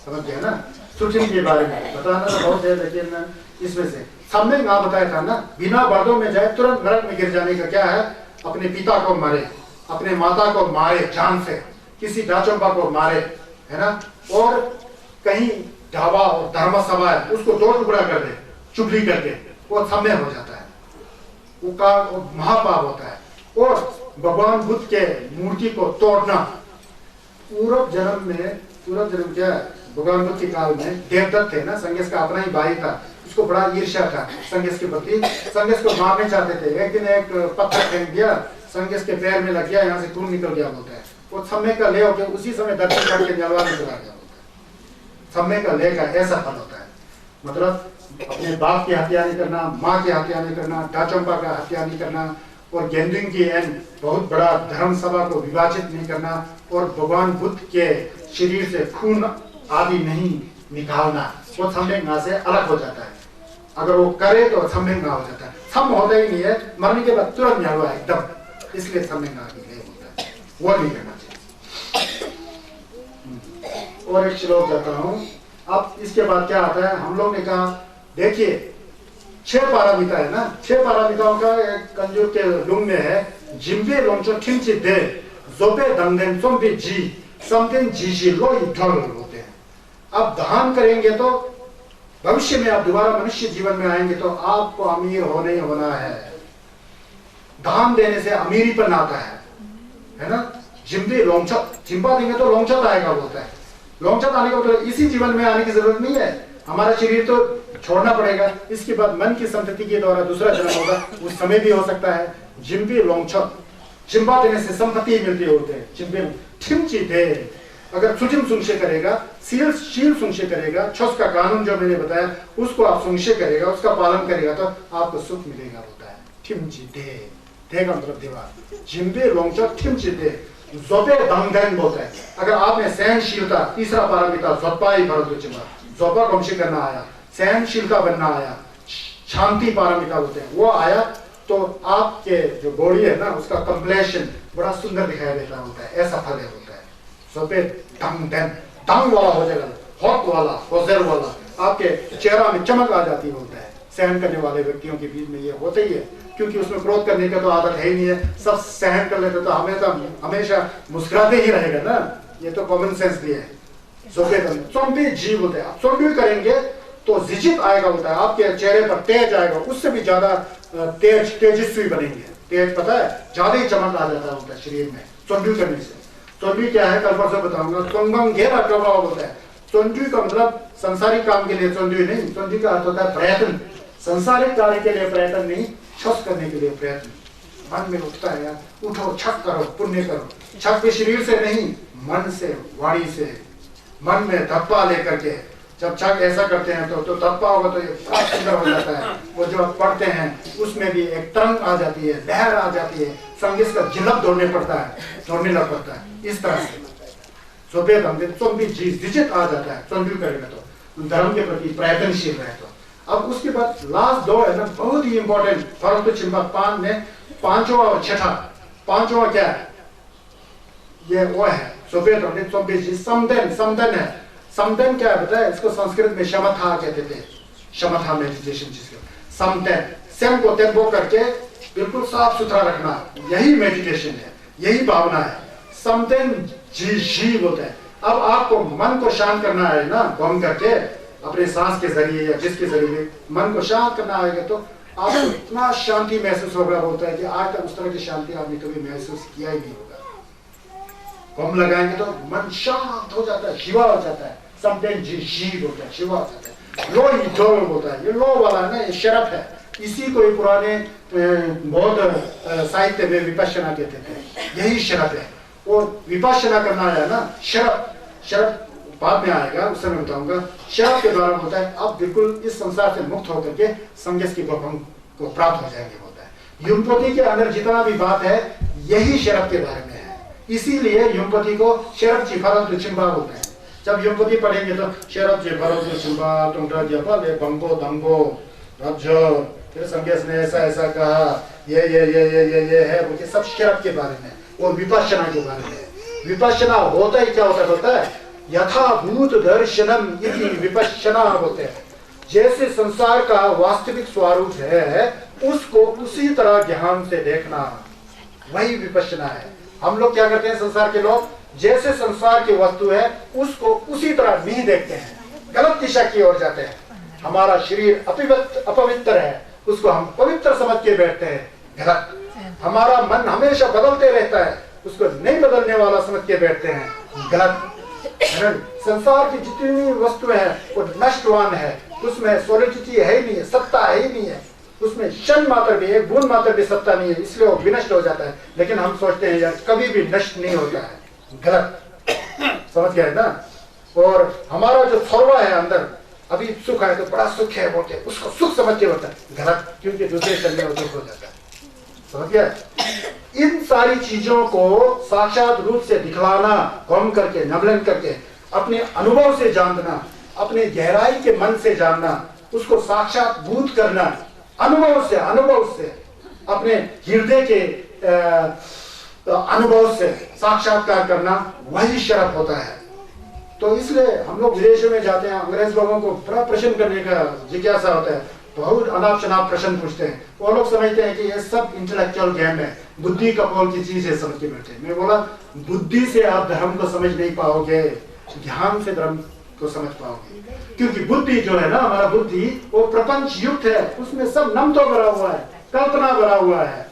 समझ गए ना? सुचिम के बारे में बताना तो बहुत है, लेकिन इसमें से सबने ना बताया था ना, बिना बर्दों में जाए तुरंत नरक में गिर जाने का क्या है? अपने पिता को मारे, अपने माता को मारे जान से, किसी दाचंबा को मारे, है ना, और कहीं ढाबा और धर्म सभा है उसको दो टुकड़ा कर दे चुगली करके, वो समय हो जाता है, वो महापाप होता है। और भगवान बुद्ध के मूर्ति को तोड़ना, पूर्व जन्म क्या है, भगवान बुद्ध के काल में देवदत्त थे ना, संघर्ष का अपना ही भाई था, उसको बड़ा ईर्ष्या था संघर्ष के प्रति, संघर्ष को मारने चाहते थे। एक दिन एक पत्थर फेंक दिया, संघर्ष के पैर में लग गया, यहाँ से खून निकल गया बोलता है। वो समय का ले होकर उसी समय दर्शन करके जलवा में चला गया बोलता है। समय का ले का ऐसा फल होता है, मतलब अपने बाप की हत्या नहीं करना, माँ की हत्या नहीं करना, डाचंपा का हत्या नहीं करना, और गेंदुंग की एन बहुत बड़ा धर्म सभा को विभाजित नहीं करना, और भगवान बुद्ध के शरीर से खून आदि नहीं निकालना, वो सम्यक ना से अलग हो जाता है। अगर वो करे तो सम्यक ना हो जाता है, सम होता ही नहीं है, मरने के बाद तुरंत निकलवा एकदम, इसलिए सम्यक ना नहीं होता है, वो नहीं करना चाहिए। और एक श्लोक जाता हूँ। अब इसके बाद क्या आता है, हम लोग ने कहा देखिए 6 पारामिता है ना, 6 पारामिताओं का एक कंजूर के लुंग में है, जिम्बे लोंचो ठिमची दे जोबे दंगन सोम्बे जी समथिंग जीजी लो इधर होते हैं। अब दान करेंगे तो भविष्य में आप दोबारा मनुष्य जीवन में आएंगे तो आपको अमीर होने ही होना है। दान देने से अमीरीपन आता है ना। जिम्बे लोंचत, जिम्बा देंगे तो लोंचत आएगा बोलता है। लोंचत आने का मतलब इसी जीवन में आने की जरूरत नहीं है, हमारा शरीर तो छोड़ना पड़ेगा, इसके बाद मन की संतति के द्वारा दूसरा जन्म होगा, उस समय भी हो सकता है। जिम्बे लोंचत, जिम्बा देने से संपत्ति मिलती होते हैं। जिम्बे ठिमची दे, अगर सुचिम सुनशे करेगा, शील सुनशे करेगा, छस का कानून जो मैंने बताया उसको आप सुनशे करेगा, उसका पालन करेगा तो आपको सुख मिलेगा होता है। ठिमची दे, देगा मतलब दीवार। जिम्बे लोंचत ठिमची दे, जोबे दंगन बोलता है। अगर आपने सहनशीलता, तीसरा पारामिता जोपा ही भरत चिमा, जोपा कमशी करना आया, सहनशीलता बनना आया, शांति पारामिता बोलते हैं, वो आया तो आपके जो बॉडी है ना उसका कंप्लेशन बड़ा सुंदर दिखाई देता होता है, ऐसा फल है होता है। जोपे दंग वाला हो जाएगा, हॉट वाला, होजर वाला, आपके चेहरा में चमक आ जाती होता है। सहन करने वाले व्यक्तियों के बीच में ये होता ही है, क्योंकि उसमें क्रोध करने का तो आदत है ही नहीं है, सब सहन कर लेते तो हमेशा मुस्कुराते ही रहेगा ना, ये तो कॉमन सेंस भी है। जोम्बी जी बोलते हैं, आप जोम्बी करेंगे तो जिजित आएगा होता है, आपके चेहरे पर तेज आएगा, उससे भी ज्यादा तेजस्वी बनेंगे। तेज पता है ज्यादा ही चमक आ जाता है उनका शरीर में चोंडू करने से। चोंडू क्या है कल परसों बताऊंगा। चोंगंग घेरा प्रभाव होता है। चोंडू का मतलब संसारिक काम के लिए चोंडू नहीं, चोंडू का अर्थ होता है प्रयत्न, संसारिक कार्य के लिए प्रयत्न नहीं, छस करने के लिए प्रयत्न। मन में उठता है यार, उठो छक करो, पुण्य करो। छक भी शरीर से नहीं, मन से, वाणी से, मन में धप्पा लेकर के। जब छक ऐसा करते हैं तो धप्पा होगा तो ये बहुत सुंदर हो जाता है। वो जो पढ़ते हैं उसमें भी एक तरंग आ जाती है, लहर आ जाती है, संगीत का झिलक दौड़ने पड़ता है, दौड़ने लग पड़ता है। इस तरह से सोबे धमके तो भी जिजित आ जाता है। चोंडू करेगा तो धर्म के प्रति प्रयत्नशील रहे तो। अब उसके बाद लास्ट दो है ना बहुत ही इंपॉर्टेंट। फर्क तो चिंबा पान में पांचवा और छठा। पांचवा क्या है? ये वो है सोबे धमके सोबे जी समदन। समदन है। समदन क्या है बताया? इसको संस्कृत में शमथा कहते थे। शमथा मेडिटेशन जिसको समदन, स्वयं को तेबो करके बिल्कुल साफ सुथरा रखना, यही मेडिटेशन है, यही भावना है। समदन जी बोलते हैं। अब आपको मन को शांत करना है ना, गम करके अपने सांस के जरिए या जिसके जरिए मन को शांत करना आएगा तो आपको इतना शांति महसूस होगा। बोलता है कि आज तक उस तरह की शांति आपने कभी महसूस किया ही नहीं होगा। गम लगाएंगे तो मन शांत हो जाता है, शिवा हो जाता है। समदन जी बोलता है, शिवा हो जाता है। लो ही जो बोलता है, ये लो वाला ना ये शरफ है। इसी को पुराने बौद्ध साहित्य में विपश्यना कहते थे। यही शरफ है। और विपश्यना करना है ना, शरफ बाद में आएगा, उस समय बताऊंगा। शरफ के द्वारा होता है आप बिल्कुल इस संसार से मुक्त होकर के संन्यास की भगवान को प्राप्त हो जाएंगे होता है। युमपति के अंदर जितना भी बात है यही शरफ के बारे में है। इसीलिए युमपति को शरफ जी फरत चिंबा बोलते हैं। जब युमपति पढ़ेंगे तो शरफ जी फरत चिंबा तुंगा जपले बंगो दंगो रज्जो, फिर संन्यास ने ऐसा ऐसा कहा, ये है बोलते सब शरफ के बारे में और विपश्यना के बारे में। विपश्यना होता ही क्या होता है? यथाभूत दर्शनम इति विपश्यना बोलते हैं। जैसे संसार का वास्तविक स्वरूप है उसको उसी तरह ज्ञान से देखना, वही विपश्यना है। हम लोग क्या करते हैं संसार के लोग? जैसे संसार की वस्तु है उसको उसी तरह नहीं देखते हैं, गलत दिशा की ओर जाते हैं। हमारा शरीर अपवित्र है, उसको हम पवित्र समझ के बैठते हैं, गलत। हमारा मन हमेशा बदलते रहता है, उसको नहीं बदलने वाला समझ के बैठते हैं, गलत। संसार की जितनी वस्तुएं हैं वो नष्टवान है, उसमें सॉलिडिटी है ही नहीं है, सत्ता है ही नहीं है, उसमें क्षण मात्र भी, एक बूंद मात्र भी सत्ता नहीं है, इसलिए वो विनष्ट हो जाता है। लेकिन हम सोचते हैं यार कभी भी नष्ट नहीं होता है, गलत। समझ गए ना? और हमारा जो थोड़ा है अंदर, अभी सुख है तो बड़ा सुख है बोलते हैं, उसको सुख समझ के होता है, गलत। क्योंकि दूसरे क्षण में वो दुख हो जाता है। समझ गया? इन सारी चीजों को साक्षात रूप से दिखलाना, गम करके, नमलन करके, अपने अनुभव से जानना, अपने गहराई के मन से जानना, उसको साक्षात भूत करना, अनुभव से अपने हृदय के अनुभव से साक्षात्कार करना, वही शरफ होता है। तो इसलिए हम लोग विदेशों में जाते हैं, अंग्रेज लोगों को बड़ा प्रश्न करने का जिज्ञासा होता है, बहुत अनाप शनाप प्रश्न पूछते हैं। वो लोग समझते हैं कि ये सब इंटेलेक्चुअल गेम है, बुद्धि कपोल की चीज है, समझ के बैठे। मैं बोला बुद्धि से आप धर्म को समझ नहीं पाओगे, ध्यान से धर्म को समझ पाओगे। क्योंकि बुद्धि जो है ना, हमारा बुद्धि वो प्रपंच युक्त है, उसमें सब नमतो भरा हुआ है, कल्पना भरा हुआ है,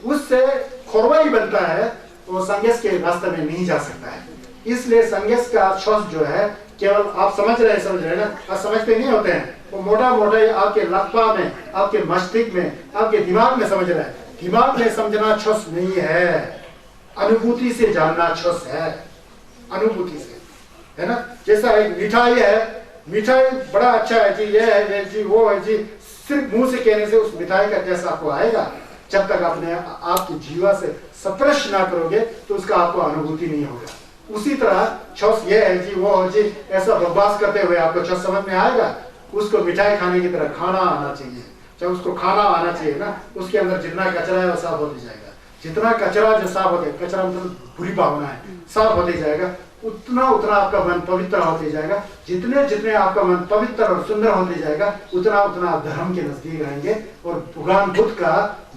उससे खोरवाई बनता है, वो संन्यास के रास्ते में नहीं जा सकता है। इसलिए संन्यास का श्वास जो है केवल आप समझ रहे ना, आप समझते नहीं होते हैं, वो मोटा आपके लक्पा में, आपके मस्तिष्क में, आपके दिमाग में समझ रहा है। दिमाग में समझना छस नहीं है, अनुभूति से जानना छस है, अनुभूति से, है ना? जैसा एक मिठाई है, मिठाई बड़ा अच्छा है जी, ये है जी, वो है जी, सिर्फ मुंह से कहने से उस मिठाई का टेस्ट आपको आएगा। जब तक आपने आपकी जीवा से स्पर्श ना करोगे तो उसका आपको अनुभूति नहीं होगा। उसी तरह छस ये है जी, वो है जी, ऐसा बकवास करते हुए आपको छस समझ में आएगा। उसको मिठाई खाने की तरह खाना आना चाहिए। जब उसको खाना आना चाहिए ना, उसके अंदर जितना कचरा है वो साफ होते जाएगा। जितना कचरा जो साफ होते, कचरा मतलब बुरी भावना है, साफ होते जाएगा, उतना आपका मन पवित्र होते जाएगा। जितने आपका मन पवित्र और सुंदर होते जाएगा, उतना आप धर्म के नजदीक रहेंगे। और भगवान बुद्ध का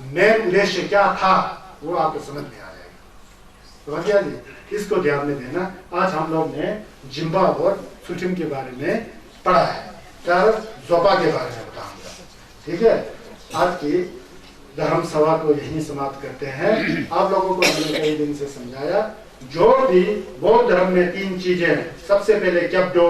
मेन उद्देश्य क्या था वो आपको समझ में आ जाएगा। समझ गया जी? इसको ध्यान में देना। आज हम लोग ने जिम्बा और सुटिम के बारे में पढ़ा है, जोपा के बारे में बताऊंगा, ठीक है? आज की धर्म सभा को यहीं समाप्त करते हैं। आप लोगों को मैंने कई दिन से समझाया, जो भी बौद्ध धर्म में 3 चीजें, सबसे पहले क्यब्दो,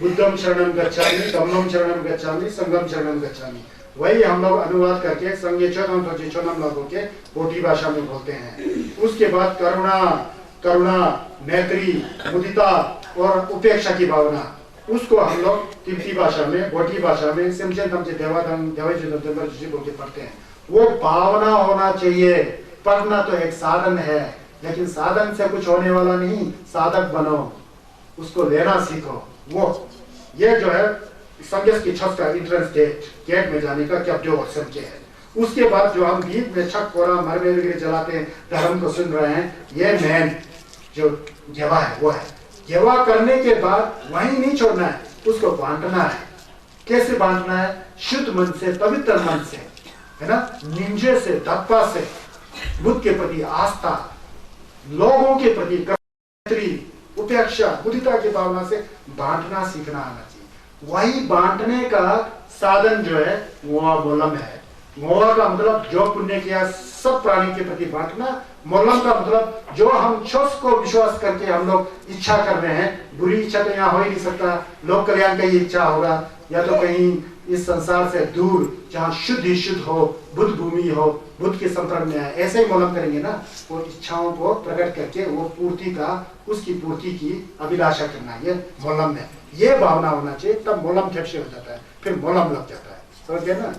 बुद्धम शरणम गच्छामि, धम्मम शरणम गच्छामि, संघम शरणम गच्छामि, वही हम लोग अनुवाद करके संगे चोनम लोगों के बोटी भाषा में बोलते हैं। उसके बाद करुणा, मैत्री, मुदिता और उपेक्षा की भावना, उसको हम लोग तिब्बती भाषा में, बोटी भाषा में सिमचेन तमचे देवादंग बोल के पढ़ते हैं। वो भावना होना चाहिए। पढ़ना तो एक साधन है, लेकिन साधन से कुछ होने वाला नहीं, साधक बनो, उसको लेना सीखो। वो ये जो है संगेस की छत का इंट्रेंस गेट में जाने का क्या जो समझे है। उसके बाद जो हम गीत में छक कोरा मरमे वगैरह जलाते हैं, धर्म को सुन रहे हैं, ये मेन जो गेवा है वो है। गेवा करने के बाद वहीं नहीं छोड़ना है, उसको बांटना है। कैसे बांटना है? शुद्ध मन से, पवित्र मन से, है ना, निंजे से, धप्पा से, बुद्ध के प्रति आस्था, लोगों के प्रति मैत्री, उपेक्षा, बुद्धिता की भावना से बांटना सीखना आना चाहिए। वही बांटने का साधन जो है मोआ मोलम है। मोआ का मतलब जो पुण्य किया सब प्राणी के प्रति बांटना, मोलम का मतलब जो हम छोस को विश्वास करके हम लोग इच्छा कर रहे हैं, बुरी इच्छा तो यहाँ हो ही नहीं सकता, लोक कल्याण का ही इच्छा होगा, या तो कहीं इस संसार से दूर जहाँ शुद्ध ही शुद्ध हो, बुद्ध भूमि हो, बुद्ध के संपर्क में आए, ऐसे ही मोलम करेंगे ना। वो इच्छाओं को प्रकट करके वो पूर्ति का, उसकी पूर्ति की अभिलाषा करना, ये मोलम है। ये भावना होना चाहिए, तब मोलम ठेपसे हो जाता है, फिर मोलम लग जाता है। समझ गए ना?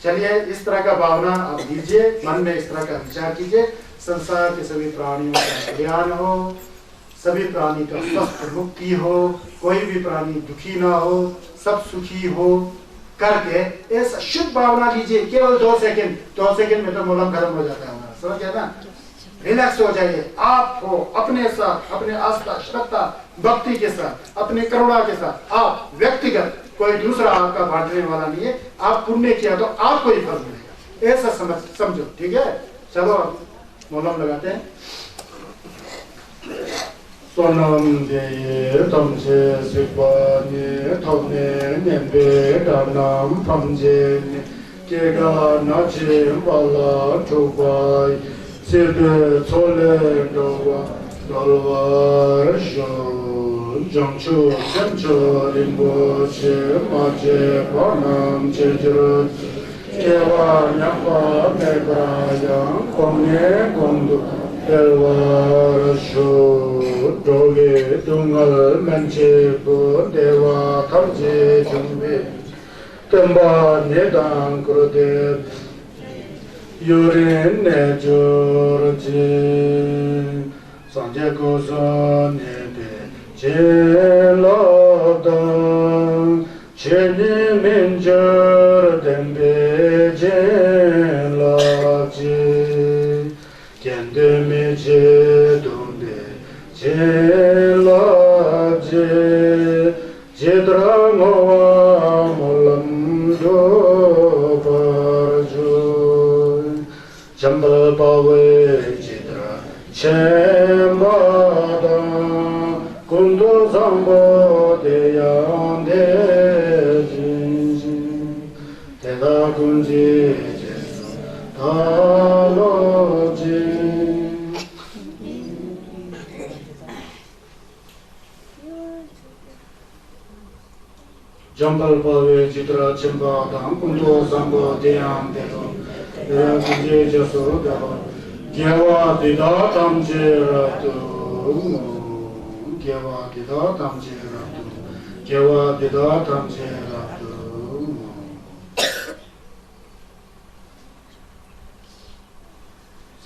चलिए, इस तरह का भावना आप दीजिए, मन में इस तरह का विचार कीजिए, संसार के सभी प्राणियों का कल्याण हो, सभी प्राणी का स्वस्थ मुक्ति हो, कोई भी प्राणी दुखी ना हो, सब सुखी हो करके ऐसा शुद्ध भावना लीजिए। केवल 2 सेकंड में तो मोलम खत्म हो जाता है हमारा। समझ गया ना? रिलैक्स हो जाइए। आप हो अपने साथ, अपने आस्था, श्रद्धा, भक्ति के साथ, अपने करुणा के साथ, आप व्यक्तिगत, कोई दूसरा आपका बांटने वाला नहीं है। आप पुण्य किया तो आपको ही फल मिलेगा, ऐसा समझो। ठीक है, चलो मोलम लगाते हैं। सोनम दे तमसे सिपाने थोने नेबे दानम फमजे केगा नाचे वाला चोबाई सिर्फ छोले डोवा डोलवार शो जंचो जंचो रिम्बोचे माचे पानम चेजरो केवा न्यापा मेगायां कोने कोंदु Delvar shu doge dungal manche bu deva thamje jumbe temba nedang krode yurin ne jorje sanje kosa nebe jelodang cheni minjar dembe jelaje Kende me je donde je la je jedra moa molam do parjo chambal pawe jedra chembada kundo zambo de yande jinji tega kunji Jambal Pave Chitra Chimba Dam Kunto Zambo Deyam Dedo Kunje Jaso Gava Gyawa Dida Tamje Ratu Gyawa Dida Tamje Ratu Gyawa Dida Tamje Ratu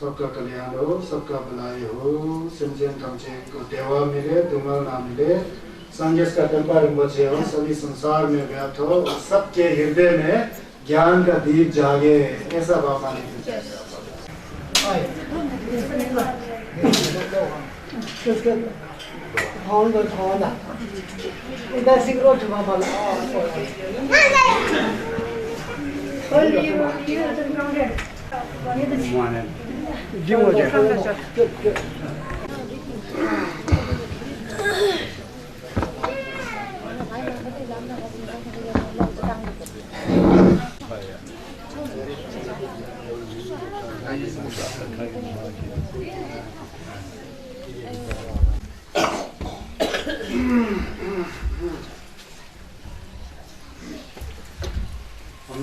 सबका कल्याण हो, सबका भलाई हो, सिमचेन तमचे को देवा मिले, दुंगल ना मिले, संगेस का टेम्पा रिम्बोचे हो, सभी संसार में व्याप्त हो, सबके हृदय में ज्ञान का दीप जागे, ऐसा भावना लेनी चाहिए। हम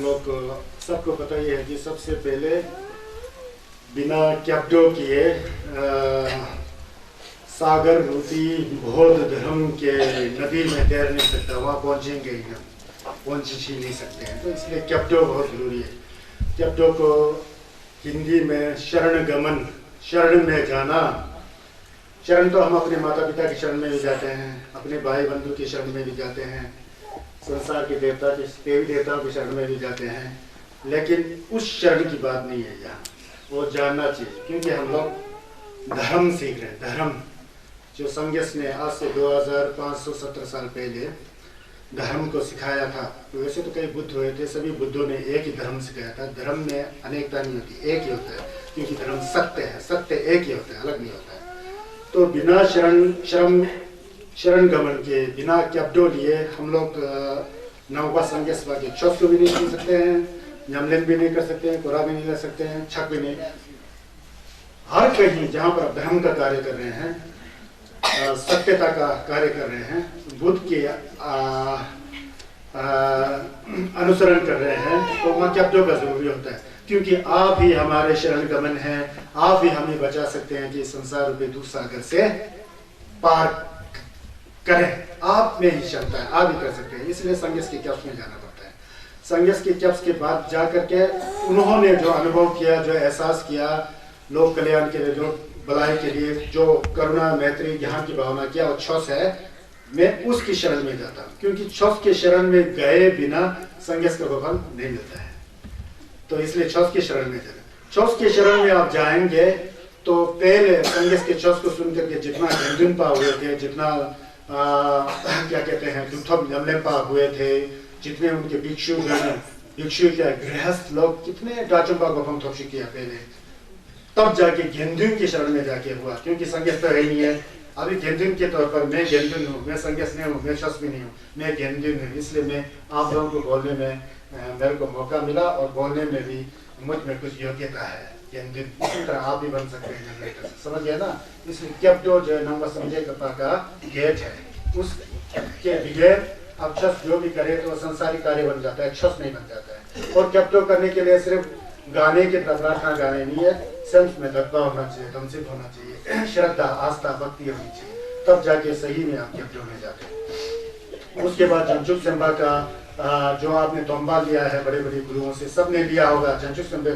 लोग सबको पता ही है कि सबसे पहले बिना कैप्टो किए सागर रूपी बौद्ध धर्म के नदी में तैर नहीं सकता, वहाँ पहुँचेंगे ही हम, पहुँच ही नहीं सकते हैं। तो इसलिए कैप्टो बहुत जरूरी है। कैप्टो को हिंदी में शरण गमन, शरण में जाना। शरण तो हम अपने माता पिता की शरण में भी जाते हैं, अपने भाई बंधु की शरण में भी जाते हैं, संसार के देवता के देवी देवताओं की शरण में भी जाते हैं, लेकिन उस शरण की बात नहीं है यहाँ। वो जानना चाहिए, क्योंकि हम लोग धर्म सीख रहे हैं। धर्म जो संन्यास ने आज से 2517 साल पहले धर्म को सिखाया था। तो वैसे तो कई बुद्ध हुए थे, सभी बुद्धों ने एक ही धर्म सिखाया था। धर्म में अनेकता नहीं होती, एक ही होता है, क्योंकि धर्म सत्य है, सत्य एक ही होता है, अलग नहीं होता है। तो बिना शरण गमन के, बिना कैप्टो लिए हम लोग नौका संन्यास के छस को भी नहीं सुन सकते हैं, न्यामलेन भी नहीं कर सकते हैं, कोरा भी नहीं ले सकते हैं, छक भी नहीं। हर कहीं जहाँ पर आप धर्म का कार्य कर रहे हैं, सत्यता का कार्य कर रहे हैं, बुद्ध के अनुसरण कर रहे हैं, तो वहाँ कैप्टो का जरूरी होता है, क्योंकि आप ही हमारे शरण गमन हैं, आप ही हमें बचा सकते हैं कि संसार रूपी दूर सागर से पार करें। आप में ही क्षमता है, आप ही कर सकते हैं। इसलिए संन्यास के कैप्स में जाना पड़ता है। संन्यास के कैप्स के बाद जा करके उन्होंने जो अनुभव किया, जो एहसास किया, लोक कल्याण के लिए, जो भलाई के लिए, जो करुणा मैत्री यहाँ की भावना किया, वो छस है, मैं उसकी शरण में जाता हूँ। क्योंकि छस के शरण में गए बिना संन्यास का फल नहीं मिलता है। तो इसलिए छस की शरण में जाना। छस के शरण में आप जाएंगे तो पहले संन्यास के छस को सुन करके जितना झंझुनपा हुए थे, जितना क्या कहते हैं दुथम यमलेम्पा हुए थे, जितने उनके भिक्षु क्या गृहस्थ लोग कितने डाचुम्पा गोफम थोपशी किया पहले, तब जाके गेंदुन की शरण में जाके हुआ। क्योंकि संन्यास तो है नहीं है। अभी गेंदुन के तौर पर मैं गेंदुन हूँ, मैं संन्यास नहीं हूँ, मैं शस भी नहीं हूँ, मैं गेंदुन हूँ। इसलिए मैं आप लोगों को बोलने में मेरे को मौका मिला और बोलने में भी मुझ में कुछ योग्यता है। गेंदुन इसी तरह आप भी बन सकते हैं, समझ गया ना। इसलिए कैप्टो जो नंबर संजय कपा का गेट है, उसके बगैर अब छस जो भी करे तो संसारिक कार्य बन जाता है, छस नहीं बन जाता है। और कैप्टो करने के लिए सिर्फ गाने की प्रार्थना गाने नहीं है, सेल्फ में दबा होना चाहिए, दमसित होना चाहिए, श्रद्धा आस्था भक्ति होनी चाहिए, तब जाके सही में आप कैप्टो में जाते हैं। उसके बाद जंचुक सेम्बा का जो आपने तोम्बा लिया है बड़े बड़े गुरुओं से, सबने लिया होगा। जंचुक सेम्बे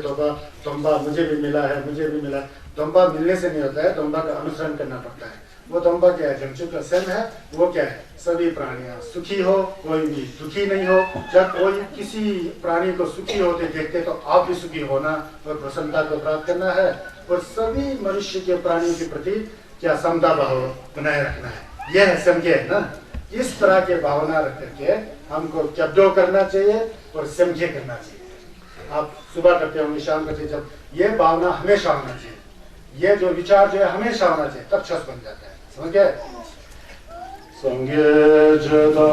तोम्बा मुझे भी मिला है, मुझे भी मिला। तोम्बा मिलने से नहीं होता है, तोम्बा का अनुसरण करना पड़ता है। वो तोम्बा क्या है? जंचुक का सेम है। वो क्या है? सभी प्राणियां सुखी हो, कोई भी दुखी नहीं हो। जब कोई किसी प्राणी को सुखी होते देखते तो आप भी सुखी होना और प्रसन्नता को प्राप्त करना है। और सभी मनुष्य के प्राणियों के प्रति क्या समता भाव बनाए रखना है। यह है समझे है ना। इस तरह के भावना रख करके हमको कैप्टो करना चाहिए और समझे करना चाहिए। आप सुबह करते होंगे, शाम करते, जब ये भावना हमेशा होना चाहिए, ये जो विचार जो है हमेशा होना चाहिए, तब छस बन जाता है। समझ गए? संगे जदा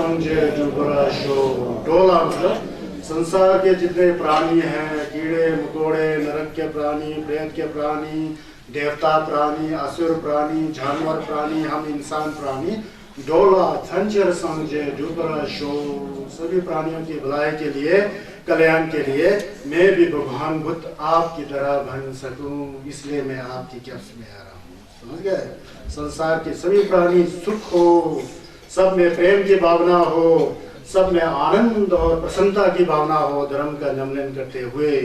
समझे जुबरा शो। डोला मतलब संसार के जितने प्राणी हैं, कीड़े मकोड़े, नरक के प्राणी, प्रेत के प्राणी, देवता प्राणी, असुर प्राणी, जानवर प्राणी, हम इंसान प्राणी, डोला थंचर समझे जुबरा शो। सभी प्राणियों की भलाई के लिए, कल्याण के लिए मैं भी भगवान बुद्ध आपकी तरह बन सकूं, इसलिए मैं आपकी कैप्स में आ रहा हूँ। समझ गए? संसार के सभी प्राणी सुख हो, सब में प्रेम की भावना हो, सब में आनंद और प्रसन्नता की भावना हो, धर्म का नियमन करते हुए,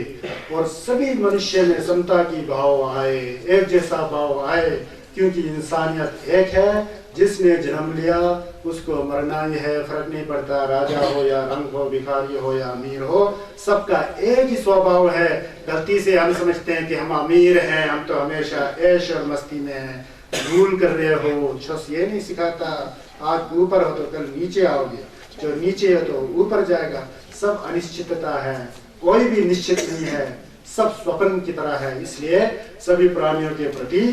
और सभी मनुष्य में समता की भाव आए, एक जैसा भाव आए, क्योंकि इंसानियत एक है। जिसने जन्म लिया उसको मरना ही है, फर्क नहीं पड़ता राजा हो या रंग हो, भिखारी हो या अमीर हो, सबका एक ही स्वभाव है। गलती से हम समझते हैं कि हम अमीर हैं, हम तो हमेशा ऐश और मस्ती में हैं, भूल कर रहे हो। शख्स ये नहीं सिखाता आज ऊपर हो तो कल नीचे आओगे, जो नीचे हो तो ऊपर जाएगा। सब अनिश्चितता है, कोई भी निश्चित नहीं है, सब स्वप्न की तरह है। इसलिए सभी प्राणियों के प्रति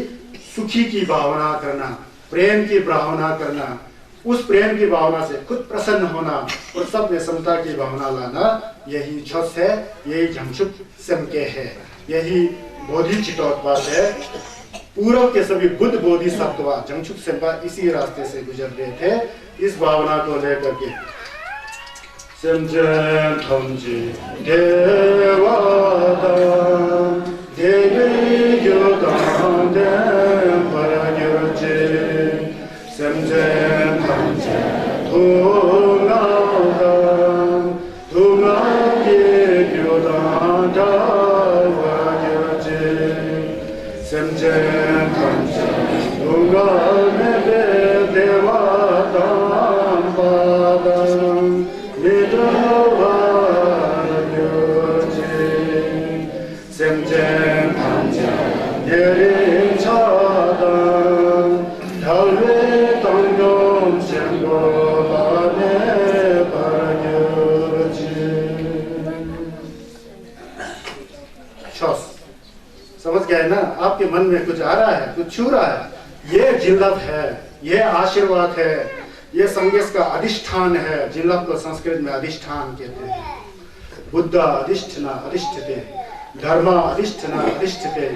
सुखी की भावना करना, प्रेम की भावना करना, उस प्रेम की भावना से खुद प्रसन्न होना और सब में समता की भावना लाना, यही छस है, यही झंझुक समके है, यही बोधि चितोत्पाद है। पूर्व के सभी बुद्ध बोधिसत्व झंझुक सेम्पा इसी रास्ते से गुजर रहे थे। इस भावना को लेकर के समझें थमजी देवादा देवी योदान देव परगिरजे समझें थमजी धूनादा धूना के योदान परगिरजे समझें थमजी धूना में देवादा पादम समझ गए ना? आपके मन में कुछ आ रहा है, कुछ छू रहा है, ये जिल्लत है, ये आशीर्वाद है, ये संगेश का अधिष्ठान है। जिल्लत को संस्कृत में अधिष्ठान कहते हैं। बुद्ध अधिष्ठना अधिष्ठते, धर्म अधिष्ठना अधिष्ठते,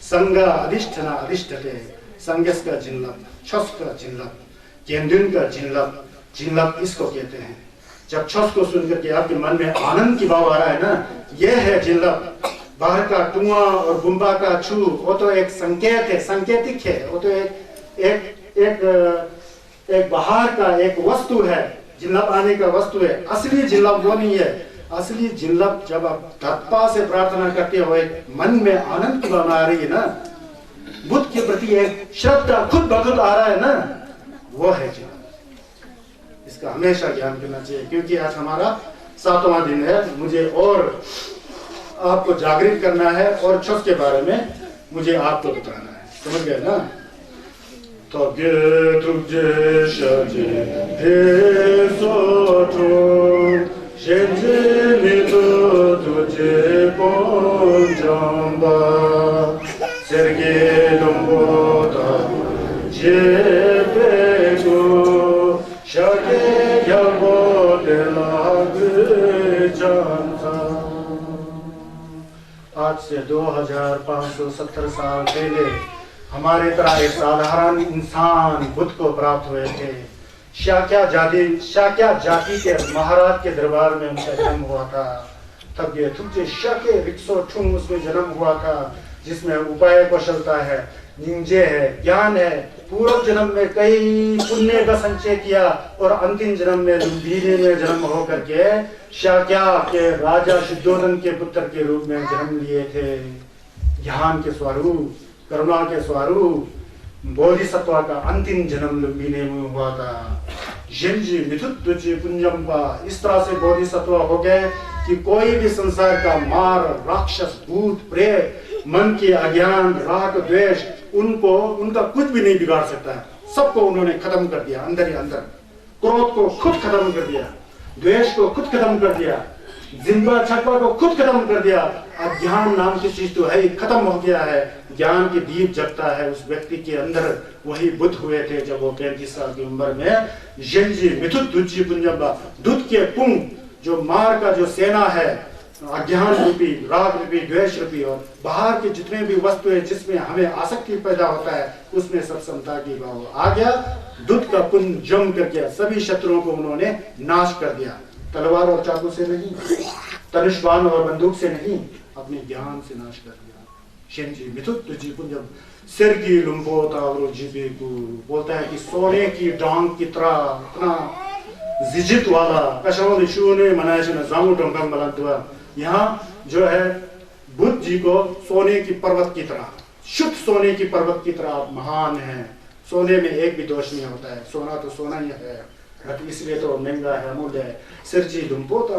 संघ अधिष्ठना अधिष्ठते। संगेश का जिल्लत, छस का जिल्लत, केंद्रीन का जिल्लत, जिल्लत इसको कहते हैं। जब छस को सुनकर के आपके मन में आनंद की भाव आ रहा है ना, ये है जिल्लत। बाहर का धुआं और बुम्बा का छू वो तो एक संकेत है, सांकेतिक है, वो तो एक बाहर का एक वस्तु है, जिल्लत आने का वस्तु है। असली जिल्लत वो नहीं है। असली जिल्लत जब आप तत्पा से प्रार्थना करते हो, एक मन में आनंद की भावना आ रही है ना, बुद्ध के प्रति एक श्रद्धा खुद ब खुद आ रहा है ना, वो है जिल्लत। इसका हमेशा ज्ञान करना चाहिए, क्योंकि आज हमारा 7वां दिन है। मुझे और आपको जागृत करना है और छस के बारे में मुझे आपको बताना है। समझ गए ना? तो गे तुझे शजे हे सोचो शेजे नितो तुझे पहुंचाऊंगा सरगे डुम्बोता जे बेगो शगे जबो दिलाग जानता। आज से 2570 साल पहले हमारे तरह एक साधारण इंसान बुद्ध को प्राप्त हुए थे। शाक्या जाति के महाराज के दरबार में उनका जन्म हुआ था। तब ये तुझे शाके रिक्सो ठुंग उसमें जन्म हुआ था, जिसमें उपाय कौशलता है, निंजे है, ज्ञान है। पूर्व जन्म में कई पुण्य का संचय किया और अंतिम जन्म में लुम्बिनी में जन्म होकर के शाक्या के राजा शुद्धोधन के पुत्र के रूप में जन्म लिए थे। ज्ञान के स्वरूप, करुणा के स्वरूप, बोधिसत्व का अंतिम जन्म लुम्बिनी में हुआ था। जिंजी मिथुत तुझे पुंजम्पा, इस तरह से बोधिसत्व हो गए कि कोई भी संसार का मार, राक्षस, भूत, प्रेत, मन के अज्ञान, राग, द्वेष, उनका कुछ भी नहीं बिगाड़ सकता है। सबको उन्होंने खत्म कर दिया अंदर ही अंदर। क्रोध को खुद खत्म कर दिया, द्वेष को खुद खत्म कर दिया, जिंबा छकवा को खुद खत्म कर दिया। अज्ञान नाम की चीज तो है, खत्म हो गया है। ज्ञान की दीप जगता है उस व्यक्ति के अंदर। वही बुद्ध हुए थे जब वो 35 साल की उम्र में। यंजी मिथुत दुजी पुंजबा, दूध के पुंग जो मार का जो सेना है, अज्ञान रूपी, राग रूपी, द्वेष रूपी, और बाहर के जितने भी वस्तु है जिसमें हमें आसक्ति पैदा होता है उसमें सब समता की भाव आ गया। दूध का पुंज जम कर गया, सभी शत्रुओं को उन्होंने नाश कर दिया। तलवार और चाकू से नहीं, धनुष बाण और बंदूक से नहीं, अपने ज्ञान से नाश कर दिया। शेंजी मिथुत तुझी पुंजब सिर की लुम्बो तावरो जीबे को बोलता है कि सोने की डांग की तरह इतना जिजित वाला कशों ने मनाया से जामू डोंगम बलंतुआ। यहाँ जो है बुद्ध जी को सोने की पर्वत की तरह, शुद्ध सोने की पर्वत की तरह आप महान हैं। सोने में एक भी दोष नहीं होता है, सोना तो सोना ही है, इसलिए तो महंगा है, अमूल्य है। सिरजी दुम्पो तो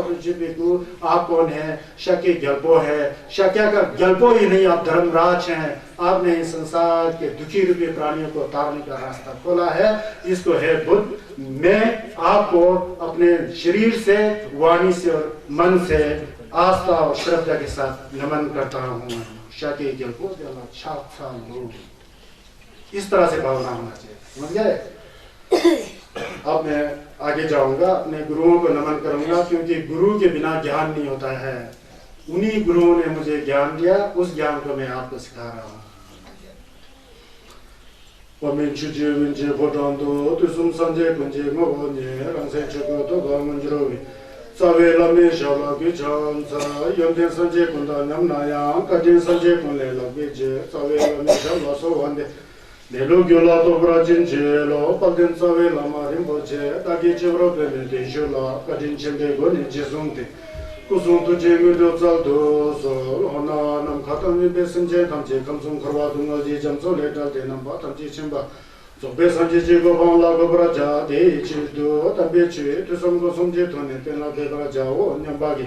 आप कौन है? शके गल्पो है, शक्या का गल्पो ही नहीं, आप धर्मराज हैं। आपने इस संसार के दुखी रूपी प्राणियों को तारने का रास्ता खोला है। इसको है बुद्ध। मैं आपको अपने शरीर से, वाणी से और मन से आस्था और श्रद्धा के साथ नमन करता हूँ। शके गल्पो इस तरह से भावना होना चाहिए, समझ गए? अब मैं आगे जाऊंगा, अपने गुरुओं को नमन करूंगा, क्योंकि गुरु के बिना ज्ञान नहीं होता है। उन्हीं गुरुओं ने मुझे ज्ञान दिया, उस ज्ञान को मैं आपको सिखा रहा हूँ। Nelo gyola to brajin chelo, palden sawe lama rinpoche, taki chevro pene de shola, kadin chende go ni jizungte. Kusung tu jengu do tsal do so, hona nam khatam vibe sanje tamche kamsung kharwa dunga ji jamso le dal de nam ba tamche chimba. Zobe sanje je go bangla go braja de chi do, tabe chi, tu som go som je tone, tenla de braja o nyambagi.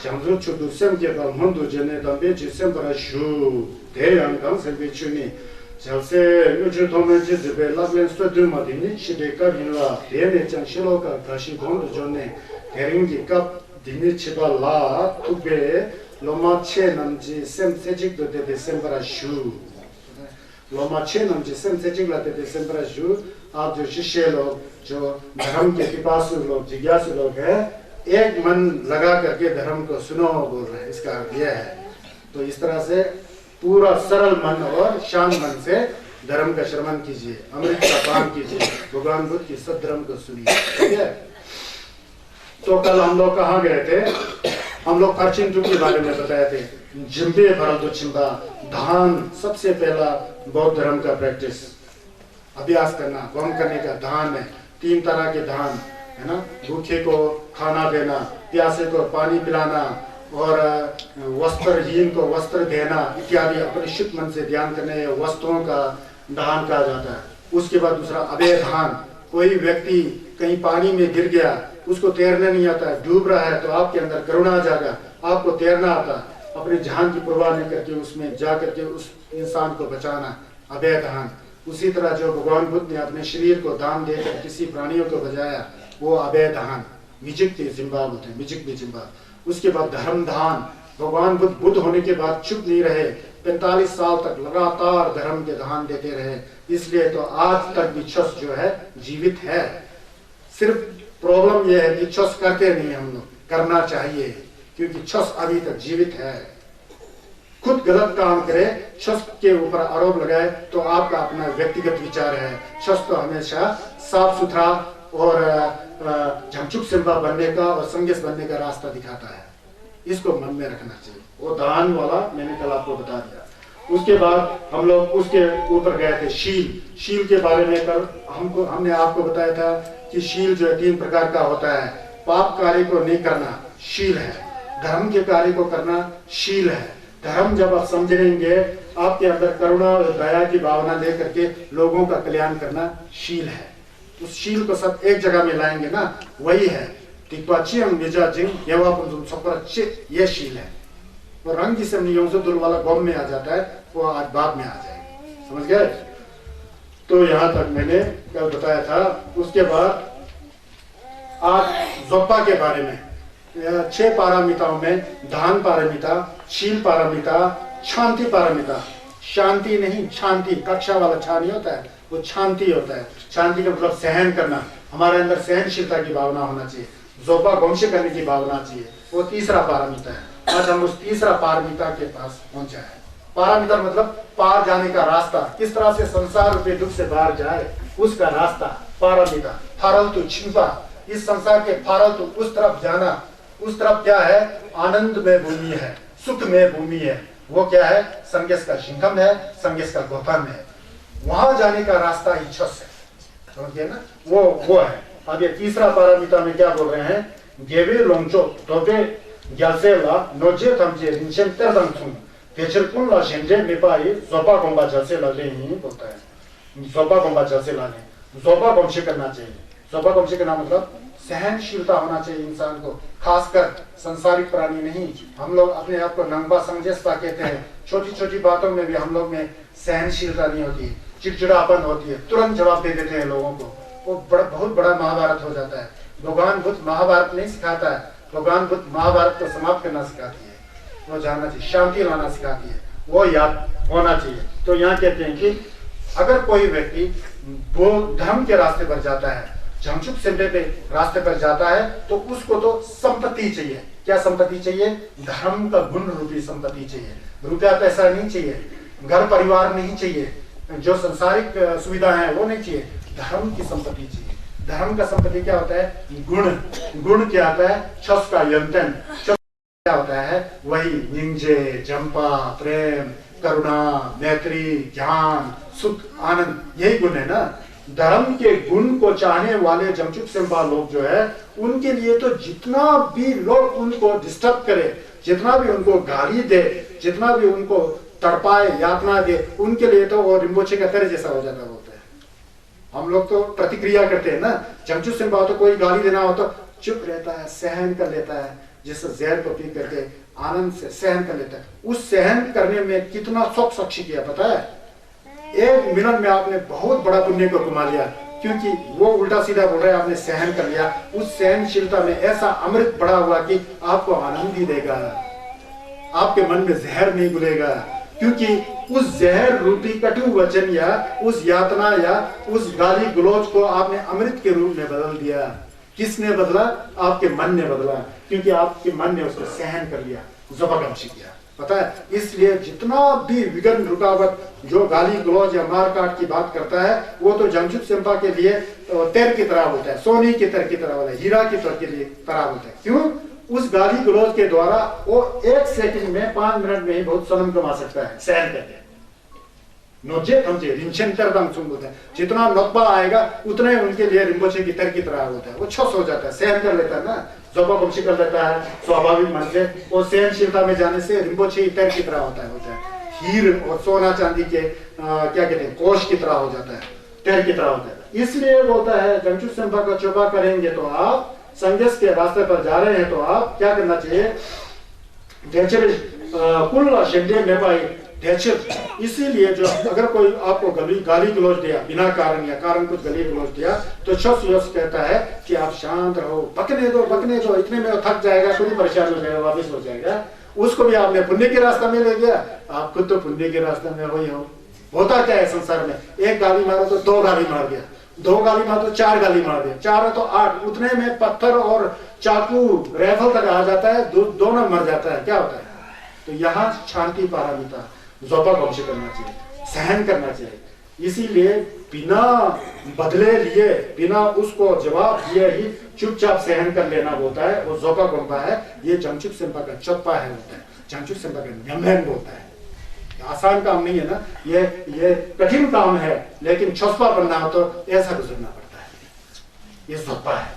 Jamso chudu sem ke bal mandu jene tabe chi sem para shu, de yang kang sembe chuni. Jalse yuju tome jizibe lablen sto dumadini shideka vinla dene chan shiloka kashi gondo jone heringi kap dini chiba la tube loma che namji sem sejik do dede sembara shu loma che namji sem sejik la dede sembara shu आप जो शिष्य लोग जो धर्म के पिपासु लोग जिज्ञासु लोग हैं एक मन लगा करके धर्म को सुनो बोल रहे हैं। इसका अर्थ यह है। तो इस तरह से पूरा सरल मन और शांत मन से धर्म का श्रवण कीजिए, अमृत का पान कीजिए, भगवान बुद्ध की सद्धर्म को सुनिए, ठीक है? तो कल हम लोग कहाँ गए थे? हम लोग अर्चिंटू के बारे में बताए थे। जिम्बे भरल चिंबा धान, सबसे पहला बौद्ध धर्म का प्रैक्टिस, अभ्यास करना, गम करने का धान है। 3 तरह के धान है ना, भूखे को खाना देना, प्यासे को पानी पिलाना और वस्त्रहीन को वस्त्र देना इत्यादि अपने शुद्ध मन से ध्यान करने वस्तुओं का दान कहा जाता है। उसके बाद दूसरा अभय दान, कोई व्यक्ति कहीं पानी में गिर गया, उसको तैरना नहीं आता है, डूब रहा है, तो आपके अंदर करुणा आ जाएगा, आपको तैरना आता, अपनी जान की परवाह नहीं करके उसमें जा करके उस इंसान को बचाना, अभय दान। उसी तरह जो भगवान बुद्ध ने अपने शरीर को दान देकर किसी प्राणियों को बचाया, वो अभय दान, विजिक जिम्बा बोलते हैं, विजिक जिम्बा। उसके बाद धर्म दान, भगवान बुद्ध होने के बाद चुप नहीं रहे, 45 साल तक लगातार धर्म के दान देते रहे, इसलिए तो आज तक भी छस जो है जीवित है। सिर्फ प्रॉब्लम यह है कि छस करते नहीं, हम लोग करना चाहिए, क्योंकि छस अभी तक जीवित है। खुद गलत काम करे, छस के ऊपर आरोप लगाए तो आपका अपना व्यक्तिगत विचार है। छस तो हमेशा साफ सुथरा और झमचुक सिंबा बनने का और संगेस बनने का रास्ता दिखाता है, इसको मन में रखना चाहिए। वो दान वाला मैंने कल आपको बता दिया। उसके बाद हम लोग उसके ऊपर गए थे शील। शील के बारे में कल हमने आपको बताया था कि शील जो है 3 प्रकार का होता है। पाप कार्य को नहीं करना शील है, धर्म के कार्य को करना शील है। धर्म जब आप समझेंगे, आपके अंदर करुणा और दया की भावना लेकर के लोगों का कल्याण करना शील है। उस शील को सब एक जगह में लाएंगे ना, वही है ये शील है। वो रंग जिसे वाला गम में आ जाता है, वो आज बाद में आ जाएगा, समझ गए? तो यहाँ तक मैंने कल बताया था। उसके बाद आज जोप्पा के बारे में, 6 पारमिताओं में दान पारमिता, शील पारमिता, शांति पारमिता, शांति नहीं शांति, कक्षा वाला छा नहीं होता है, वो शांति होता है। शांति का मतलब सहन करना, हमारे अंदर सहनशीलता की भावना होना चाहिए, जोपा वंश करने की भावना चाहिए, वो तीसरा पारमिता है। आज हम उस तीसरा पारमिता के पास पहुंचा है। पारमिता मतलब पार जाने का रास्ता, किस तरह से संसार रूपी दुख से बाहर जाए उसका रास्ता पारमिता। फारल तो छिपा, इस संसार के फारल तो उस तरफ जाना, उस तरफ क्या है, आनंद में भूमि है, सुख में भूमि है, वो क्या है, संगेश का शिंखम है, संगेश का गोपन है, वहां जाने का रास्ता इच्छा से, समझिए ना, वो है। अब ये तीसरा पारमिता में क्या बोल रहे हैं, गेवे लोंचो तोबे ग्यासेला नोजे थमजे रिंचेम तेरदंग थुम तेचरकुन ला शेंजे मेपाई जोपा कोंबा जसे लले ही बोलता है। जोपा कोंबा जसे लाने, जोपा कोंशे करना चाहिए। जोपा कोंशे करना मतलब सहनशीलता होना चाहिए इंसान को, खासकर संसारिक प्राणी नहीं। हम लोग अपने आप को नंगा संजस्ता कहते हैं, छोटी छोटी बातों में भी हम लोग में सहनशीलता नहीं होती, चिड़चिड़ापन होती है, तुरंत जवाब दे देते हैं लोगों को, वो बहुत बड़ा महाभारत हो जाता है। भगवान बुद्ध महाभारत नहीं सिखाता है, भगवान बुद्ध महाभारत को समाप्त करना सिखाती है, वो जानना चाहिए, शांति लाना सिखाती है, वो याद होना चाहिए। तो यहाँ कहते हैं कि अगर कोई व्यक्ति वो धर्म के रास्ते पर जाता है, झंझुक सेंटे पे रास्ते पर जाता है, तो उसको तो संपत्ति चाहिए। क्या संपत्ति चाहिए, धर्म का गुण रूपी संपत्ति चाहिए, रुपया पैसा नहीं चाहिए, घर परिवार नहीं चाहिए, जो संसारिक सुविधा है वो नहीं चाहिए, धर्म की संपत्ति चाहिए। धर्म का संपत्ति क्या होता है, गुण। गुण क्या होता है, छस का यंतन, क्या होता है, वही निंजे, जंपा, प्रेम, करुणा, मैत्री, ज्ञान, सुख, आनंद, यही गुण है ना। धर्म के गुण को चाहने वाले जमचुक सेंपा लोग जो है, उनके लिए तो जितना भी लोग उनको डिस्टर्ब करे, जितना भी उनको गाली दे, जितना भी उनको तड़पाए, यातना दे, उनके लिए तो वो रिम्बोचे का तरह जैसा हो जाता बोलते हैं। हम लोग तो प्रतिक्रिया करते हैं ना, जमचुक सेंपा तो कोई गाली देना हो तो चुप रहता है, सहन कर लेता है, जैसे जहर को पी करके आनंद से सहन कर लेता है। उस सहन करने में कितना शौक साक्षी किया पता है, 1 मिनट में आपने बहुत बड़ा पुण्य को कमा लिया, क्योंकि वो उल्टा सीधा बोल रहा है, आपने सहन कर लिया। उस सहनशीलता में ऐसा अमृत बढ़ा हुआ कि आपको आनंद ही देगा, आपके मन में जहर नहीं घुलेगा, क्योंकि उस जहर रूपी कटु वचन या उस यातना या उस गाली गलौज को आपने अमृत के रूप में बदल दिया। किसने बदला, आपके मन ने बदला, क्योंकि आपके मन ने उसको सहन कर लिया, जबरदस्ती किया, पता है। इसलिए जितना भी विघ्न रुकावट जो गाली गलौज या मार काट की बात करता है, वो तो जमशुद सेंपा के लिए तेर की तरह होता है, सोने की तर की तरह होता है, हीरा की तर के लिए तरह होता है। क्यों, उस गाली गलौज के द्वारा वो 1 सेकंड में 5 मिनट में ही बहुत सनम कमा सकता है सहन करके। नोचे थमचे रिंचेंतर दम सुन बोलते हैं, जितना नकबा आएगा उतना ही उनके लिए रिम्बोचे की तर की तरह होता है, वो छस हो जाता है, सहन कर लेता है ना, जोपा बंशी कर लेता है स्वाभाविक मन से। वो सहनशीलता में जाने से रिम्बोचे तर की तरह होता है, हीर और सोना चांदी के क्या कहते हैं कोष की तरह हो जाता है, तर की तरह होता है। इसलिए बोलता है जमशुद सेंपा का चोपा करेंगे तो आप संघर्ष के रास्ते पर जा रहे हैं, तो आप क्या करना चाहिए, कुल शेड्डे में पाई। इसीलिए जो अगर कोई आपको गाली गलौज दिया बिना कारण या कारण कुछ गाली गलौज दिया, तो शख्स कहता है कि आप शांत रहो, बकने दो, इतने में थक जाएगा, खुद ही परेशान हो जाएगा, वापस हो जाएगा। उसको भी आपने पुण्य के रास्ते में ले गया, आप खुद तो पुण्य के रास्ते में वही हो। होता क्या है संसार में, 1 गाली मारो तो 2 गाली मार दिया, 2 गाली मारो तो 4 गाली मार दिया, 4 तो 8, उतने में पत्थर और चाकू राइफल तक आ जाता है, दोनों मर जाता है, क्या होता है। तो यहाँ शांति पारमिता जोपा वंश करना चाहिए, सहन करना चाहिए। इसीलिए बिना बदले लिए, बिना उसको जवाब दिए ही चुपचाप सहन कर लेना होता है, वो जोपा गोंपा है। ये जमशुद सेंपा का चप्पा है होता है, जमशुद सेंपा का न्यमैन होता है। आसान काम नहीं है ना, ये कठिन काम है, लेकिन छुपा बनना हो तो ऐसा गुजरना पड़ता है। ये जोपा है,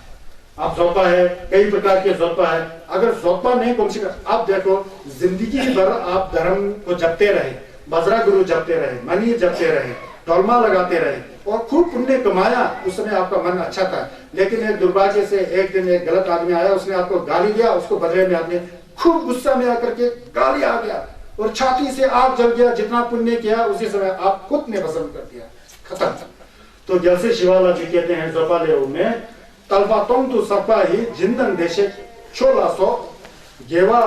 आप जोपा है, कई प्रकार के जोपा है। अगर जोपा नहीं कौन सी, आप देखो जिंदगी भर आप धर्म को जपते रहे, बजरा गुरु जपते रहे, मनी जपते रहे, डोलमा लगाते रहे और खूब पुण्य कमाया, उस समय आपका मन अच्छा था। लेकिन एक दुर्भाग्य से एक दिन एक गलत आदमी आया, उसने आपको गाली दिया, उसको बदले में आपने खूब गुस्सा में आकर के गाली आ गया और छाती से आग जल गया। जितना पुण्य किया उसी समय आप खुद ने भस्म कर दिया, खत्म। तो जैसे शिवाला जी कहते हैं जोपाले में तलबा तुम तो सपा ही जिंदन देशे छोलासो गेवा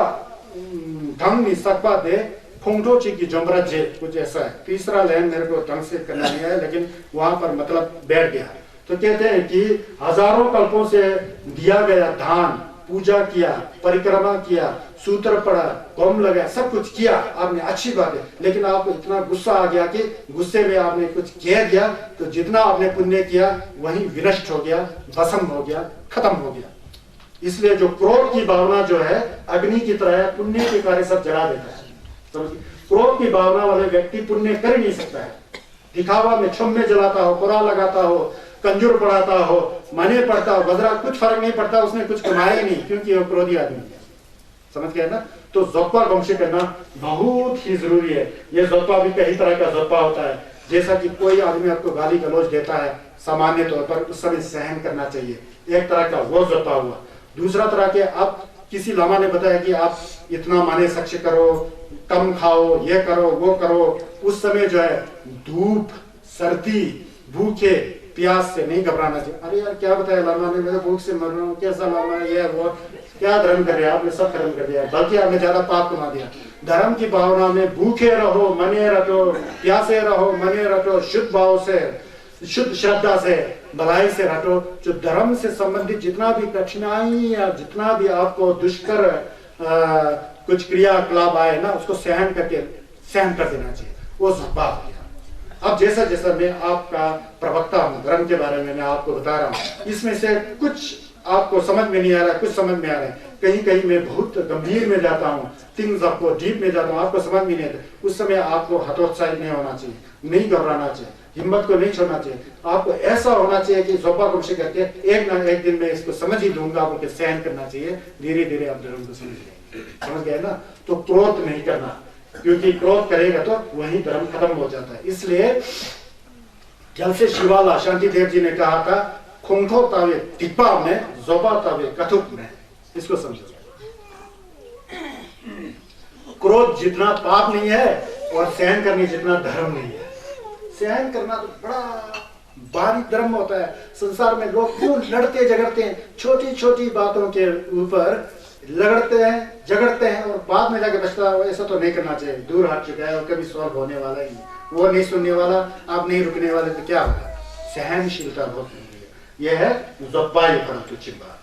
ढंग नि सकपा दे फोंगटो ची की जमराजे कुछ ऐसा है। तीसरा लाइन मेरे को ढंग से करना नहीं है, लेकिन वहां पर मतलब बैठ गया। तो कहते हैं कि हजारों कल्पों से दिया गया दान, पूजा किया, परिक्रमा किया, सूत्र पढ़ा, होम लगाया, सब कुछ किया आपने, अच्छी बात है, लेकिन आपको इतना गुस्सा आ गया कि गुस्से में आपने कुछ कह दिया, तो जितना आपने पुण्य किया वही विनष्ट हो गया, भस्म हो गया, खत्म हो गया। इसलिए जो क्रोध की भावना जो है अग्नि की तरह है, पुण्य के कार्य सब जला देता है। तो क्रोध की भावना वाले व्यक्ति पुण्य कर नहीं सकता है। दिखावा में छुम्मे जलाता हो, कुरान लगाता हो, कंजूर पढ़ाता हो, मने पढ़ता हो, गजरा, कुछ फर्क नहीं पड़ता, उसने कुछ कमाया ही नहीं, क्योंकि वो क्रोधी आदमी है। समझ गए ना? तो ज़ोप्पा गमशे करना बहुत ही जरूरी है। ये ज़ोप्पा भी कई तरह का ज़ोप्पा होता है। जैसा कि कोई आदमी आपको गाली गलौज देता है सामान्य तौर पर, उस समय सहन करना चाहिए, एक तरह का वो ज़ोप्पा हुआ। दूसरा तरह के, आप किसी लामा ने बताया कि आप इतना माने सक्ष करो, कम खाओ, ये करो, वो करो, उस समय जो है धूप, सर्दी, भूखे प्यास से नहीं घबराना चाहिए। अरे यार क्या बताया लामा ने, मैं भूख से मर रहा हूँ, कैसा लामा है, ये वो, क्या धर्म कर दिया आपने? सब धर्म कर दिया, बल्कि आपने ज्यादा पाप कमा दिया। धर्म की भावना में भूखे रहो, मने रटो, प्यासे रहो, मने रटो, शुद्ध भाव से, शुद्ध श्रद्धा से, भलाई से रटो। जो धर्म से संबंधित जितना भी कठिनाई या जितना भी आपको दुष्कर कुछ क्रियाकलाप आए ना, उसको सहन कर देना चाहिए, वो ज़ोप्पा हो गया। अब जैसा जैसा मैं आपका प्रवक्ता हूँ धर्म के बारे में, मैं आपको बता रहा हूँ, इसमें से कुछ आपको समझ में नहीं आ रहा है, कुछ समझ में आ रहा है, कहीं कहीं मैं बहुत गंभीर में जाता हूँ, थिंग्स आपको डीप में जाता हूँ, आपको समझ में नहीं आता। उस समय आपको हतोत्साहित नहीं होना चाहिए, नहीं घबराना चाहिए, हिम्मत को नहीं छोड़ना चाहिए। आपको ऐसा होना चाहिए कि ज़ोप्पा गमशे करके एक ना एक दिन में इसको समझ ही दूंगा, आपको सहन करना चाहिए। धीरे धीरे आप धर्म को समझ गए ना? तो क्रोध नहीं करना, क्योंकि क्रोध करेगा तो वही धर्म खत्म हो जाता है। इसलिए जल से शिवाला शांति देव जी ने कहा था, खुंखो तावे टिप्पा में, ज़ोप्पा तावे कथुक में। इसको समझो, क्रोध जितना पाप नहीं है और सहन करने जितना धर्म नहीं है। सहन करना तो बड़ा भारी धर्म होता है। संसार में लोग क्यों लड़ते झगड़ते हैं, छोटी छोटी बातों के ऊपर लड़ते हैं, झगड़ते हैं, और बाद में जाके बचता है। ऐसा तो नहीं करना चाहिए, दूर हट चुका है और कभी सॉल्व होने वाला ही नहीं, वो नहीं सुनने वाला, आप नहीं रुकने वाले, तो क्या होगा? सहनशीलता बहुत जरूरी है। यह है ज़ोप्पा परंतु चिंबा।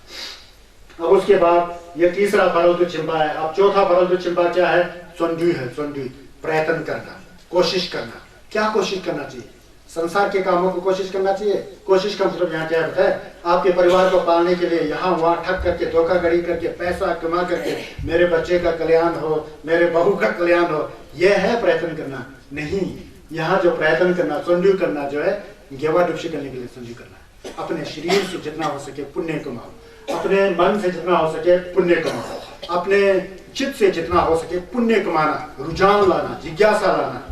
अब उसके बाद ये तीसरा परंतु चिंबा है। अब चौथा परंतु चिंबा क्या है? चोंडू है। चोंडू प्रयत्न करना, कोशिश करना। क्या कोशिश करना चाहिए? संसार के कामों को कोशिश करना चाहिए। कोशिश का मतलब यहाँ क्या होता है? आपके परिवार को पालने के लिए यहाँ वहाँ ठग करके, धोखाधड़ी करके, पैसा कमा करके मेरे बच्चे का कल्याण हो, मेरे बहू का कल्याण हो, यह है प्रयत्न करना? नहीं, यहाँ जो प्रयत्न करना, चोंडू करना जो है, गेवा डुपशी करने के लिए चोंडू करना। अपने शरीर से जितना हो सके पुण्य कमाओ, अपने मन से जितना हो सके पुण्य कमाओ, अपने चित्त से जितना हो सके पुण्य कमाना, रुझान लाना, जिज्ञासा लाना,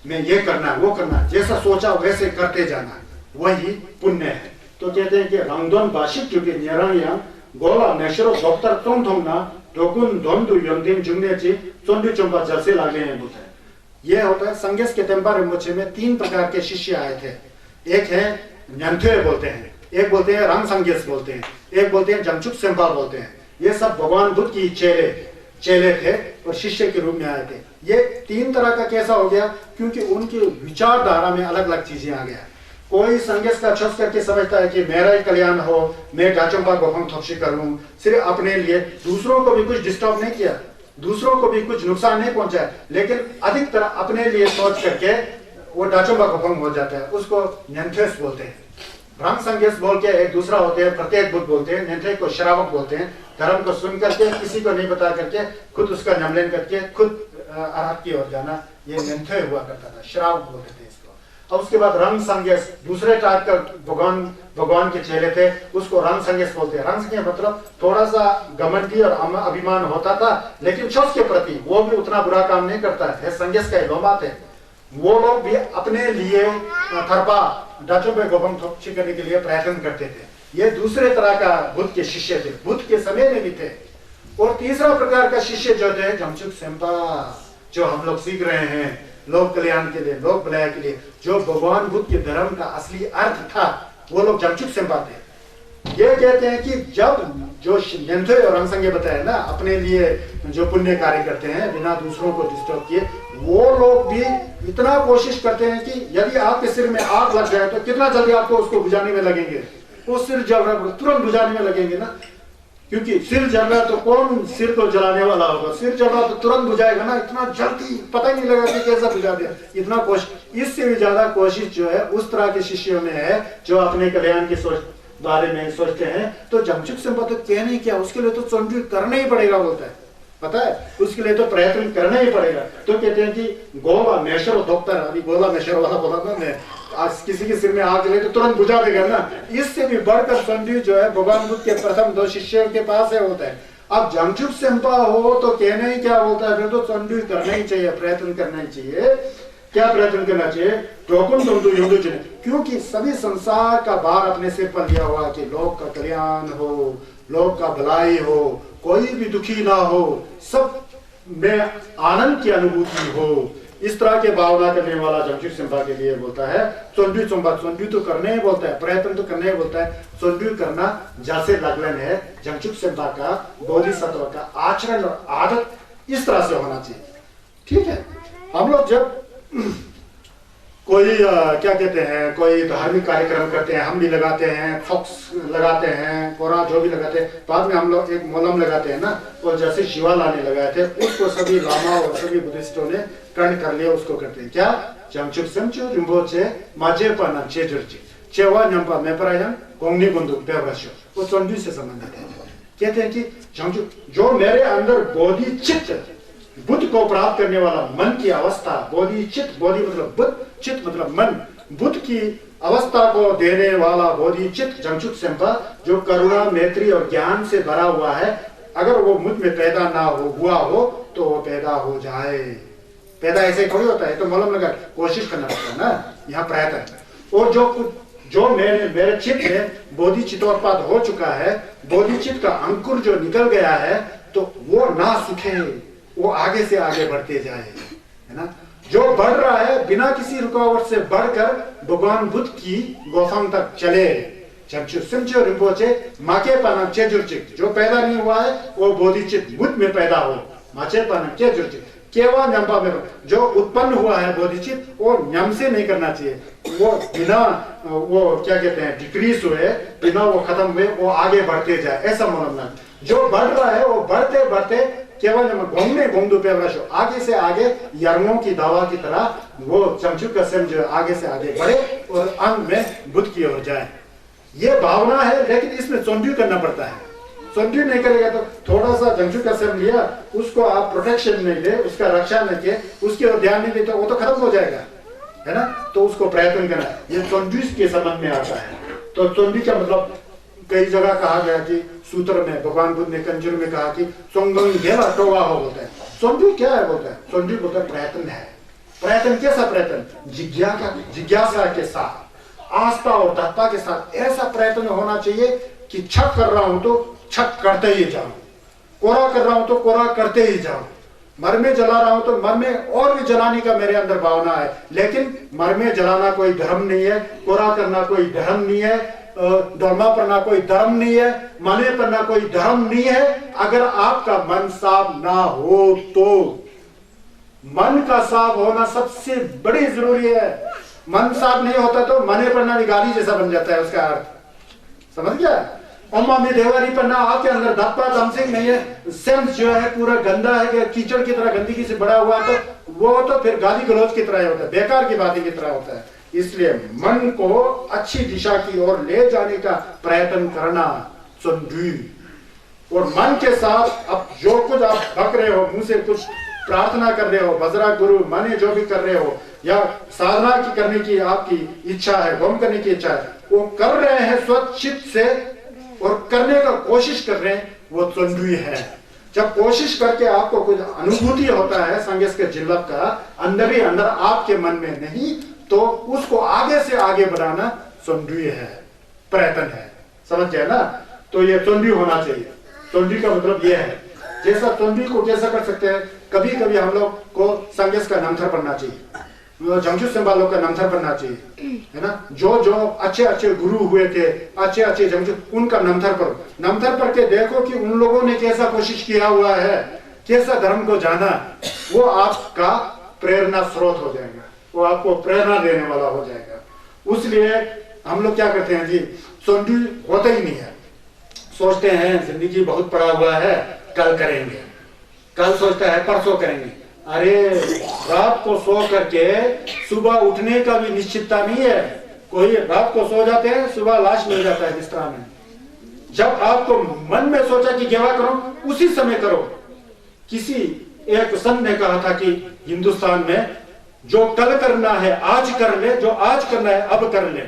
मैं ये करना वो करना, जैसा सोचा वैसे करते जाना, वही पुण्य है। तो कहते हैं कि रंगदोन बाशिक क्योंकि निराया गोला नेशरो डॉक्टर तुम थोमना डोकुन दोंदु यंदिम जुंगनेची चोंडू चंपा जलसे लागे हैं बोलते हैं। ये होता है संगेस के टेम्पर मोचे में 3 प्रकार के शिष्य आए थे। एक है न्यंथे बोलते हैं, एक बोलते हैं रंग संगेस बोलते हैं, एक बोलते हैं जंगचुक सेम्पा बोलते हैं। ये सब भगवान बुद्ध की चेले थे और शिष्य के रूप में आए थे। ये 3 तरह का कैसा हो गया? क्योंकि उनकी विचारधारा में अलग अलग चीजें आ गया। कोई संगेस का छस करके समझता है कि मेरा ही कल्याण हो, मैं जाचंपा गोफम थोपशी करूं, सिर्फ अपने लिए, दूसरों को भी कुछ डिस्टर्ब नहीं किया, दूसरों को भी कुछ नुकसान नहीं पहुंचाया, लेकिन अधिकतर अपने लिए सोच करके वो डाचंपा गोफम हो जाता है। उसको न्यंथेस बोलते हैं। रंग संगेस बोल के एक दूसरा होते हैं, प्रत्येक बुद्ध बोलते हैं, न्यंथे को श्रावक बोलते हैं। धर्म को सुन करके किसी को नहीं बता करके खुद उसका नमलन करके खुद अरहत की ओर जाना, ये न्यंथे हुआ करता था, श्रावक बोलते थे इसको। और उसके बाद रंग संगेस, दूसरे टाइप का भगवान के चेले थे, उसको रंग संगेस बोलते हैं। रंग संगेस मतलब थोड़ा सा घमंडी और अभिमान होता था, लेकिन छस के प्रति वो भी उतना बुरा काम नहीं करता है। संगेस का लोमा थे, वो लोग भी अपने लिए थरपा डाचो पे गोपम थोपची करने के लिए प्रयत्न करते थे। ये दूसरे तरह का बुद्ध के शिष्य थे, बुद्ध के समय में भी थे। और तीसरा प्रकार का शिष्य जो थे जंगचुक सेम्पा, जो हम लोग सीख रहे हैं लोक कल्याण के लिए, लोक भलाई के लिए, जो भगवान बुद्ध के धर्म का असली अर्थ था, वो लोग जंगचुक सेम्पा थे। ये कहते हैं कि जब जो यंत्र और रंगसंगे बताए ना, अपने लिए जो पुण्य कार्य करते हैं बिना दूसरों को डिस्टर्ब किए, वो लोग भी इतना कोशिश करते हैं कि यदि आपके सिर में आग लग जाए तो कितना जल्दी आपको उसको बुझाने में लगेंगे। वो सिर जल रहा है तुरंत बुझाने में लगेंगे ना, क्योंकि सिर जल रहा है तो कौन सिर को जलाने वाला होगा, सिर जल रहा तो तुरंत बुझाएगा ना, इतना जल्दी पता ही नहीं लगा कि कैसा बुझा दिया। इतना कोशिश, इससे भी ज्यादा कोशिश जो है उस तरह के शिष्यों में है जो अपने कल्याण की सोच बारे में सोचते हैं। तो जमशुक संपा तो कहने क्या, उसके लिए तो चंडू करना ही पड़ेगा बोलता है, पता है, उसके लिए तो प्रयत्न करना ही पड़ेगा। तो कहते हैं कि गोवा मेशर डॉक्टर, अभी गोला मेशर वाला बोला ना मैं, आज किसी के सिर में आग लगे तो तुरंत बुझा देगा ना, इससे भी बढ़कर चंडू जो है भगवान बुद्ध के प्रथम 2 शिष्यों के पास है होता है। अब जमशुक संपा हो तो कहने ही क्या बोलता है, फिर तो चंडू करना ही चाहिए, प्रयत्न करना ही चाहिए। क्या प्रयत्न करना चाहिए, टोकन टोंडू युंडू चुने, क्योंकि सभी संसार का भार अपने सिर पर लिया हुआ कि लोग का कल्याण हो, लोग का भलाई हो, कोई भी दुखी ना हो, सब में आनंद की अनुभूति हो, इस तरह के भावना करने वाला जमशुक संपा के लिए बोलता है चंडू संपा। चंडू तो करने ही बोलता है, प्रयत्न तो करने ही बोलता है, चंडू करना जैसे लगन है। जमशुक संपा का बोधिसत्व का आचरण और आदत इस तरह से होना चाहिए। ठीक है, हम लोग जब कोई क्या कहते हैं, कोई धार्मिक कार्यक्रम करते हैं, हम भी लगाते हैं, फॉक्स लगाते हैं, कोरा जो भी लगाते हैं, बाद में हम लोग एक मोलम लगाते हैं ना, और जैसे शिवाला ने लगाए थे उसको सभी लामा और सभी बुद्धिस्टों ने कर्ण कर लिया, उसको करते हैं क्या, जमशुक संचु रिम्पोचे माजे पाना चेजुर्ची चेवा नंपा मेपरायन कोंगनी बंदू बेवरशो, वो चंडू से संबंधित है। कहते हैं कि जमशुक जो मेरे अंदर बोधि चित्त बुद्ध को प्राप्त करने वाला मन की अवस्था, बोधि चित्त, बोधि मतलब बुद्ध, चित्त मतलब मन, बुद्ध की अवस्था को देने वाला बोधि चित्त जमशुक संपा जो करुणा मैत्री और ज्ञान से भरा हुआ है, अगर वो मुझ में पैदा ना हुआ हो तो वो पैदा हो जाए। पैदा ऐसे थोड़ी होता है, तो मलम लगा कोशिश करना पड़ता है ना, यहाँ प्रयत्न। और जो मेरे चित्त में बोधि चित्तोत्पाद हो चुका है, बोधि चित्त का अंकुर जो निकल गया है, तो वो ना सूखे, वो आगे से आगे बढ़ते जाए, है ना। जो बढ़ रहा है बिना किसी रुकावट से बढ़कर भगवान बुद्ध की गोफंग तक चले। जमशुक संचो रिम्पोचे माके पाना चेजुर्चिक, जो पैदा नहीं हुआ है वो बोधिचित्त बुद्ध में पैदा हो, माचे पाना चेजुर्चिक। केवल न्यम्पा में जो उत्पन्न हुआ है बोधिचित्त, वो न्यम से नहीं करना चाहिए, वो बिना वो क्या कहते हैं डिक्रीज हुए, बिना वो खत्म हुए वो आगे बढ़ते जाए, ऐसा मनोमन। जो बढ़ रहा है वो बढ़ते बढ़ते केवल घूमने घूम पे आगे से आगे यर्मों की दवा की तरह वो जमशुक का सिम जो आगे से आगे बढ़े और अंत में बुद्ध की ओर जाए। ये भावना है, लेकिन इसमें चंडू करना पड़ता है। चंडू नहीं करेगा तो थोड़ा सा जमशुक का सिम लिया, उसको आप प्रोटेक्शन नहीं दे, उसका रक्षा नहीं किए, उसके ओर ध्यान नहीं दे तो वो तो खत्म हो जाएगा, है ना। तो उसको प्रयत्न करना, ये चंडू के संबंध में आता है। तो चंडू का मतलब कई जगह कहा गया कि सूत्र में भगवान बुद्ध ने कंजूर में कहा कि टोवा हो बोलता है। चंडू क्या है बोलता है, चंडू बोलता है प्रयत्न है। प्रयत्न कैसा प्रयत्न, जिज्ञासा के साथ, आस्था और तत्पा के साथ ऐसा प्रयत्न होना चाहिए कि छक कर रहा हूं तो छक करते ही जाऊं, कोरा कर रहा हूं तो कोरा करते ही जाऊं, मर में जला रहा हूं तो मर में और भी जलाने का मेरे अंदर भावना है। लेकिन मर में जलाना कोई धर्म नहीं है, कोरा करना कोई धर्म नहीं है, धर्मा पढ़ना कोई धर्म नहीं है, माने पढ़ना कोई धर्म नहीं है। अगर आपका मन साफ ना हो तो, मन का साफ होना सबसे बड़ी जरूरी है। मन साफ नहीं होता तो माने पढ़ना भी गाली जैसा बन जाता है, उसका अर्थ समझ गया। अम्मा में देवारी पढ़ना आपके अंदर धप्पा दमसिंग नहीं है, सेंस जो है पूरा गंदा है, कीचड़ की तरह गंदगी से बड़ा हुआ, तो वो तो फिर गाली गलौज की तरह होता है, बेकार की बातें की तरह होता है। इसलिए मन को अच्छी दिशा की ओर ले जाने का प्रयत्न करना चंडू। और मन के साथ अब जो कुछ आप बक रहे हो, मुंह से कुछ प्रार्थना कर रहे हो, बजरा गुरु माने जो भी कर रहे हो, या साधना की करने की आपकी इच्छा है, होम करने की इच्छा है, वो कर रहे हैं स्वचित से और करने का कोशिश कर रहे हैं, वो चंडू है। जब कोशिश करके आपको कुछ अनुभूति होता है संगेश के जिल्लत का अंदर ही अंदर आपके मन में नहीं, तो उसको आगे से आगे बढ़ाना चंडू है, प्रयत्न है, समझ गए ना। तो ये चंडू होना चाहिए। चंडू का मतलब ये है, जैसा चंडू को कैसा कर सकते हैं, कभी कभी हम लोग को संगेश का नंथर पढ़ना चाहिए। जमशेद सिंह वालों का नामथर बनना चाहिए, है ना। जो जो अच्छे अच्छे गुरु हुए थे, अच्छे अच्छे जमशेद, उनका नामथर करो। नामथर पढ़ के देखो कि उन लोगों ने कैसा कोशिश किया हुआ है, कैसा धर्म को जाना, वो आपका प्रेरणा स्रोत हो जाएगा, वो आपको प्रेरणा देने वाला हो जाएगा। उसलिए हम लोग क्या करते हैं जी, सोंडी होता ही नहीं है, सोचते हैं जिंदगी बहुत पड़ा हुआ है, कल करेंगे, कल सोचता है परसों करेंगे। अरे रात को सो करके सुबह उठने का भी निश्चितता नहीं है। कोई रात को सो जाते हैं, सुबह लाश मिल जाता है बिस्तरा में। जब आपको मन में सोचा कि सेवा करो, उसी समय करो। किसी एक संत ने कहा था कि हिंदुस्तान में जो कल करना है आज कर ले, जो आज करना है अब कर ले।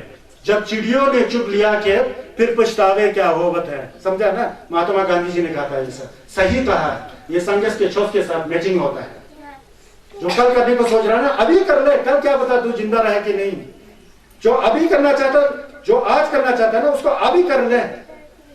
जब चिड़ियों ने चुग लिया के फिर पछतावे क्या होवत है, समझा ना। महात्मा गांधी जी ने कहा था, ऐसा सही कहा। ये संघर्ष के छोस के साथ मैचिंग होता है। जो कल करने को सोच रहा है ना, अभी कर ले, कल क्या पता तू जिंदा रहे कि नहीं। जो अभी करना चाहता, जो आज करना चाहता है ना, उसको अभी कर ले।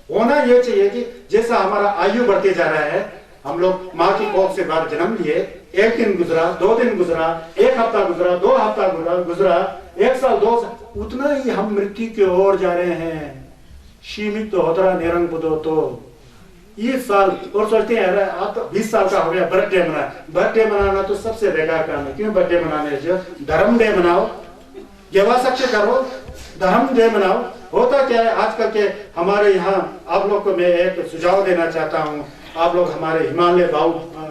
होना यह चाहिए कि जैसा हमारा आयु बढ़ते जा रहा है, हम लोग माँ की कोख से बाहर जन्म लिए, एक दिन गुजरा, 2 दिन गुजरा, 1 हफ्ता गुजरा, 2 हफ्ता गुजरा, 1 साल 2 साल, उतना ही हम मृत्यु की ओर जा रहे हैं। सीमित तो होता निरंग बुदो तो ये साल और सोचते हैं यार आप तो 20 साल का हो गया, बर्थडे मना। बर्थडे मनाना तो सबसे बेकार काम है। क्यों बर्थडे मनाने, जो धर्म डे मनाओ, सेवा सक्ष करो, धर्म डे मनाओ। होता क्या है आजकल के हमारे यहाँ, आप लोग को मैं एक सुझाव देना चाहता हूँ। आप लोग हमारे हिमालय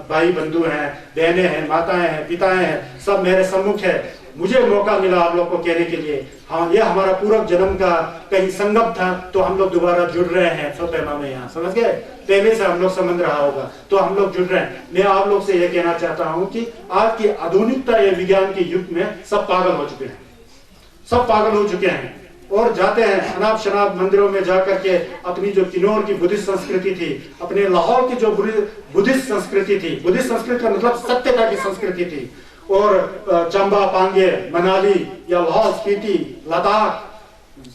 भाई बंधु हैं, बहनें हैं, माताएं हैं, पिताएं हैं, सब मेरे सम्मुख है। मुझे मौका मिला आप लोग को कहने के लिए, हाँ ये हमारा पूर्व जन्म का कहीं संगम था, तो हम लोग दोबारा जुड़ रहे हैं सोतेमा में। यहाँ समझ गए, पहले से हम लोग समझ रहा होगा, तो हम लोग जुड़ रहे हैं। मैं आप लोग से ये कहना चाहता हूँ कि आज की आधुनिकता या विज्ञान के युग में सब पागल हो चुके हैं, सब पागल हो चुके हैं और जाते हैं अनाप शनाप मंदिरों में जाकर के अपनी जो किन्नौर की बुद्धिस्ट संस्कृति थी, अपने लाहौर की जो बुद्धिस्ट संस्कृति थी, बुद्धिस्ट संस्कृति का मतलब सत्यता की संस्कृति थी, और चंबा, पांगे, मनाली या लाहौल स्पीति, लद्दाख,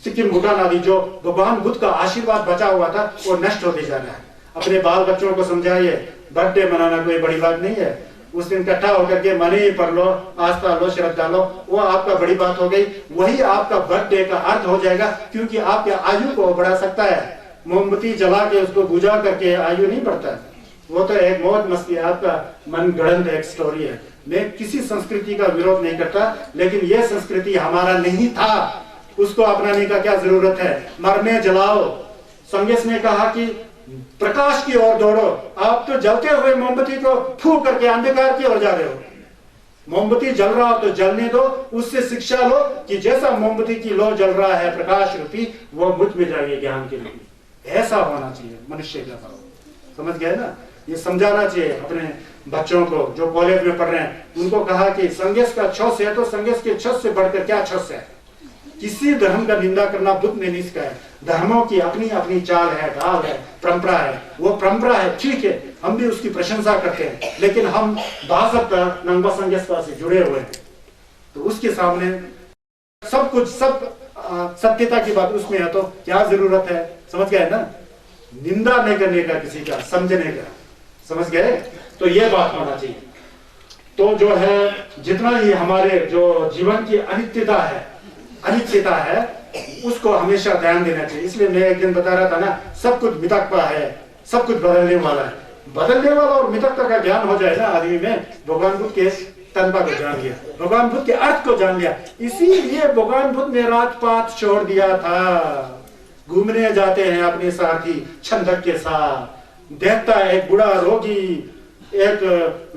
सिक्किम, भूटान आदि जो भगवान बुद्ध का आशीर्वाद बचा हुआ था, वो नष्ट होते जा रहा है। अपने बाल बच्चों को समझाइए, बर्थडे मनाना कोई बड़ी बात नहीं है। उस दिन इकट्ठा होकर के मनी पढ़ लो, आस्था लो, श्रद्धा लो, वो आपका बड़ी बात हो गई। वही आपका बर्थडे का अर्थ हो जाएगा, क्योंकि आपके आयु को बढ़ा सकता है। मोमबत्ती जला के उसको बुझा करके आयु नहीं बढ़ता है, वो तो एक मौज मस्ती, आपका मन गढ़ंत एक स्टोरी है। मैं किसी संस्कृति का विरोध नहीं करता, लेकिन यह संस्कृति हमारा नहीं था, उसको अपनाने का क्या जरूरत है। मरने जलाओ, संगेश ने कहा कि प्रकाश की ओर दौड़ो। आप तो जलते हुए मोमबत्ती को फू करके अंधकार की ओर जा रहे हो। मोमबत्ती जल रहा हो तो जलने दो, उससे शिक्षा लो कि जैसा मोमबत्ती की लो जल रहा है प्रकाश रूपी, वो बुझ में जाएगी ज्ञान के लिए। ऐसा होना चाहिए मनुष्य का भाव, समझ गए ना। ये समझाना चाहिए अपने बच्चों को जो कॉलेज में पढ़ रहे हैं। उनको कहा कि संघर्ष का छस है तो संघर्ष के छस से बढ़कर क्या छस है। किसी धर्म का निंदा करना बुद्ध ने नहीं सिखाया। धर्मों की अपनी अपनी चाल है, ढाल है, परंपरा है। वो परंपरा है, ठीक है, हम भी उसकी प्रशंसा करते हैं, लेकिन हम भाजपा नंबा संघर्ष से जुड़े हुए हैं, तो उसके सामने सब कुछ, सब सत्यता की बात उसमें है, तो क्या जरूरत है। समझ गए ना, निंदा नहीं करने का, किसी का समझने का, समझ गए। तो ये बात होना चाहिए। तो जो है जितना ही हमारे जो जीवन की अनित्यता है उसको हमेशा ध्यान देना चाहिए। इसलिए मैं एक दिन बता रहा था ना, सब कुछ मितकता है, सब कुछ बदलने वाला है। बदलने वाला और मितकता का ज्ञान हो जाए ना आदमी में, भगवान बुद्ध के तनपा को जान लिया, भगवान बुद्ध के अर्थ को जान लिया। इसीलिए भगवान बुद्ध ने राजपाट छोड़ दिया था। घूमने जाते हैं अपने साथी छंदक के साथ, देखता है एक बूढ़ा रोगी एक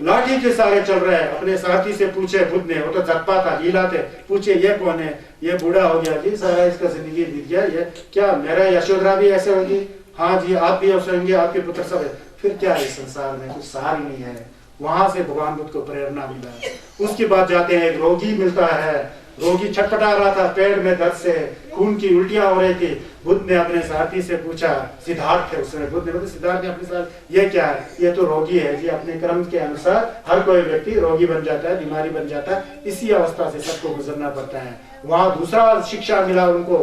लाठी के सहारे चल रहा है, अपने साथी से पूछे बुद्ध ने, वो तो जत्पा था, लीला थे, पूछे ये कौन है। ये बूढ़ा हो गया जी, सारा इसका जिंदगी बीत गया, ये क्या मेरा यशोधरा भी ऐसे होगी। हाँ जी, आप भी ऐसे होंगे, आपके पुत्र सब है। फिर क्या है संसार में, कुछ सार ही नहीं है। वहां से भगवान बुद्ध को प्रेरणा मिला। उसके बाद जाते हैं, एक रोगी मिलता है, रोगी छटपटा रहा था पेड़ में दर्द से, खून की उल्टियां हो रही थी। बुद्ध ने अपने साथी से पूछा, सिद्धार्थ थे उसमें, बुद्ध ने बोला सिद्धार्थ ने अपने साथ, ये क्या है। ये तो रोगी है जी, अपने कर्म के अनुसार हर कोई व्यक्ति रोगी बन जाता है, बीमारी बन जाता है, इसी अवस्था से सबको गुजरना पड़ता है। वहां दूसरा शिक्षा मिला उनको,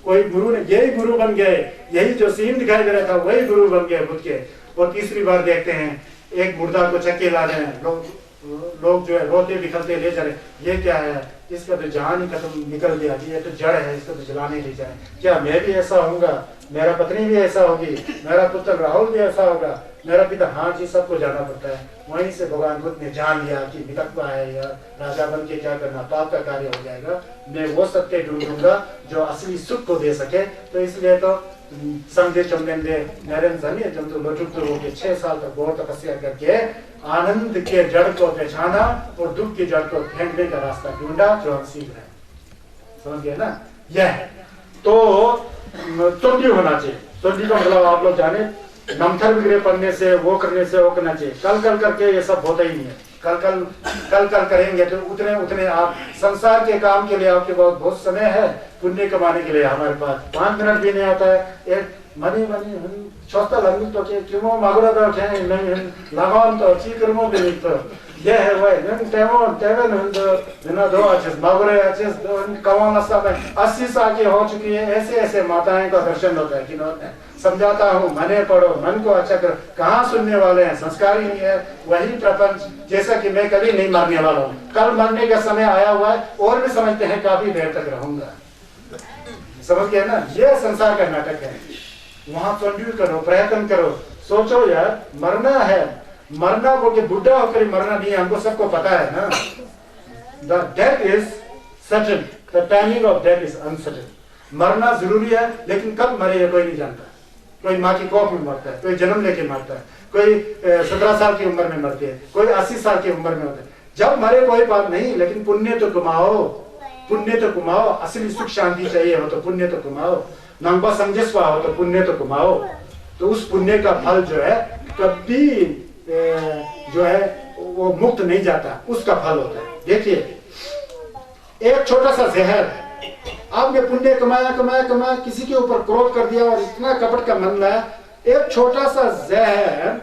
कोई गुरु ने, यही गुरु बन गए, यही जो सीन दिखाई दे रहा था वही गुरु बन गए बुद्ध के। और तीसरी बार देखते हैं, एक मुर्दा को चक्के ला रहे हैं लोग, लोग जो है रोते बिखरते ले जा रहे, ये क्या है, इसका तो जान ही खत्म निकल गया, ये तो जड़ है, इसको तो जलाने ले जाए। क्या मैं भी ऐसा होऊंगा, मेरा पत्नी भी ऐसा होगी, मेरा पुत्र राहुल भी ऐसा होगा, मेरा पिता, हाँ जी सबको जाना पड़ता है। वहीं से भगवान बुद्ध ने जान लिया कि वितक्वा है या राजा बन के क्या करना, पाप का कार्य हो जाएगा। मैं वो सत्य ढूंढूंगा जो असली सुख को दे सके। तो इसलिए तो संजय चंदेंदे नरेंद्र जमीन जंतु लुटुक हो के 6 साल तक बहुत तपस्या करके आनंद के जड़ को पहचाना और दुख की जड़ को फेंकने का रास्ता ढूंढा, जो हम सीख रहे हैं। समझ गए ना? यह तो चोटी होना चाहिए। चोटी का मतलब आप लोग जाने, नमथर विग्रह पढ़ने से, वो करने से, वो करना चाहिए। कल करके ये सब होता ही नहीं है। कल करेंगे तो उतने आप संसार के काम के लिए आपके पास बहुत समय है, पुण्य कमाने के लिए हमारे पास 5 मिनट भी नहीं आता है। एक मनी छोटा लंबी तो के क्यों मागुरा तो है नहीं लगान तो ची कर्मों में नहीं, तो ये है वह नहीं टेवन बिना दो अच्छे मागुरे अच्छे कमाना सब 80 साल की हो चुकी है। ऐसे माताएं का दर्शन होता है कि समझाता हूँ, मने पढ़ो, मन को अच्छा करो। कहाँ सुनने वाले हैं, संस्कार ही नहीं है। वही प्रपंच, जैसा कि मैं कभी नहीं मरने वाला हूँ, कल मरने का समय आया हुआ है और भी समझते हैं काफी देर तक रहूंगा। समझ गए ना? ये संसार का नाटक है। वहां कंट्रीब्यूट करो, प्रयत्न करो, सोचो यार मरना है, मरना को कि बुढ़ा होकर मरना नहीं है, हमको सबको पता है ना। The death is certain, the timing of death is uncertain. मरना जरूरी है, लेकिन कब मरे कोई नहीं जानता। कोई माँ की कोख में मरता है, कोई जन्म लेके मरता है, कोई 17 साल की उम्र में मरती है, कोई 80 साल की उम्र में होता है। जब मरे कोई बात नहीं, लेकिन पुण्य तो कमाओ, पुण्य तो कमाओ। असली सुख शांति चाहिए हो तो पुण्य तो कमाओ, नंबा समझस्वा हो तो पुण्य तो कमाओ। तो उस पुण्य का फल जो है कभी जो है वो मुक्त नहीं जाता, उसका फल होता है। देखिए एक छोटा सा जहर, आपने पुण्य कमाया, किसी के ऊपर क्रोध कर दिया और इतना कपट का मन लाया, एक छोटा सा जहर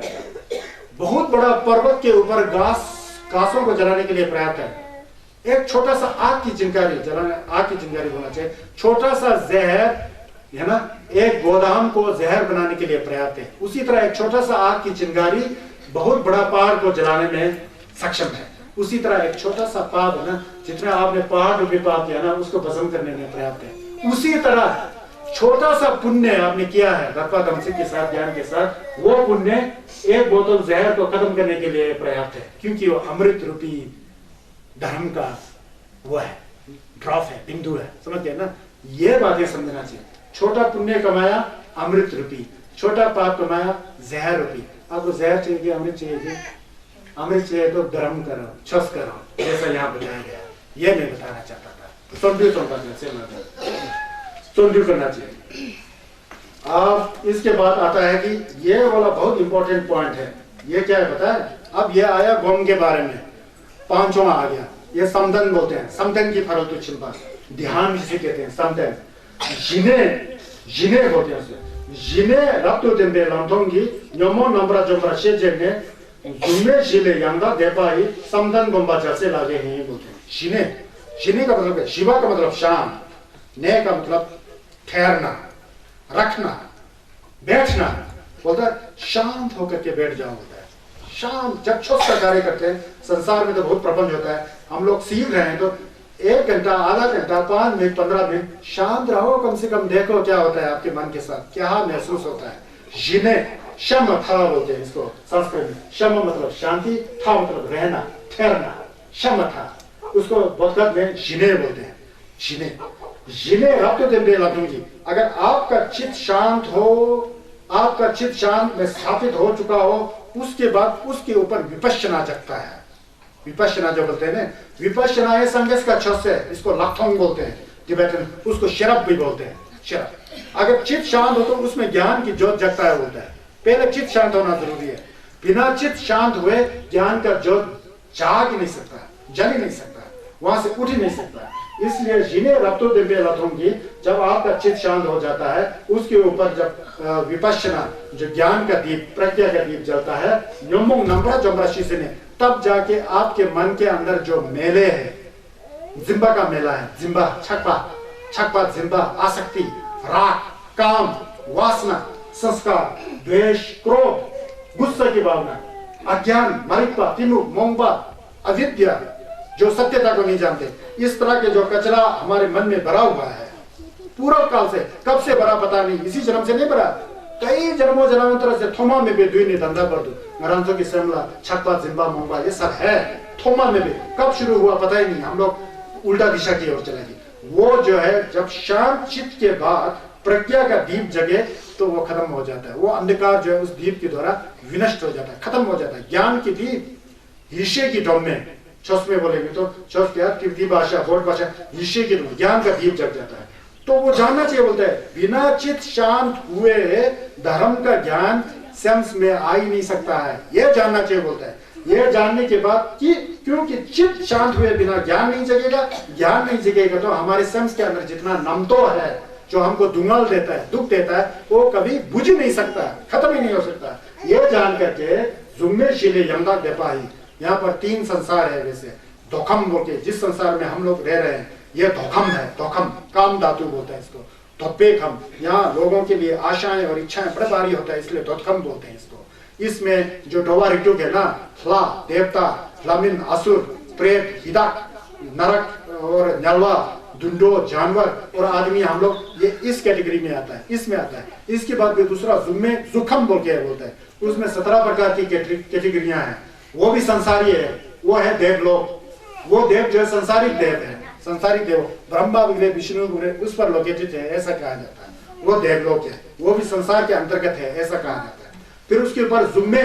बहुत बड़ा पर्वत के ऊपर घासों को जलाने के लिए पर्याप्त है। एक छोटा सा आग की चिंगारी होना चाहिए। छोटा सा जहर है ना, एक गोदाम को जहर बनाने के लिए पर्याप्त है। उसी तरह एक छोटा सा आग की चिंगारी बहुत बड़ा पहाड़ को जलाने में सक्षम है। उसी तरह एक छोटा सा पाप है ना, जितना आपने पहाड़ रूपी पाप किया ना, उसको भस्म करने में पर्याप्त है। उसी तरह छोटा सा पुण्य आपने किया है दर्पा दमसी के साथ, ज्ञान के साथ, वो पुण्य एक बोतल जहर को खत्म करने के लिए पर्याप्त है, क्योंकि वो अमृत रूपी धर्म का वो है, ड्रॉप है, बिंदु है। समझ गए ना? ये बातें समझना चाहिए। छोटा पुण्य कमाया अमृत रूपी, छोटा पाप कमाया जहर रूपी। आपको जहर चाहिए, अमृत चाहिए? अमृत चाहिए तो गर्म करो, छस करो, जैसा यहाँ बताया गया। ये मैं बताना चाहता था। सोंड्यू करना चाहिए। अब इसके बाद आता है कि ये वाला बहुत इंपॉर्टेंट पॉइंट है। ये क्या है पता है? अब ये आया गोम के बारे में, 5वां आ गया। ये समदन बोलते हैं, समदन की फरल तो छिपा, ध्यान जिसे कहते हैं समदन। जिने होते हैं, जिने रब्तो देंबे लंथोंगी न्योमो नंबरा जोमरा शेजेने जुमे जिले यंदा देपाई समदन गोम्बा जैसे लागे हैं बोलते हैं। जिने का मतलब है शिवा का मतलब शांत, ने का मतलब ठहरना, रखना, बैठना। बोलता है शांत होकर के बैठ जाओ। होता है शांत। जब छोटा कार्य करते हैं, संसार में तो बहुत प्रपंच होता है, हम लोग सीख रहे हैं, तो 1 घंटा, आधा घंटा, 5 मिनट, 15 मिनट शांत रहो, कम से कम देखो क्या होता है आपके मन के साथ, क्या महसूस होता है। जिन्हें शम था बोलते हैं इसको संस्कृत में। शम मतलब शांति, था मतलब रहना, ठहरना, शम था। उसको बौद्ध में जिने बोलते हैं। जिने रब्तो देंबे लंथोंगी। अगर आपका चित्त शांत हो, आपका चित्त शांत में स्थापित हो चुका हो, उसके बाद उसके ऊपर विपश्यना जगता है। विपश्यना जो बोलते हैं ना, विपश्यना ये संघर्ष का छस है, इसको लक्थोंग बोलते हैं तिब्बतन, उसको शरब भी बोलते हैं, शरब। अगर चित्त शांत हो तो उसमें ज्ञान की ज्योत जगता है बोलता है। पहले चित्त शांत होना जरूरी है। बिना चित्त शांत हुए ज्ञान का ज्योत जाग ही नहीं सकता, जल ही नहीं सकता, वहां से उठ ही नहीं सकता। इसलिए जिन्हें रब्तो देंबे लंथोंगी, जब आपका चित्त शांत हो जाता है, उसके ऊपर जब विपश्यना जो ज्ञान का दीप, प्रज्ञा का दीप जलता है, न्योमोंग नंबरा जोमरा शीशने, तब जाके आपके मन के अंदर जो मेले है, जिम्बा का मेला है, जिम्बा छकपा जिम्बा, आसक्ति, राग, काम, वासना, संस्कार, द्वेष, क्रोध, गुस्सा की भावना, अज्ञान, मरिक्पा, तिनु, मोंगबा, अविद्या, जो सत्यता को नहीं जानते, इस तरह के जो कचरा हमारे मन में भरा हुआ है पूर्व काल से, कब से भरा पता नहीं, इसी जन्म से नहीं भरा, कई जन्मों जन्मांतर से थोमा में भी दुई ने धंधा कर दो, मरांसो की समला, छक्का, जिम्बा, मोंबा, ये सब है थोमा में भी। कब शुरू हुआ पता ही नहीं, हम लोग उल्टा दिशा की ओर चले गए। वो जो है जब शांत चित्त के बाद प्रज्ञा का दीप जगे तो वो खत्म हो जाता है, वो अंधकार जो है उस दीप के द्वारा विनष्ट हो जाता है, खत्म हो जाता है। ज्ञान की दीप ईशे की डोम में, चौस में बोलेंगे तो चौस क्या, तिब्बती भाषा, बोर्ड भाषा, ईशे की डोम, ज्ञान का दीप जग जाता है। तो वो जानना चाहिए, बोलते हैं बिना चित्त शांत हुए धर्म का ज्ञान सेंस में आ ही नहीं सकता है, ये जानना चाहिए बोलता है। ये जानने के बाद कि क्योंकि चित्त शांत हुए बिना ज्ञान नहीं जगेगा, ज्ञान नहीं जगेगा तो हमारे सेंस के अंदर जितना नमतो है, जो हमको दुंगल देता है, दुख देता है, वो कभी बुझ नहीं सकता, खत्म ही नहीं हो सकता। ये जान करके जुम्मे शिले यमदा देपाही, यहाँ पर तीन संसार है, वैसे धोखम बोल के जिस संसार में हम लोग रह रहे हैं, ये धोखम है, धोखम काम धातु बोलता है इसको, धोपेखम। यहाँ लोगों के लिए आशाएं और इच्छाएं बड़े भारी होता है, इसलिए धोखम बोलते हैं इसको। इसमें जो डोवा ऋतु है ना, फ्ला देवता, फ्लामिन असुर, प्रेत, हिदाक, नरक और नलवा, दुंडो, जानवर और आदमी, हम लोग ये इस कैटेगरी में आता है, इसमें आता है। इसके बाद भी दूसरा जुम्मे जुखम बोल के बोलता है, उसमें 17 प्रकार की कैटेगरियां हैं, वो भी संसारी है, वो है देवलोक। वो देव जो है संसारिक देव है, संसारिक देव, ब्रह्मा वगैरह, विष्णु वगैरह उस पर लोकेटेड है, ऐसा कहा जाता है, वो देवलोक है, वो भी संसार के अंतर्गत है, ऐसा कहा जाता है। फिर उसके ऊपर जुम्मे,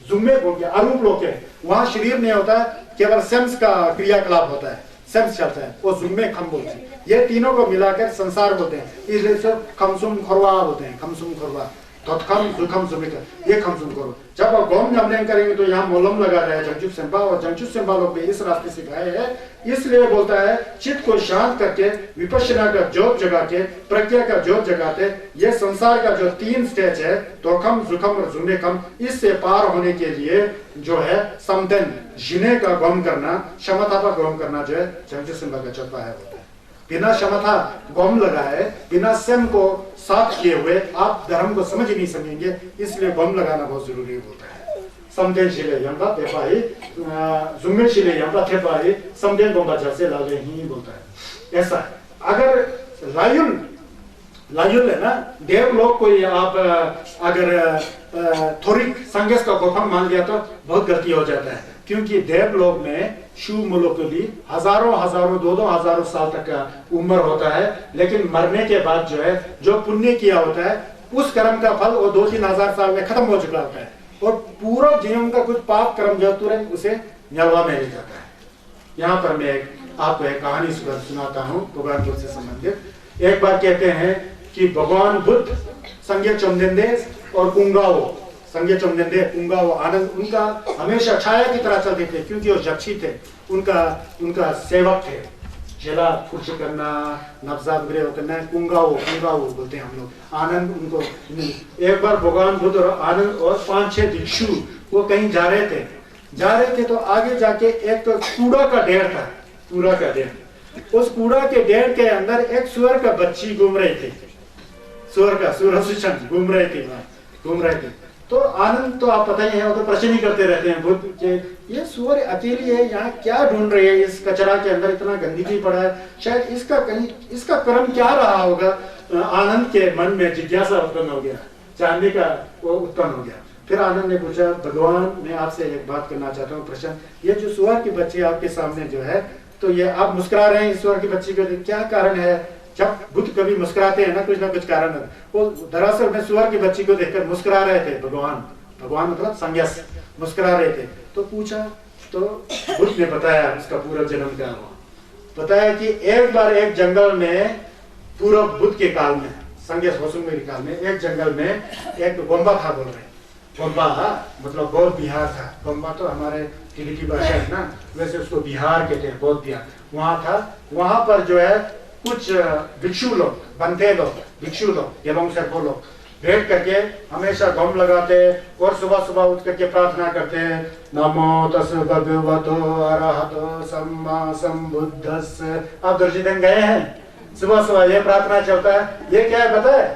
जुम्मे बोल के अरूप लोक है, वहां शरीर नहीं होता है, केवल सेंस का क्रियाकलाप होता है, सेंस चलता है, वो जुम्मे खम बोलते हैं। ये तीनों को मिलाकर संसार बोलते हैं, इसलिए सब खमसुम खरवा बोलते हैं, खमसुम खरवा, धोतखम जुखम जुमिका, ये खमसुम करो। जब आप गौम जमलें करेंगे तो यहाँ मोलम लगा रहे हैं जंगचुक सेंपा, और जंगचुक सेंपा लोग भी इस रास्ते से गए हैं। इसलिए बोलता है चित्त को शांत करके विपश्यना का जोत जगा के प्रज्ञा का जोत जगाते, ये संसार का जो 3 स्टेज है, धोखम जुखम और जुमेखम, इससे पार होने के लिए जो है समतन जिने का गौम करना, क्षमता का गौम करना जो है जंगचुक सेंपा का चौथा है। बिना क्षमता गौम लगाए, बिना स्वयं को साथ किए हुए आप धर्म को समझ ही नहीं सकेंगे, इसलिए गौम लगाना बहुत जरूरी होता है। समदेन शिले यंगा तेपाही, जुम्मे शिले यंगा तेपाही, समदेन गोंगा जैसे लाले ही बोलता है। ऐसा है। अगर लायुल है ना, देवलोक को आप अगर थोड़ी संघर्ष का गोखम मान लिया तो बहुत गलती हो जाता है, क्योंकि देवलोक में शु मुलुकली हजारों 2,000 साल तक का उम्र होता है, लेकिन मरने के बाद जो है जो पुण्य किया होता है उस कर्म का फल वो 2-3 हजार साल में खत्म हो चुका होता है, और पूरा जीवन का कुछ पाप कर्म जो तुरंत उसे न्यावा में ले जाता है। यहाँ पर मैं आपको एक कहानी सुनाता हूँ भगवान बुद्ध से संबंधित। एक बार कहते हैं कि भगवान बुद्ध संज्ञा चमदेंदे और कुंगाओ, संज्ञा चमदेंदे कुंगाओ आनंद, उनका हमेशा छाया की तरह चलते थे, क्योंकि वो जक्षी थे, उनका सेवक थे, जेला फुर्श करना, नब्जात वगैरह करना, कुंगाओ बोलते हैं हम लोग। आनंद उनको, एक बार भगवान बुद्ध और आनंद और 5-6 भिक्षु वो कहीं जा रहे थे तो आगे जाके एक तो कूड़ा का ढेर था, कूड़ा का ढेर, उस कूड़ा के ढेर के अंदर एक सुअर का बच्ची घूम रही थी, सुअर घूम रहे थे। तो आनंद तो आप पता ही है, वो तो प्रश्न ही करते रहते हैं बुद्ध के, ये सुअर अकेली है, यहाँ क्या ढूंढ रही है, इस कचरा के अंदर इतना गंदगी पड़ा है, शायद इसका कर्म क्या रहा होगा। आनंद के मन में जिज्ञासा उत्पन्न हो गया, जानने का वो उत्पन्न हो गया। फिर आनंद ने पूछा, भगवान मैं आपसे एक बात करना चाहता हूँ, प्रश्न, ये जो सुअर की बच्ची आपके सामने जो है, तो ये आप मुस्कुरा रहे हैं, सुअर की बच्ची को क्या कारण है? जब बुद्ध कभी मुस्कुराते हैं ना कुछ कारण है, वो दरअसल में सुअर की बच्ची को देखकर मुस्कुरा रहे थे। भगवान मतलब संन्यास, मुस्कुरा रहे थे। तो पूछा, तो बुद्ध ने बताया उसका पूरा जन्म क्या हुआ। बताया कि एक बार एक जंगल में, पूर्व बुद्ध के काल में, संन्यास होसुंगमेरी काल में, एक जंगल में एक गोम्बा था, बोल रहे गोम्बा मतलब बौद्ध बिहार था। गोम्बा तो हमारे तिब्बती भाषा है ना, वैसे उसको बिहार कहते हैं, बौद्ध बिहार। वहां था, वहां पर जो है कुछ भिक्षु लोग, बंधे लोग, भिक्षु लोग, एवं से वो लोग बैठ करके हमेशा गम लगाते और सुबह सुबह उठ करके प्रार्थना करते हैं, नमो तस् भगवतो अरहतो सम्मा सम्बुद्धस्स। आप दर्शन गए हैं, सुबह सुबह ये प्रार्थना चलता है। ये क्या है पता है?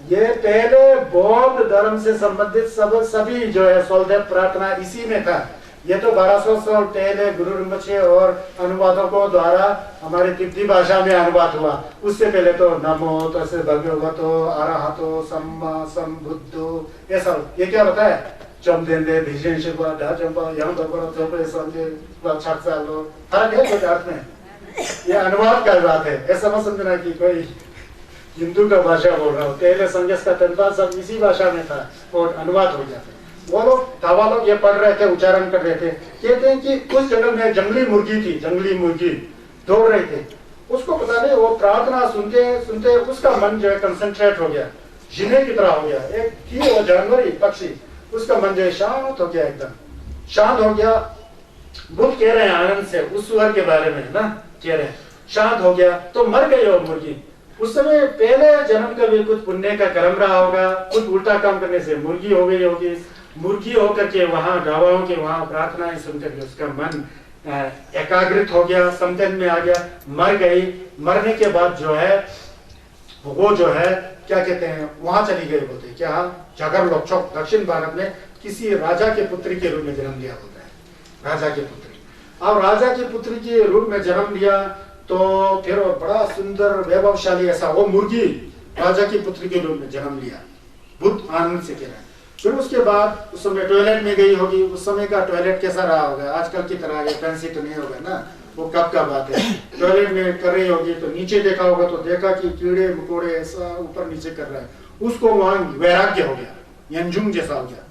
ये पहले बौद्ध धर्म से संबंधित सभी जो है 16 प्रार्थना इसी में था। ये तो 1200 साल पहले गुरु रिम्पोछे और अनुवादकों द्वारा हमारे तिब्बती भाषा में अनुवाद हुआ। उससे पहले तो नमो तस्य भगवतो अरहतो सम्मा सम्बुद्धो ऐसा। ये क्या बताया? चमदेंदे भीषण शिवा ढाचंपा यहाँ पर चौपे संजय छात्रा लो फर्क है कुछ अर्थ में। ये अनुवाद का बात है, ऐसा मत समझना कि कोई हिंदू का भाषा बोल रहा हूँ। पहले संगस का तंत्र सब इसी भाषा में था और अनुवाद हो गया। वो लोग धावा लोग ये पढ़ रहे थे, उच्चारण कर रहे थे। कहते हैं कि उस जंगल में जंगली मुर्गी थी, जंगली मुर्गी दौड़ रही थी। उसको पता नहीं, वो प्रार्थना सुनते सुनते उसका मन जो है कंसंट्रेट हो गया, जीने की तरह हो गया। एक थी वो जानवर ही पक्षी, उसका मन जो है शांत हो गया, एकदम शांत हो गया। बुद्ध कह रहे हैं आनंद से उस सुअर के बारे में ना, कह रहे हैं शांत हो गया तो मर गई वो मुर्गी। उस समय पहले जन्म का भी कुछ पुण्य का कर्म रहा होगा, कुछ उल्टा काम करने से मुर्गी हो गई होगी। मुर्गी होकर के वहां डावाओं के वहां प्रार्थनाएं सुनकर उसका मन एकाग्रित हो गया, समतन में आ गया, मर गई। मरने के बाद जो है वो जो है क्या कहते हैं, वहां चली गई बोलते हैं क्या, जागर लोकचौक दक्षिण भारत में किसी राजा के पुत्री के रूप में जन्म लिया होता है, राजा की पुत्री। अब राजा की पुत्री के रूप में जन्म लिया तो फिर बड़ा सुंदर वैभवशाली ऐसा वो मुर्गी राजा की पुत्री के रूप में जन्म लिया। बुद्ध आनंद से कह रहे हैं। फिर उसके बाद उस समय टॉयलेट में गई होगी। उस समय का टॉयलेट कैसा रहा होगा, आजकल की तरह ये फैंसी तो नहीं होगा ना, वो कब का बात है। टॉयलेट में कर रही होगी तो नीचे देखा होगा तो देखा कि कीड़े मकोड़े ऐसा ऊपर नीचे कर रहा है। उसको वहां वैराग्य हो गया, यंजुंग जैसा हो गया,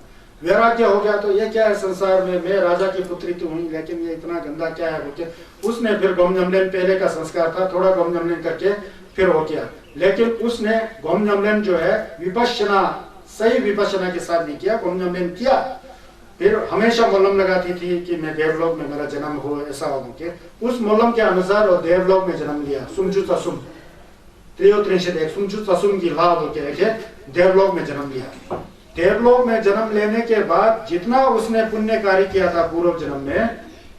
वैराग्य हो गया। तो ये क्या है संसार में, मैं राजा की पुत्री तो हुई लेकिन ये इतना गंदा क्या है बोलते। उसने फिर गोमजमलेन पहले का संस्कार था, थोड़ा गोमजमलेन करके फिर हो गया। लेकिन उसने गोमजमलेन जो है विपश्यना, सही विपश्यना के साथ नहीं किया, गोमजमलेन किया। फिर हमेशा मोलम लगाती थी कि मैं देवलोक में मेरा जन्म हो, ऐसा हो के उस मोलम के अनुसार वो देवलोक में जन्म लिया। सुमजू तसुम सुमजू तसुम की लाभ होके देवलोक में जन्म लिया। देवलोक में जन्म लेने के बाद जितना उसने पुण्य कार्य किया था पूर्व जन्म में,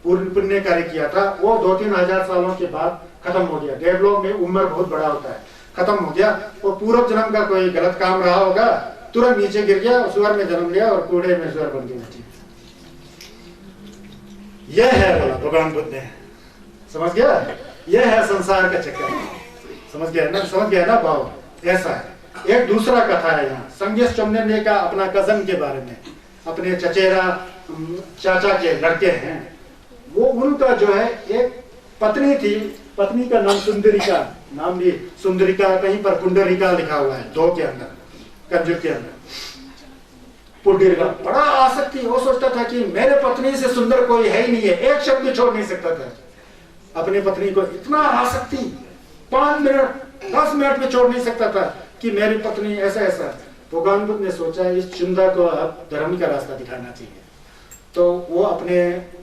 पुण्य कार्य किया था वो 2-3 हजार सालों के बाद खत्म हो गया। देवलोक में उम्र बहुत बड़ा होता है, खत्म हो गया। वो पूर्व जन्म का कोई गलत काम रहा होगा, तुरंत नीचे गिर गया, सुअर में जन्म लिया और कूड़े में सुअर बन गया। यह है बोला भगवान बुद्ध ने, समझ गया? यह है संसार का चक्कर, समझ गया ना, समझ गया ना भाव? ऐसा है। एक दूसरा कथा है यहाँ संगेश चमने का अपना कजन के बारे में, अपने चचेरा चाचा के लड़के हैं वो, उनका जो है एक पत्नी थी, पत्नी का नाम सुंदरिका, नाम भी सुंदरिका, कहीं पर पुंडरिका लिखा हुआ है, 2 के अंदर, कंजुर के अंदर पुंडरिका। बड़ा आसक्ति, वो सोचता था कि मेरे पत्नी से सुंदर कोई है ही नहीं है, एक शब्द भी छोड़ नहीं सकता था अपनी पत्नी को। इतना आसक्ति, 5 मिनट 10 मिनट में छोड़ नहीं सकता था कि मेरी पत्नी ऐसा ऐसा। भगवान बुद्ध ने सोचा इस चुंदा को अब धर्म का रास्ता दिखाना चाहिए। तो वो अपने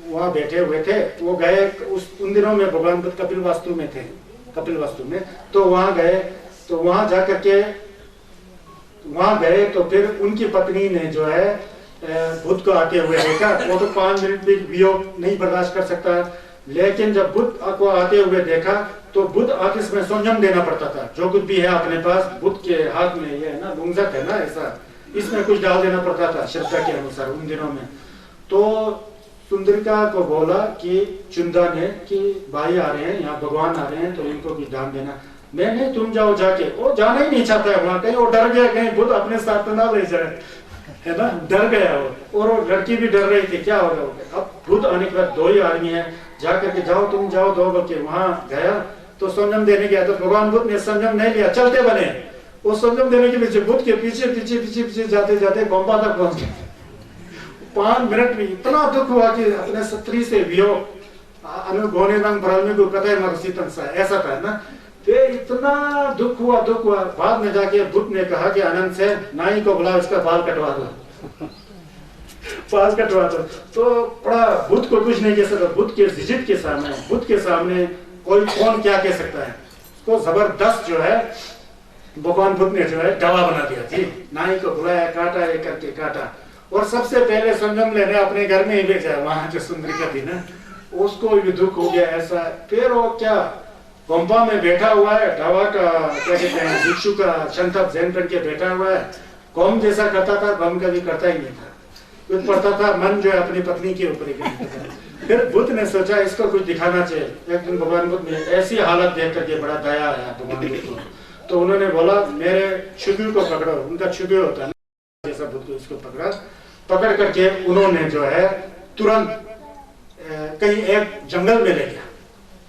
वहां बैठे हुए थे, वो गए उन दिनों में भगवान बुद्ध कपिलवास्तु में थे, कपिलवास्तु में। तो वहां गए, तो वहां जाकर के वहां गए तो फिर उनकी पत्नी ने जो है बुद्ध को आते हुए देखा। वो तो 5 मिनट भी वियोग नहीं बर्दाश्त कर सकता, लेकिन जब बुद्ध को आते हुए देखा तो बुद्ध आके इसमें संयम देना पड़ता था। जो कुछ भी है अपने पास, बुद्ध के हाथ में ये है ना, गुंजक है ना ऐसा, इसमें कुछ डाल देना पड़ता था श्रद्धा के अनुसार उन दिनों में। तो सुंदरिका को बोला कि चुंदा ने कि भाई आ रहे हैं यहाँ, भगवान आ रहे हैं तो इनको भी दान देना। नहीं तुम जाओ जाके। वो जाना ही नहीं चाहता है वहां, कहीं वो डर गया कहीं बुद्ध अपने साथ तो ना ले जाए, है ना, डर गया वो। और वो लड़की भी डर रही थी, क्या होगा। अब बुद्ध आने के बाद 2 ही आदमी है, जाकर के जाओ तुम जाओ 2 बच्चे। वहां गया तो संयम देने गया तो भगवान बुद्ध ने संयम नहीं लिया, चलते बने। वो संयम देने के पीछे बुद्ध के पीछे पीछे पीछे पीछे जाते जाते गोम्बा तक पहुंच गए। 5 मिनट में इतना दुख हुआ कि अपने स्त्री से वियोग ऐसा था ना, इतना दुख हुआ बाद में जाके बुद्ध ने कहा कि आनंद से नाई को बुला, इसका बाल कटवा दो, बाल कटवा दो। तो बड़ा बुद्ध को कुछ नहीं कह सकता, बुद्ध के जिद के सामने, बुद्ध के सामने कोई कौन क्या कह सकता है। तो जबरदस्त जो है भगवान बुद्ध ने जो है दवा बना दिया थी, नाई को बुलाया, काटा, एक करके काटा। और सबसे पहले संयम लेने अपने घर में ही भेजा। वहां जो सुंदरिका थी ना, उसको भी दुख हो गया ऐसा। फिर वो क्या गोम्बा में बैठा हुआ है, ढावा का क्या कहते हैं, भिक्षु का छंटप जैन बन के बैठा हुआ है, गम जैसा करता था, गम कभी करता ही नहीं था। कुछ पढ़ता था, मन जो है अपनी पत्नी के ऊपर ही। फिर बुद्ध ने सोचा इसको कुछ दिखाना चाहिए। एक दिन भगवान बुद्ध ने ऐसी हालत देख करके बड़ा दया आया भगवान बुद्ध को, तो उन्होंने बोला मेरे छुगु को पकड़ो। उनका छुगु होता है जैसा, बुद्ध को इसको पकड़ करके उन्होंने जो है तुरंत कहीं एक जंगल में ले गया,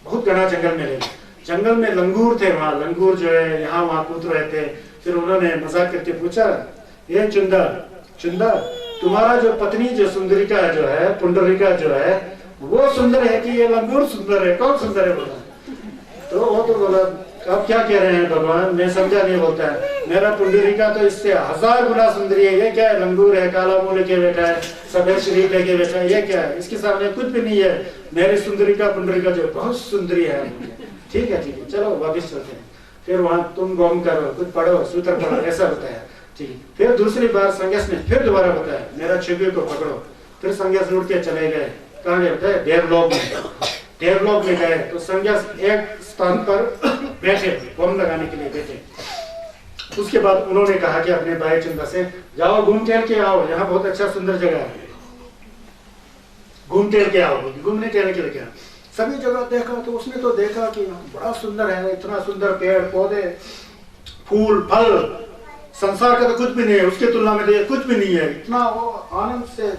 बहुत घना जंगल में ले गया। जंगल में लंगूर थे, वहाँ लंगूर जो है यहाँ वहाँ कूद रहे थे। फिर उन्होंने मजाक करके पूछा, ये चुंदा चुंदा, तुम्हारा जो पत्नी जो सुंदरिका जो है, पुंडरिका जो है, वो सुंदर है कि ये लंगूर सुंदर है, कौन सुंदर है बोला। तो वो तो बोला आप क्या कह रहे हैं भगवान, मैं समझा नहीं। बोलता है मेरा पुंडरिका तो इससे 1000 गुना सुंदरी है, ये क्या है, लंगूर है, काला मुंह लेके बैठा है, सफेद शरीर लेके बैठा है, ये क्या है, इसके सामने कुछ भी नहीं है। मेरी सुंदरिका पुंडरिका जो बहुत सुंदरी है। ठीक है चलो वापिस चलते हैं। फिर वहां तुम गौम करो, कुछ पढ़ो, सूत्र पढ़ो, ऐसा बताया। ठीक, फिर दूसरी बार संन्यास ने फिर दोबारा बताया मेरा छुगु को पकड़ो। फिर संन्यास उड़ के चले गए, कहाँ गए बताए, देवलोक में। देवलोक में गए तो संन्यास एक स्थान पर बैठे, गौम लगाने के लिए बैठे। उसके बाद उन्होंने कहा कि अपने भाई चंदा से, जाओ घूम टहल के आओ, यहाँ बहुत अच्छा सुंदर जगह है, घूम टहल के आओ। घूमने टहलने के लिए क्या, सभी जगह देखा तो उसने तो देखा कि बड़ा सुंदर है, इतना सुंदर पेड़ पौधे फूल फल, संसार का तो कुछ भी नहीं है उसके तुलना में, तो कुछ भी नहीं है। इतना वो आनंद से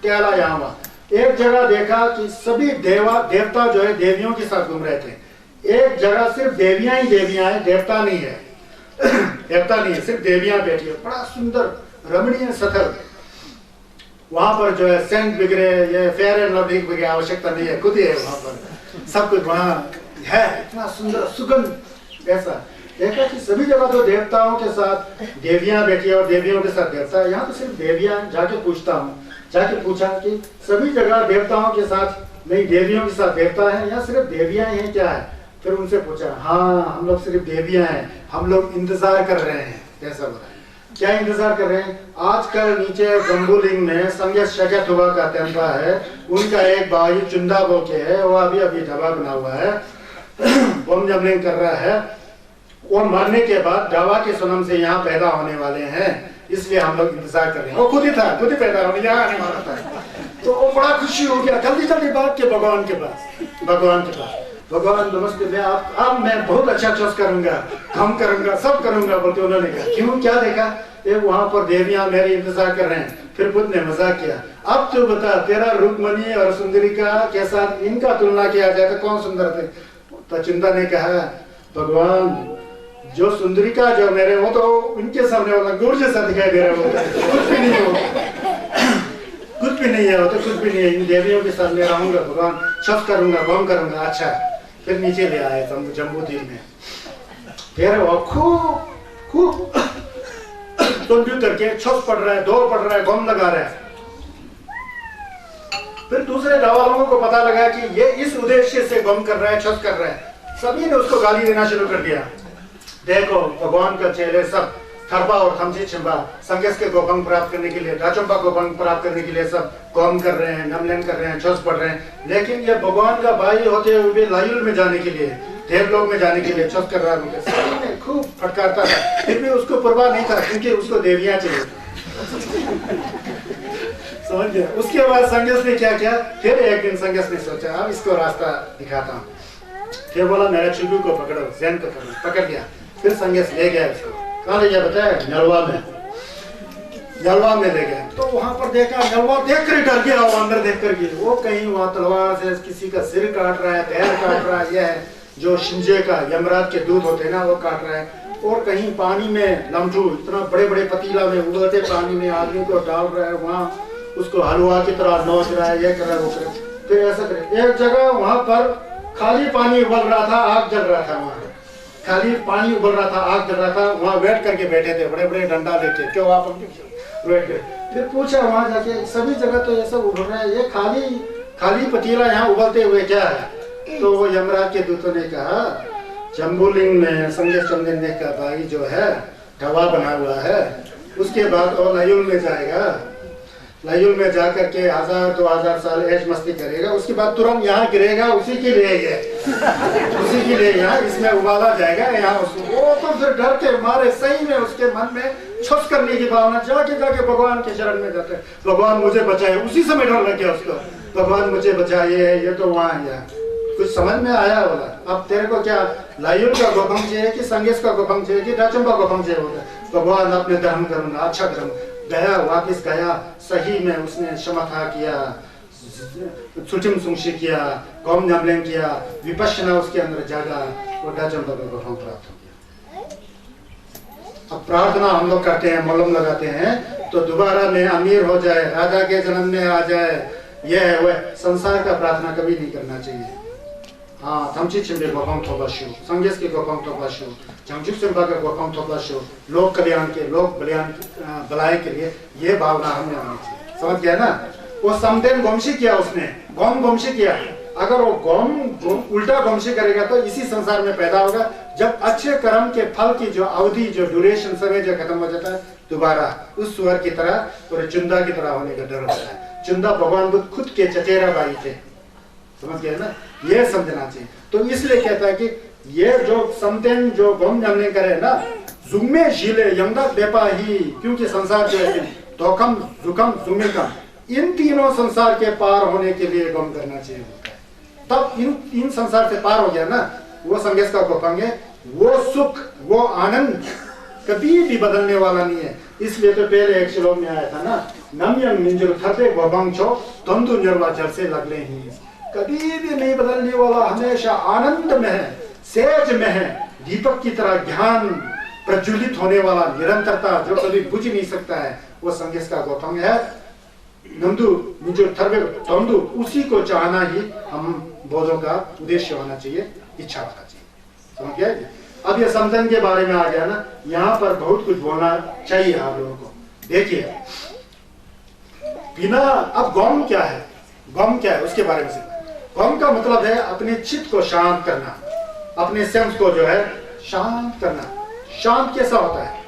टहला यहाँ वहाँ। एक जगह देखा कि सभी देवता जो है देवियों के साथ घूम रहे थे। एक जगह सिर्फ देवियां ही देवियां हैं, देवता नहीं है। देवता नहीं है, सिर्फ देवियां बैठी है, बड़ा सुंदर रमणीय स्थल। वहां पर जो है सेंट बिगड़े, ये फेयर एंड लवली की आवश्यकता नहीं है, खुद ही है वहां पर, सब कुछ वहां है, इतना सुंदर सुगंध। ऐसा देखा कि सभी जगह तो देवताओं के साथ देवियां बैठी है और देवियों के साथ देवता। यहाँ तो सिर्फ देवियां। जाके पूछता हूँ, जाके पूछा कि सभी जगह देवताओं के साथ नहीं, देवियों के साथ देवता है, या सिर्फ देवियां हैं क्या है। फिर उनसे पूछा, हाँ हम लोग सिर्फ देवियां हैं, हम लोग इंतजार कर रहे हैं। कैसा बोला, क्या इंतजार कर रहे हैं, आजकल नीचे जम्बूलिंग में संगत शगत हुआ का टेम्पा है, उनका एक भाई चुंदा बोके है, वो अभी ढाबा बना हुआ है, बम जमलिंग कर रहा है, और मरने के बाद डावा के सनम से यहाँ पैदा होने वाले हैं, इसलिए हम लोग इंतजार कर रहे हैं। वो खुद ही था, खुद ही पैदा होने यहाँ आने वाला था। तो वो बड़ा खुशी हो गया, जल्दी जल्दी भाग के भगवान के पास। भगवान नमस्ते, मैं बहुत अच्छा चोस करूंगा, हम करूंगा, सब करूंगा बोलते। उन्होंने कहा क्यों, क्या देखा, ये वहां पर देवियां मेरे इंतजार कर रहे हैं। फिर बुद्ध ने मजाक किया, अब तू बता तेरा रुक्मणी और सुंदरिका के साथ इनका तुलना किया जाए तो कौन सुंदर थे। तो चिंता ने कहा, भगवान जो सुंदरिका जो मेरे, वो तो उनके सामने वाला गुरु जैसा दिखाई दे रहा है, कुछ भी नहीं हो, कुछ भी नहीं है, वो तो कुछ भी नहीं है। इन देवियों के साथ मैं रहूंगा भगवान, छप करूंगा, गम करूंगा। अच्छा, फिर नीचे ले आए जम्बू द्वीप में। फिर वो खूब तोड़ करके छप पड़ रहा है, दौड़ पड़ रहा है, गम लगा रहा है। फिर दूसरे डावा लोगों को पता लगा कि ये इस उद्देश्य से गम कर रहा है, छप कर रहा है। सभी ने उसको गाली देना शुरू कर दिया। देखो भगवान का चेले सब थरपा और थमची छिंबा संगेस के गोभंग प्राप्त करने के लिए, राचंपा को भंग प्राप्त करने के लिए सब गौम कर रहे हैं, नमलन कर रहे हैं, छस पढ़ रहे हैं। लेकिन ये भगवान का भाई होते हुए भी लायुल में जाने के लिए, देवलोक में जाने के लिए छस कर रहा है। सबने खूब फटकारता था, फिर भी उसको परवाह नहीं था, क्योंकि उसको देवियां चाहिए। समझ गया। उसके बाद संगेस ने क्या किया, फिर एक दिन संगेस ने सोचा अब इसको रास्ता दिखाता हूँ। फिर बोला मेरा छुगु को पकड़ो, जैन को पकड़ लिया। फिर संगेस ले गया उसको, कहाँ ले गया बताया, नलवा में ले गया। तो वहां पर देखा, नलवा देख कर डर गया, वो अंदर देख कर गिर। वो कहीं वहां तलवार से किसी का सिर काट रहा है, पैर काट रहा है, यह है जो शिंजे का यमराज के दूध होते ना, वो काट रहा है। और कहीं पानी में लमठू इतना बड़े बड़े पतीला में उबलते पानी में आदमी को डाल रहा है, वहाँ उसको हलवा की तरह नोच रहा है, यह कर रहा है, वो कर। फिर ऐसा करे। एक जगह वहां पर खाली पानी उबल रहा था, आग जल रहा था, वहां खाली पानी उबल रहा था, आग जल रहा था, वहां बैठ करके बैठे थे, बड़े बड़े डंडा लेके, क्यों आप बैठ गए। फिर पूछा वहां जाके, सभी जगह तो ये सब उबल रहा है, ये खाली पतीला यहाँ उबलते हुए क्या है। तो वो यमराज के दूतों ने कहा, जम्बूलिंग में संगेश चंदन का भाई जो है ढवा बना हुआ है, उसके बाद और नयुल में जाएगा, लायुल में जाकर के 1000-2000 साल ऐश मस्ती करेगा, उसके बाद तुरंत यहाँ गिरेगा, उसी के लिए ये उसी के लिए यहाँ इसमें उबाला जाएगा यहाँ उसको। वो तो फिर डर के मारे सही में उसके मन में छुस करने की भावना, जाके जाके भगवान के शरण में जाते हैं, भगवान मुझे बचाए। उसी समय डर लग गया उसको, भगवान मुझे बचाइए, ये तो वहाँ है। कुछ समझ में आया बोला, अब तेरे को क्या लायुल का गोपंग चाहिए कि संगेश का गोपंग चाहिए कि डाचुम्बा गोपंग चाहिए? होता है भगवान अपने धर्म करूंगा, अच्छा धर्म। गया, वापिस गया, सही में उसने शमथा किया, सुचिम सुंशी किया, गौम नमलें किया, विपश्यना उसके अंदर जागा, और डाचुम्बा का गोपंग प्राप्त हो गया। अब प्रार्थना हम लोग करते हैं, मलम लगाते हैं तो दोबारा में अमीर हो जाए, राजा के जन्म में आ जाए, यह है वह। संसार का प्रार्थना कभी नहीं करना चाहिए। हाँ, थमची छिंबे गोपंग थोपाशु, संगेश के गोपंग थोपाशु, जंगजुक सिंबा का गोपंग थोपाशु, लोक कल्याण के, लोक भलाई के लिए ये भावना हमें आनी चाहिए। समझ गया ना? वो समदेन गोमशी किया उसने, गौम गोमशी किया। अगर वो गौम उल्टा गोमशी करेगा तो इसी संसार में पैदा होगा। जब अच्छे कर्म के फल की जो अवधि, जो ड्यूरेशन, समय जो खत्म हो जाता है, दोबारा उस सुअर की तरह और चुंदा की तरह होने का डर होता है। चुंदा भगवान बुद्ध खुद के चचेरा भाई थे, समझ गए ना? ये समझना चाहिए। तो इसलिए कहता है कि ये जो समतेन जो गम जानने करे ना, जुम्मे शीले यंदा बेपा ही, क्योंकि संसार जो है धोखम जुखम जुम्मेकम, इन तीनों संसार के पार होने के लिए गम करना चाहिए होता है। तब इन संसार से पार हो गया ना, वो संगेश का गोपंग है, वो सुख, वो आनंद कभी भी बदलने वाला नहीं है। इसलिए तो पहले एक श्लोक में आया था ना, नम्यंग मिंजुर थर्पे गोपंग छो तंतु निर्वाचर से लगले ही, कभी भी नहीं बदलने वाला, हमेशा आनंद में है, सेज में है, दीपक की तरह ज्ञान प्रज्वलित होने वाला, निरंतरता जो कभी बुझ नहीं सकता है, वो संगेश का गोपंग है। नंदु जो थर्वे तंदु, उसी को चाहना ही हम बोधों का उद्देश्य होना चाहिए, इच्छा होना चाहिए। समझ गए? अब ये समझन के बारे में आ गया ना, यहाँ पर बहुत कुछ बोलना चाहिए आप लोगों को। देखिए बिना, अब गौम क्या है, गौम क्या है उसके बारे में सीखना। गौम का मतलब है अपने चित्त को शांत करना, अपने सेंस को जो है शांत करना। शांत कैसा होता है?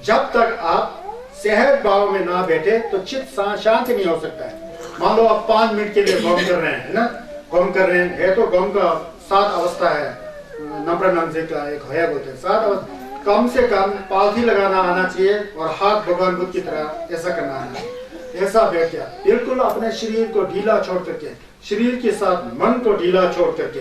जब तक आप सहज भाव में ना बैठे तो चित्त शांत नहीं हो सकता है। मान लो आप 5 मिनट के लिए गौम कर रहे हैं, है ना? गौम कर रहे हैं, है तो गौम का 7 अवस्था है, नंबर नंजे का एक है बोलते हैं 7 अवस्था। कम से कम पालथी लगाना आना चाहिए और हाथ भगवान बुद्ध की तरह ऐसा करना आना चाहिए। ऐसा बैठ गया, बिल्कुल अपने शरीर को ढीला छोड़ करके, शरीर के साथ मन को ढीला छोड़ करके,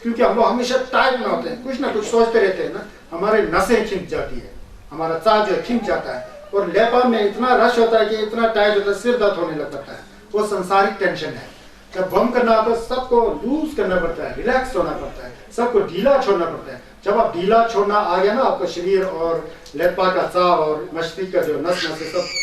क्योंकि हम लोग हमेशा टाइट में होते हैं, कुछ ना कुछ सोचते रहते हैं ना, हमारे नसें खिंच जाती है, हमारा चाह जो खिंच जाता है, और लेपा में इतना रश होता है कि इतना टाइट होता है, सिर दर्द होने लग पड़ता है। वो संसारिक टेंशन है। जब गम करना होता है सबको लूज करना पड़ता है, रिलैक्स होना पड़ता है, सबको ढीला छोड़ना पड़ता है। जब आप ढीला छोड़ना आ गया ना, आपका शरीर और लेपा का चाह और मस्तिष्क का जो नस सब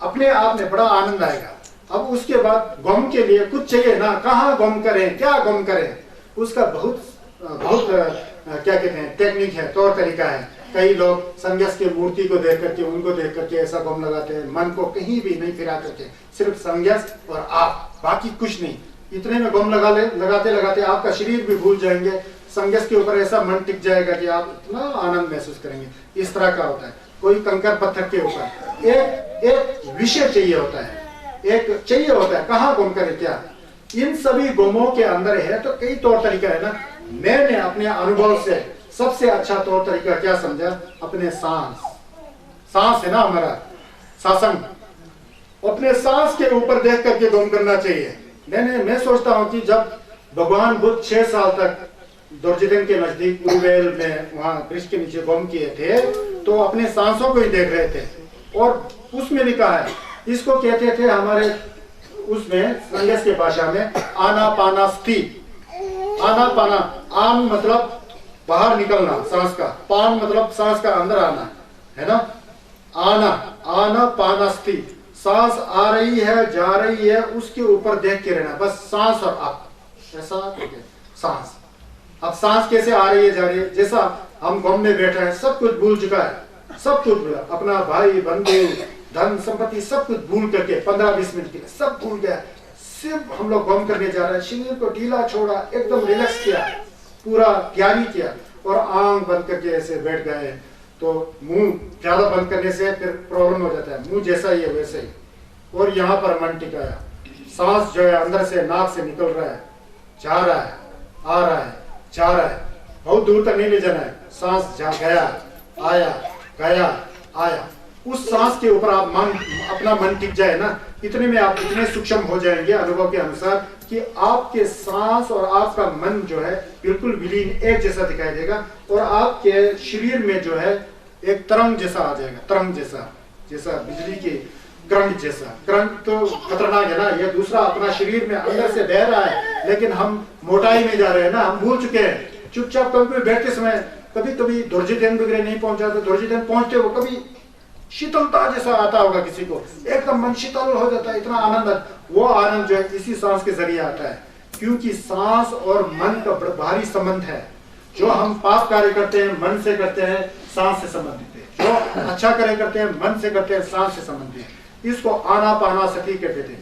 अपने आप में बड़ा आनंद आएगा। अब उसके बाद गम के लिए कुछ चाहिए ना, कहाँ गम करें, क्या गम करें, उसका बहुत क्या कहते हैं टेक्निक है, तौर तरीका है। कई लोग संन्यास की मूर्ति को देख करके, उनको देख करके ऐसा गम लगाते हैं, मन को कहीं भी नहीं फिरा करके, सिर्फ संन्यास और आप, बाकी कुछ नहीं। इतने में गम लगाते लगाते आपका शरीर भी भूल जाएंगे, संन्यास के ऊपर ऐसा मन टिक जाएगा कि आप इतना आनंद महसूस करेंगे। इस तरह का होता है। कोई कंकर पत्थर के ऊपर एक विषय चाहिए होता है, एक चाहिए होता है, कहाँ गम करे क्या। इन सभी गुमों के अंदर है तो कई तौर तरीका है ना। मैंने अपने अनुभव से सबसे अच्छा तौर तरीका क्या समझा, अपने सांस है ना हमारा शासन, अपने सांस के ऊपर देख करके गम करना चाहिए। मैं सोचता हूँ कि जब भगवान बुद्ध 6 साल तक दुर्जोधन के नजदीक पुरुवेल में वहां वृक्ष के नीचे गम किए थे, तो अपने सांसों को ही देख रहे थे। और उसमें भी कहा है, इसको कहते थे हमारे उसमें संन्यास की भाषा में आनापानास्ति। आनापाना, आन मतलब बाहर निकलना सांस का, पान मतलब सांस का अंदर आना, है ना। आनापानास्ति, सांस आ रही है जा रही है, उसके ऊपर देख के रहना, बस सांस और आप, ऐसा सांस। अब सांस कैसे आ रही है जा रही है, जैसा हम गम में बैठे हैं, सब कुछ भूल चुका है, सब कुछ भूला, अपना भाई बंधु धन संपत्ति सब कुछ भूल करके 15-20 मिनट के लिए सब भूल गया, सिर्फ हम लोग गम करने जा रहे हैं। शरीर को ढीला छोड़ा, एकदम रिलैक्स किया, पूरा तैयारी किया और आंख बंद करके ऐसे बैठ गए। तो मुंह ज्यादा बंद करने से फिर प्रॉब्लम हो जाता है, मुंह जैसा ही है वैसे ही, और यहाँ पर मन टिकाया। सांस जो है अंदर से नाक से निकल रहा है, जा रहा है, आ रहा है, जा रहा है, बहुत दूर तक नहीं ले जाना है। सांस जा गया, आया, गया, आया। उस सांस के ऊपर आप अपना मन टिक जाए ना, इतने में आप इतने सूक्ष्म हो जाएंगे अनुभव के अनुसार कि आपके सांस और आपका मन जो है बिल्कुल विलीन एक जैसा दिखाई देगा, और आपके शरीर में जो है एक तरंग जैसा आ जाएगा, तरंग जैसा, जैसा बिजली के करंट जैसा। करंट तो खतरनाक है ना, ये दूसरा अपना शरीर में अंदर से बह रहा है, लेकिन हम मोटाई में जा रहे हैं ना, हम भूल चुके हैं। चुपचाप कभी बैठते समय कभी कभी धुर्जितेन वगैरह नहीं पहुंचा तो धुर्जितेन पहुंचते हो, कभी शीतलता जैसा आता होगा किसी को, एकदम मन शीतल हो जाता है, इतना आनंद। वो आनंद जो है इसी सांस के जरिए आता है, क्योंकि सांस और मन का भारी संबंध है। जो हम पाप कार्य करते हैं मन से करते हैं, सांस से संबंधित है। जो अच्छा कार्य करते हैं मन से करते हैं, सांस से संबंधित है। इसको आनापानासति कहते थे।